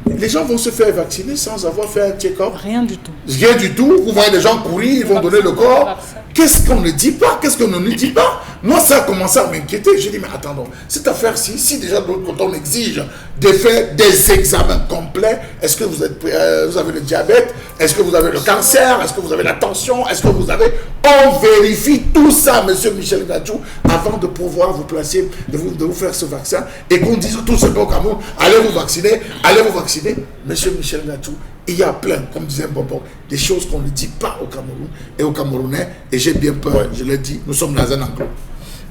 les gens vont se faire vacciner sans avoir fait un check-up? Rien du tout. Rien du tout. Vous voyez les gens courir, ils vont donner le corps. Qu'est-ce qu'on ne dit pas? Qu'est-ce qu'on ne dit pas? Moi, ça a commencé à m'inquiéter. J'ai dit, mais attendons, cette affaire-ci, si déjà de l'autre côté on exige de faire des examens complets, est-ce que vous avez le diabète? Est-ce que vous avez le cancer? Est-ce que vous avez la tension? Est-ce que vous avez... On vérifie tout ça, Monsieur Michel Ngachou, avant de pouvoir vous placer, de vous faire ce vaccin, et qu'on dise tout ce au Cameroun, allez vous vacciner, Monsieur Michel Ngachou. Il y a plein, comme disait Bobo, des choses qu'on ne dit pas au Cameroun et aux Camerounais, et j'ai bien peur, je l'ai dit, nous sommes dans un enclos.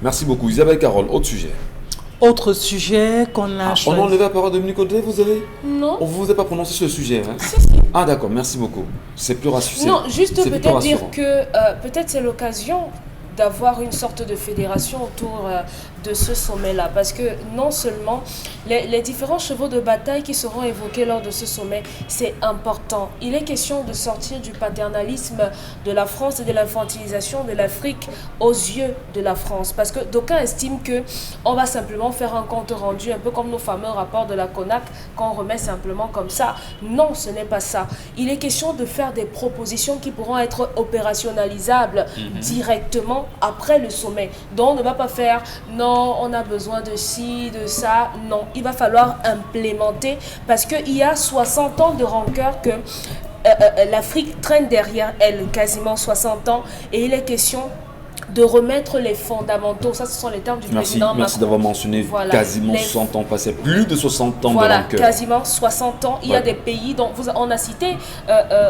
Merci beaucoup. Isabelle Carole, autre sujet. Autre sujet qu'on a choisi. On a enlevé la parole de Dominique Audrey, vous avez? Non. On ne vous a pas prononcé sur le sujet. Hein? Si. Ah d'accord, merci beaucoup. C'est plus rassurant. Non, juste peut-être dire que peut-être c'est l'occasion d'avoir une sorte de fédération autour de ce sommet-là. Parce que non seulement les différents chevaux de bataille qui seront évoqués lors de ce sommet, c'est important. Il est question de sortir du paternalisme de la France et de l'infantilisation de l'Afrique aux yeux de la France. Parce que d'aucuns estiment qu'on va simplement faire un compte rendu, un peu comme nos fameux rapports de la CONAC, qu'on remet simplement comme ça. Non, ce n'est pas ça. Il est question de faire des propositions qui pourront être opérationnalisables directement après le sommet. Donc on ne va pas faire non, on a besoin de ci, de ça. Non, il va falloir implémenter parce qu'il y a 60 ans de rancœur que l'Afrique traîne derrière elle, quasiment 60 ans, et il est question de remettre les fondamentaux. Ça, ce sont les termes du président Macron. Merci d'avoir mentionné quasiment 60 ans passés, plus de 60 ans de rancœur. Quasiment 60 ans. Il y a des pays dont on a cité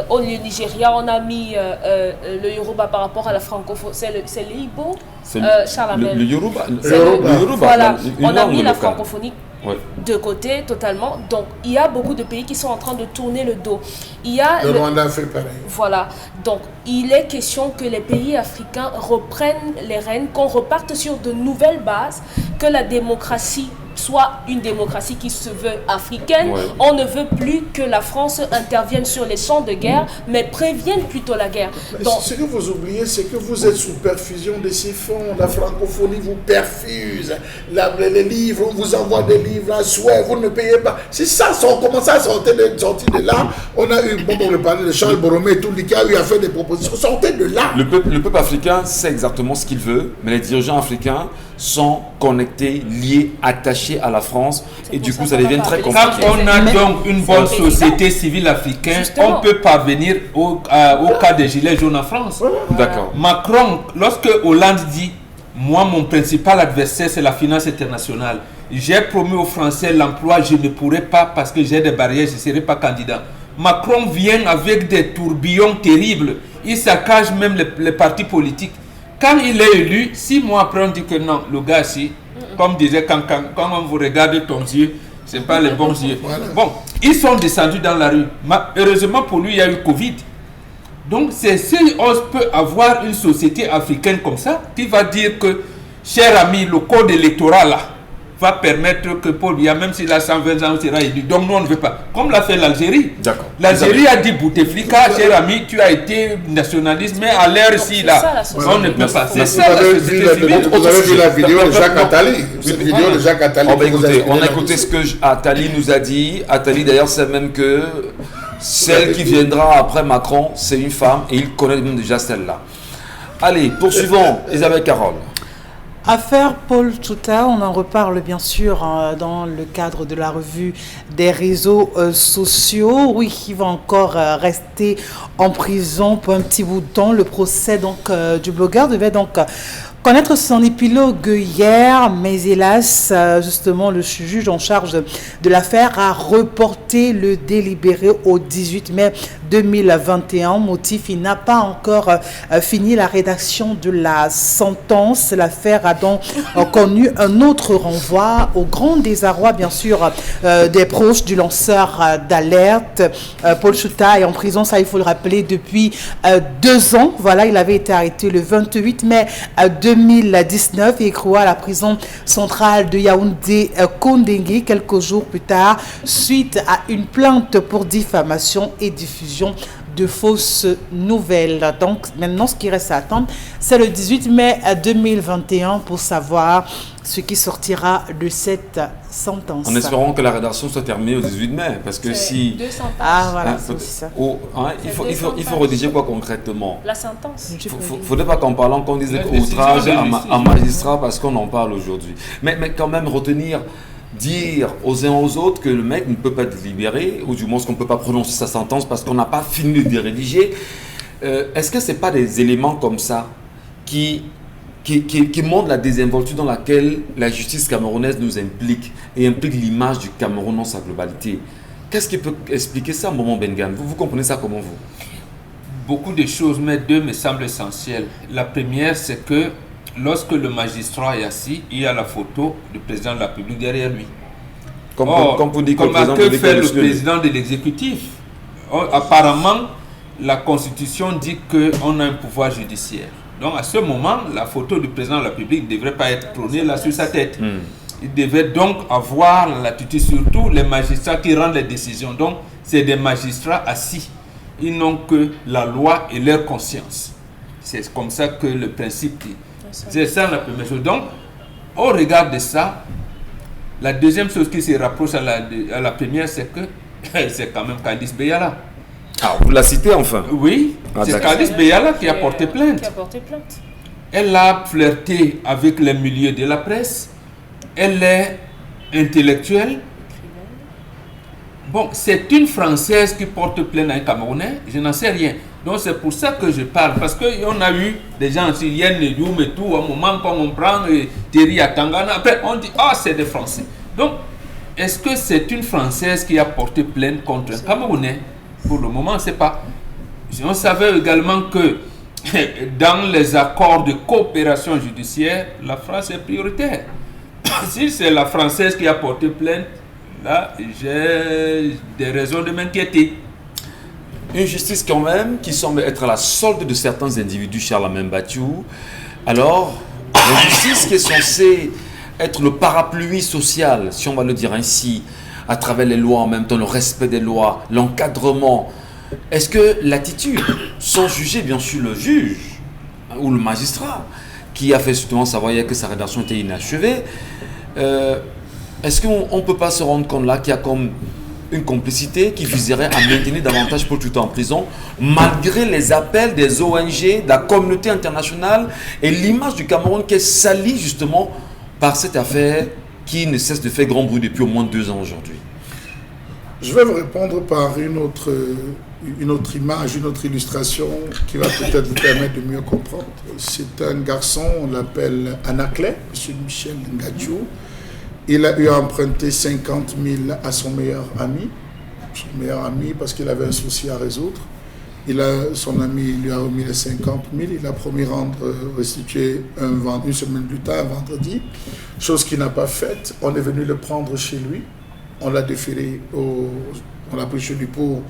au Nigeria, on a mis le Yoruba par rapport à la francophonie. C'est l'Igbo, Charles le Yoruba. Voilà, on a mis la francophonie de côté totalement. Donc, il y a beaucoup de pays qui sont en train de tourner le dos. Le Rwanda fait pareil. Voilà. Donc, il est question que les pays africains reprennent les rênes, qu'on reparte sur de nouvelles bases, que la démocratie soit une démocratie qui se veut africaine. Ouais. On ne veut plus que la France intervienne sur les champs de guerre, mais prévienne plutôt la guerre. Donc, ce que vous oubliez, c'est que vous êtes sous perfusion de ces fonds. La francophonie vous perfuse. Les livres, on vous envoie des livres à souhait, vous ne payez pas. C'est ça, on commence à sortir de là. On a eu, on le parlait de Charles Borromée et tout, qui a eu à faire des propositions. Sortez de là. Le peuple africain sait exactement ce qu'il veut, mais les dirigeants africains sont connectés, liés, attachés à la France, et du coup ça devient très compliqué. Quand on a donc une bonne société civile africaine, justement, on peut parvenir au cas des gilets jaunes en France. D'accord. Macron, lorsque Hollande dit « Moi, mon principal adversaire, c'est la finance internationale. J'ai promis aux Français l'emploi, je ne pourrai pas parce que j'ai des barrières, je ne serai pas candidat. » Macron vient avec des tourbillons terribles. Il saccage même les partis politiques. Quand il est élu, 6 mois après, on dit que non, le gars, si, comme disait quand on vous regarde ton yeux, ce n'est pas les bons yeux. Voilà. Bon, ils sont descendus dans la rue. Heureusement pour lui, il y a eu Covid. Donc, c'est si on peut avoir une société africaine comme ça, qui va dire que, cher ami, le code électoral là, va permettre que Paul Biya, même s'il a 120 ans, sera élu. Donc nous, on ne veut pas. Comme l'a fait l'Algérie. D'accord. L'Algérie a dit Bouteflika, cher ami, tu as été nationaliste, mais à l'heure ci, là, on ne peut pas. C'est ça la société civile. Vous avez vu la vidéo de Jacques Attali. Cette vidéo de Jacques Attali. On a écouté ce que Attali nous a dit. Attali, d'ailleurs, c'est même que celle qui viendra après Macron, c'est une femme, et il connaît même déjà celle-là. Allez, poursuivons. Isabelle Carole. Affaire Paul Tchouta, on en reparle bien sûr dans le cadre de la revue des réseaux sociaux. Oui, il va encore rester en prison pour un petit bout de temps. Le procès donc du blogueur devait donc connaître son épilogue hier, mais hélas, justement, le juge en charge de l'affaire a reporté le délibéré au 18 mai 2021. Motif, il n'a pas encore fini la rédaction de la sentence. L'affaire a donc connu un autre renvoi au grand désarroi, bien sûr, des proches du lanceur d'alerte. Paul Tchouta est en prison, ça il faut le rappeler, depuis 2 ans. Voilà, il avait été arrêté le 28 mai 2019 et écroué à la prison centrale de Yaoundé-Kondengui quelques jours plus tard, suite à une plainte pour diffamation et diffusion de fausses nouvelles. Donc maintenant, ce qui reste à attendre, c'est le 18 mai 2021 pour savoir ce qui sortira de cette sentence. En espérant que la rédaction soit terminée au 18 mai, parce que si... 200 pages. Ah voilà, c'est ça. Il faut rédiger quoi concrètement? La sentence. Il ne faudrait pas qu'en parlant, qu'on dise outrage à magistrat parce qu'on en parle aujourd'hui. Mais quand même retenir, dire aux uns aux autres que le mec ne peut pas être libéré, ou du moins qu'on ne peut pas prononcer sa sentence parce qu'on n'a pas fini de rédiger. Est-ce que ce n'est pas des éléments comme ça qui montrent la désinvolture dans laquelle la justice camerounaise nous implique et implique l'image du Cameroun dans sa globalité? Qu'est-ce qui peut expliquer ça, Momo Bengan? Vous comprenez ça comment vous? Beaucoup de choses, mais 2 me semblent essentielles. La première, c'est que lorsque le magistrat est assis, il y a la photo du président de la République derrière lui. Comme vous dites, comment que fait le président de l'exécutif? Apparemment, la Constitution dit qu'on a un pouvoir judiciaire. Donc à ce moment, la photo du président de la République ne devrait pas être prônée là sur sa tête. Il devait donc avoir la latitude, surtout les magistrats qui rendent les décisions. Donc c'est des magistrats assis. Ils n'ont que la loi et leur conscience. C'est comme ça que le principe dit. C'est ça la première chose. Donc, au regard de ça, la deuxième chose qui se rapproche à la première, c'est que c'est quand même Candice Beyala. Ah, vous la citez enfin? Oui, c'est Candice Beyala qui a porté plainte. Elle a flirté avec les milieux de la presse. Elle est intellectuelle. Bon, c'est une Française qui porte plainte à un Camerounais. Je n'en sais rien. Donc c'est pour ça que je parle, parce qu'on a eu des gens qui viennent et tout, à un moment quand on prend Thierry à Tangana, après on dit ah c'est des Français. Donc est-ce que c'est une Française qui a porté plainte contre un Camerounais? Pour le moment, on ne sait pas. On savait également que dans les accords de coopération judiciaire, la France est prioritaire. Si c'est la Française qui a porté plainte, là j'ai des raisons de m'inquiéter. Une justice quand même qui semble être à la solde de certains individus, Charles Amembatou. Alors, la justice qui est censée être le parapluie social, si on va le dire ainsi, à travers les lois, en même temps le respect des lois, l'encadrement. Est-ce que l'attitude, sans juger bien sûr le juge ou le magistrat, qui a fait justement savoir que sa rédaction était inachevée, est-ce qu'on ne peut pas se rendre compte là qu'il y a comme une complicité qui viserait à maintenir davantage Paul Tuta en prison, malgré les appels des ONG, de la communauté internationale et l'image du Cameroun qui est salie justement par cette affaire qui ne cesse de faire grand bruit depuis au moins 2 ans aujourd'hui? Je vais vous répondre par une autre image, une autre illustration qui va peut-être vous permettre de mieux comprendre. C'est un garçon, on l'appelle Anaclet, M. Michel Ngatchou. Il a eu à emprunter 50 000 à son meilleur ami parce qu'il avait un souci à résoudre. Son ami lui a remis les 50 000, il a promis restituer une semaine plus tard, un vendredi, chose qu'il n'a pas faite. On est venu le prendre chez lui, on l'a déféré, on l'a pris chez lui pour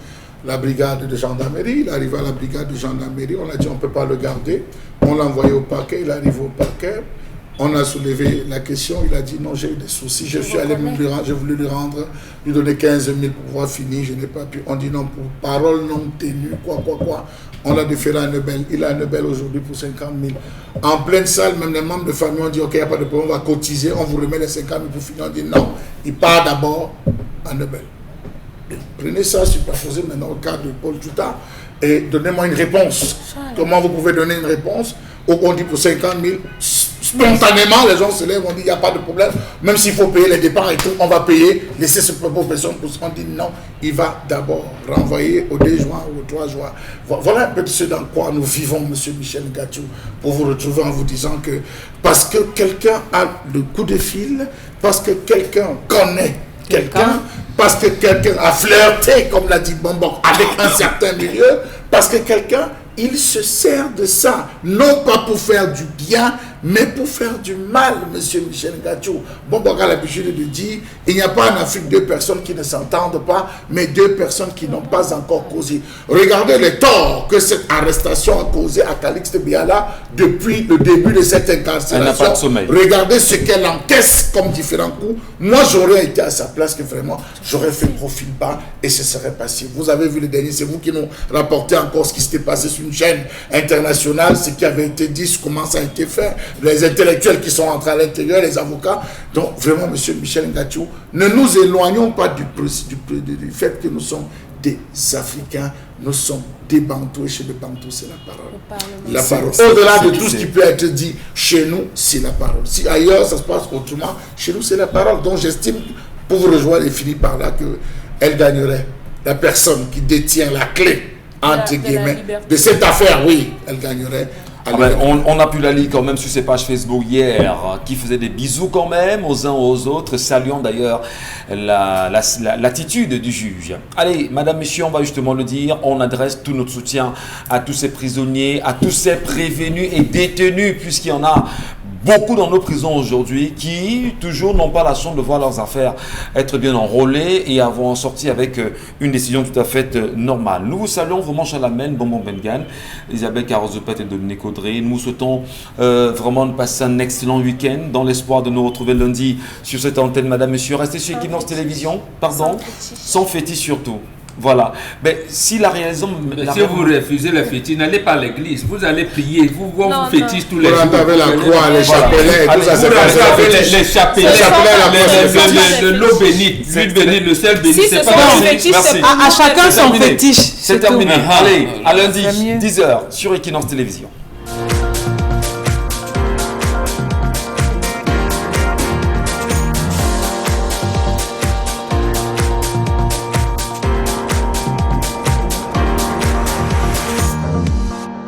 la brigade de gendarmerie. Il arrive à la brigade de gendarmerie, on a dit on ne peut pas le garder, on l'a envoyé au parquet, il arrive au parquet. On a soulevé la question, il a dit non, j'ai eu des soucis, j'ai voulu lui donner 15 000 pour pouvoir finir, je n'ai pas pu. On dit non, pour parole non tenue, quoi. On l'a déféré à Nebel, il a un Nebel aujourd'hui pour 50 000. En pleine salle, même les membres de famille ont dit ok, il n'y a pas de problème, on va cotiser, on vous remet les 50 000 pour finir. On dit non, il part d'abord à Nebel. Prenez ça, superposez maintenant au cas de Paul Tuta et donnez-moi une réponse. Comment vous pouvez donner une réponse? On dit pour 50 000, spontanément, les gens se lèvent, on dit il n'y a pas de problème, même s'il faut payer les départs et tout, on va payer, laisser ce pauvre personne pour on dit non, il va d'abord renvoyer au 2 juin ou au 3 juin. Voilà un peu ce dans quoi nous vivons, M. Michel Ngatchou, pour vous retrouver en vous disant que parce que quelqu'un a le coup de fil, parce que quelqu'un connaît quelqu'un, parce que quelqu'un a flirté, comme l'a dit Bombok, avec un certain milieu, parce que quelqu'un, il se sert de ça, non pas pour faire du bien, mais pour faire du mal, M. Michel Ngatchou. Bombok a l'habitude de dire, il n'y a pas en Afrique 2 personnes qui ne s'entendent pas, mais 2 personnes qui n'ont pas encore causé. Regardez les torts que cette arrestation a causé à Calixte Biala depuis le début de cette incarcération. Elle n'a pas de sommeil. Regardez ce qu'elle encaisse comme différents coups. Moi, j'aurais été à sa place que vraiment, j'aurais fait profil bas et ce serait passé. Vous avez vu le dernier, c'est vous qui nous rapportez encore ce qui s'était passé sur une chaîne internationale, ce qui avait été dit, comment ça a été fait, les intellectuels qui sont entrés à l'intérieur, les avocats. Donc, vraiment, M. Michel Ngatchou, ne nous éloignons pas du fait que nous sommes des Africains, nous sommes des Bantous, et chez les Bantous, c'est la parole. La parole. Au-delà de tout ce qui peut être dit, chez nous, c'est la parole. Si ailleurs, ça se passe autrement, chez nous, c'est la parole. Donc, j'estime, pour vous rejoindre et finir par là, qu'elle gagnerait. La personne qui détient la clé, entre guillemets, de cette affaire, oui, elle gagnerait. On a pu la lire quand même sur ses pages Facebook hier, qui faisait des bisous quand même aux uns aux autres, saluant d'ailleurs l'attitude du juge. Allez, madame, monsieur, on va justement le dire, on adresse tout notre soutien à tous ces prisonniers, à tous ces prévenus et détenus, puisqu'il y en a beaucoup dans nos prisons aujourd'hui qui toujours n'ont pas la chance de voir leurs affaires être bien enrôlées et avoir sorti avec une décision tout à fait normale. Nous vous saluons vraiment Chalamène, Bonbon Bengan, Isabelle Carozopet et Dominique Audrey. Nous souhaitons vraiment de passer un excellent week-end dans l'espoir de nous retrouver lundi sur cette antenne. Madame, monsieur, restez sur Equinox Télévision, pardon, sans fétiche surtout. Voilà. Mais si la raison... Si vous refusez le fétiche, n'allez pas à l'église. Vous allez prier. Vous fétiche tous les jours. Vous avez la croix, les chapelets, tout ça. Vous avez les chapelets, l'eau bénite, l'huile bénite, le sel bénit. C'est pas fétiche. À chacun son fétiche. C'est terminé. Allez, à lundi, 10h sur Equinox Télévision.